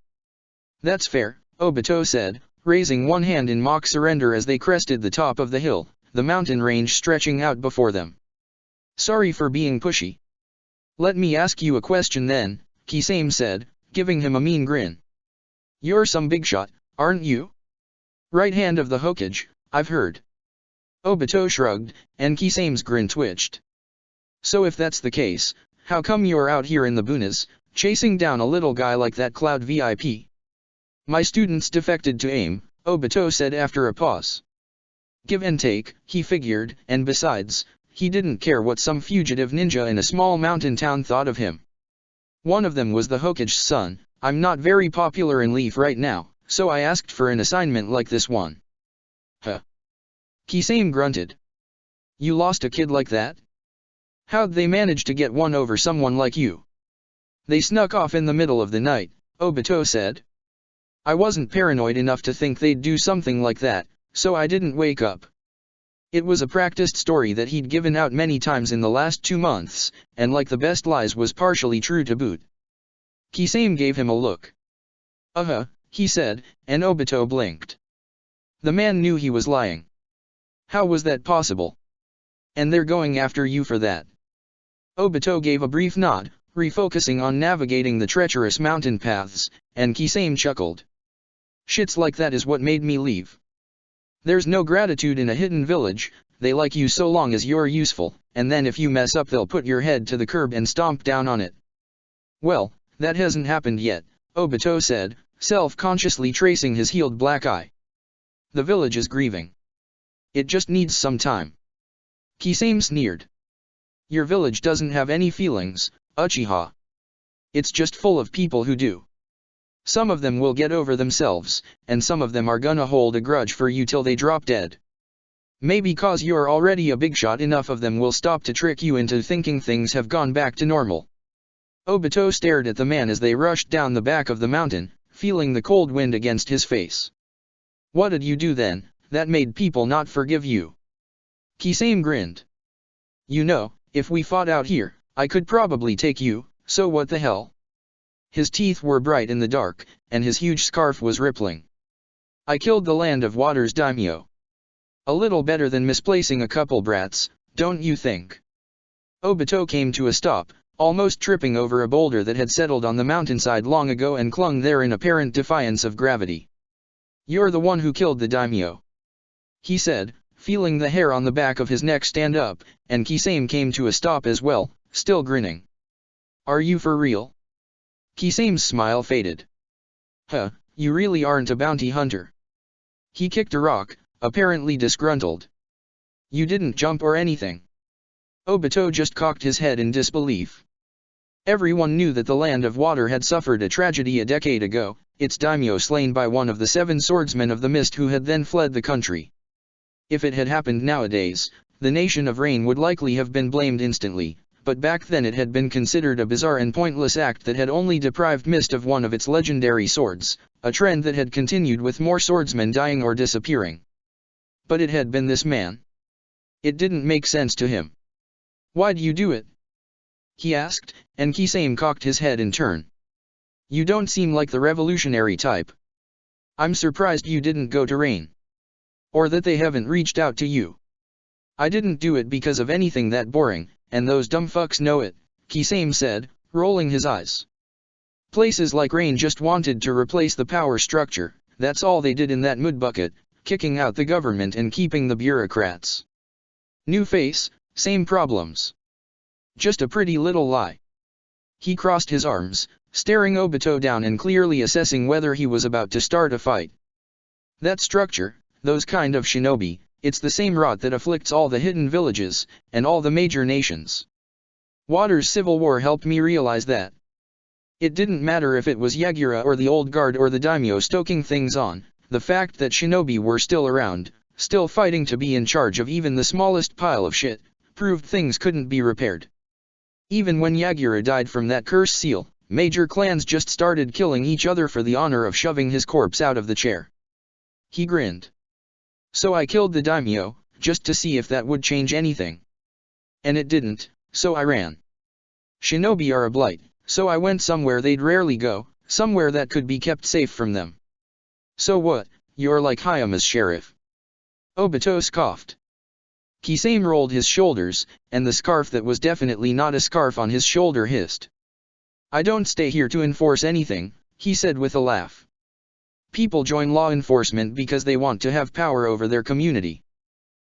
That's fair, Obito said, raising one hand in mock surrender as they crested the top of the hill, the mountain range stretching out before them. Sorry for being pushy. Let me ask you a question then, Kisame said, giving him a mean grin. You're some big shot, aren't you? Right hand of the Hokage, I've heard. Obito shrugged, and Kisame's grin twitched. So if that's the case, how come you're out here in the boonies, chasing down a little guy like that Cloud VIP? My students defected to AIM, Obito said after a pause. Give and take, he figured, and besides, he didn't care what some fugitive ninja in a small mountain town thought of him. One of them was the Hokage's son. I'm not very popular in Leaf right now, so I asked for an assignment like this one. Kisame grunted. You lost a kid like that? How'd they manage to get one over someone like you? They snuck off in the middle of the night, Obito said. I wasn't paranoid enough to think they'd do something like that, so I didn't wake up. It was a practiced story that he'd given out many times in the last 2 months, and like the best lies was partially true to boot. Kisame gave him a look. He said, and Obito blinked. The man knew he was lying. How was that possible? And they're going after you for that. Obito gave a brief nod, refocusing on navigating the treacherous mountain paths, and Kisame chuckled. Shits like that is what made me leave. There's no gratitude in a hidden village, they like you so long as you're useful, and then if you mess up they'll put your head to the curb and stomp down on it. Well, that hasn't happened yet, Obito said, self-consciously tracing his healed black eye. The village is grieving. It just needs some time. Kisame sneered. Your village doesn't have any feelings, Uchiha. It's just full of people who do. Some of them will get over themselves, and some of them are gonna hold a grudge for you till they drop dead. Maybe cause you're already a big shot, enough of them will stop to trick you into thinking things have gone back to normal. Obito stared at the man as they rushed down the back of the mountain, feeling the cold wind against his face. What did you do then, that made people not forgive you? Kisame grinned. You know, if we fought out here, I could probably take you, so what the hell? His teeth were bright in the dark, and his huge scarf was rippling. I killed the Land of Water's daimyo. A little better than misplacing a couple brats, don't you think? Obito came to a stop, almost tripping over a boulder that had settled on the mountainside long ago and clung there in apparent defiance of gravity. You're the one who killed the daimyo, he said, feeling the hair on the back of his neck stand up, and Kisame came to a stop as well, still grinning. Are you for real? Kisame's smile faded. You really aren't a bounty hunter. He kicked a rock, apparently disgruntled. You didn't jump or anything. Obito just cocked his head in disbelief. Everyone knew that the Land of Water had suffered a tragedy a decade ago, its daimyo slain by one of the 7 swordsmen of the mist who had then fled the country. If it had happened nowadays, the Nation of Rain would likely have been blamed instantly, but back then it had been considered a bizarre and pointless act that had only deprived Mist of one of its legendary swords, a trend that had continued with more swordsmen dying or disappearing. But it had been this man. It didn't make sense to him. Why'd you do it? He asked, and Kisame cocked his head in turn. You don't seem like the revolutionary type. I'm surprised you didn't go to Rain. Or that they haven't reached out to you. I didn't do it because of anything that boring, and those dumb fucks know it, Kisame said, rolling his eyes. Places like Rain just wanted to replace the power structure, that's all they did in that mud bucket, kicking out the government and keeping the bureaucrats. New face, same problems. Just a pretty little lie. He crossed his arms, staring Obito down and clearly assessing whether he was about to start a fight. That structure, those kind of shinobi, it's the same rot that afflicts all the hidden villages, and all the major nations. Water's civil war helped me realize that. It didn't matter if it was Yagura or the old guard or the daimyo stoking things on, the fact that shinobi were still around, still fighting to be in charge of even the smallest pile of shit, proved things couldn't be repaired. Even when Yagura died from that cursed seal, major clans just started killing each other for the honor of shoving his corpse out of the chair. He grinned. So I killed the daimyo, just to see if that would change anything. And it didn't, so I ran. Shinobi are a blight, so I went somewhere they'd rarely go, somewhere that could be kept safe from them. So what, you're like Hayama's sheriff? Obito scoffed. Kisame rolled his shoulders, and the scarf that was definitely not a scarf on his shoulder hissed. I don't stay here to enforce anything, he said with a laugh. People join law enforcement because they want to have power over their community.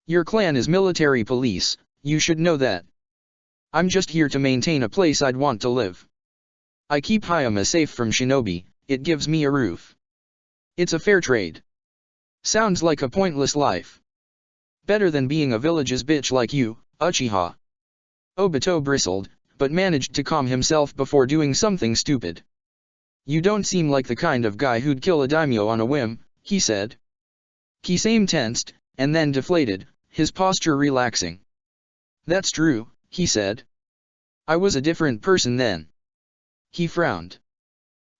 Your clan is military police, you should know that. I'm just here to maintain a place I'd want to live. I keep Hayama safe from shinobi, it gives me a roof. It's a fair trade. Sounds like a pointless life. Better than being a village's bitch like you, Uchiha. Obito bristled, but managed to calm himself before doing something stupid. You don't seem like the kind of guy who'd kill a daimyo on a whim, he said. Kisame tensed, and then deflated, his posture relaxing. That's true, he said. I was a different person then. He frowned.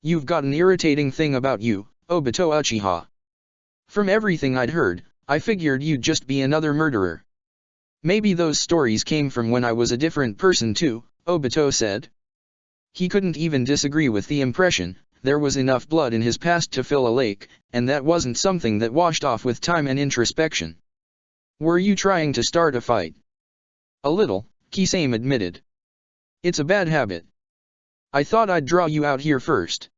You've got an irritating thing about you, Obito Uchiha. From everything I'd heard, I figured you'd just be another murderer. Maybe those stories came from when I was a different person too, Obito said. He couldn't even disagree with the impression. There was enough blood in his past to fill a lake, and that wasn't something that washed off with time and introspection. Were you trying to start a fight? A little, Kisame admitted. It's a bad habit. I thought I'd draw you out here first.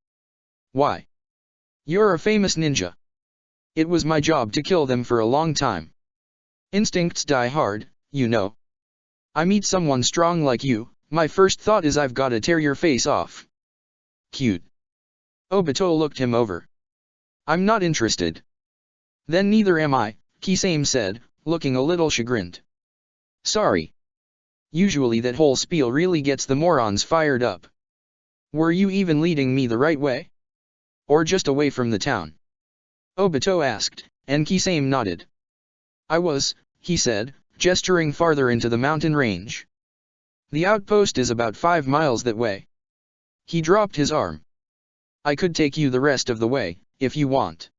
Why? You're a famous ninja. It was my job to kill them for a long time. Instincts die hard, you know. I meet someone strong like you, my first thought is I've got to tear your face off. Cute. Obito looked him over. I'm not interested. Then neither am I, Kisame said, looking a little chagrined. Sorry. Usually that whole spiel really gets the morons fired up. Were you even leading me the right way? Or just away from the town? Obito asked, and Kisame nodded. I was, he said, gesturing farther into the mountain range. The outpost is about 5 miles that way. He dropped his arm. I could take you the rest of the way, if you want.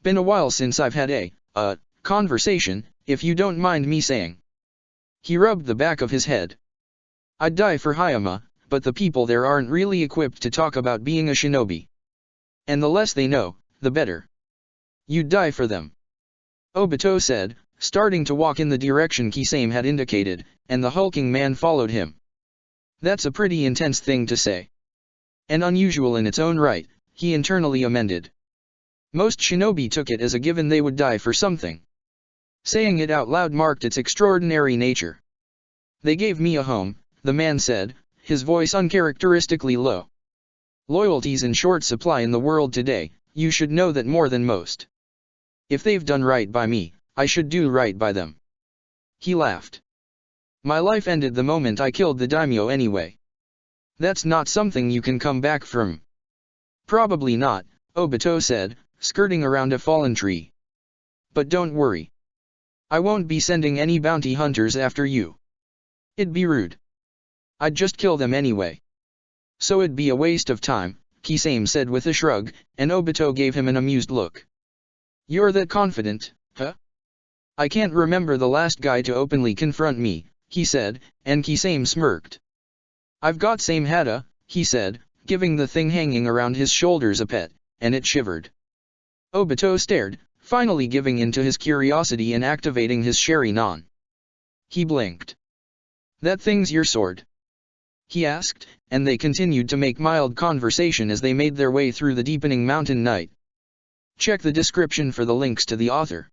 Been a while since I've had a conversation, if you don't mind me saying. He rubbed the back of his head. I'd die for Hayama, but the people there aren't really equipped to talk about being a shinobi. And the less they know, the better. You'd die for them. Obito said, starting to walk in the direction Kisame had indicated, and the hulking man followed him. That's a pretty intense thing to say. And unusual in its own right, he internally amended. Most shinobi took it as a given they would die for something. Saying it out loud marked its extraordinary nature. They gave me a home, the man said, his voice uncharacteristically low. Loyalty's in short supply in the world today, you should know that more than most. If they've done right by me, I should do right by them. He laughed. My life ended the moment I killed the daimyo anyway. That's not something you can come back from. Probably not, Obito said, skirting around a fallen tree. But don't worry. I won't be sending any bounty hunters after you. It'd be rude. I'd just kill them anyway. So it'd be a waste of time, Kisame said with a shrug, and Obito gave him an amused look. You're that confident, huh? I can't remember the last guy to openly confront me, he said, and Kisame smirked. I've got same hata, he said, giving the thing hanging around his shoulders a pet, and it shivered. Obito stared, finally giving in to his curiosity and activating his Sharingan. He blinked. That thing's your sword? He asked, and they continued to make mild conversation as they made their way through the deepening mountain night. Check the description for the links to the author.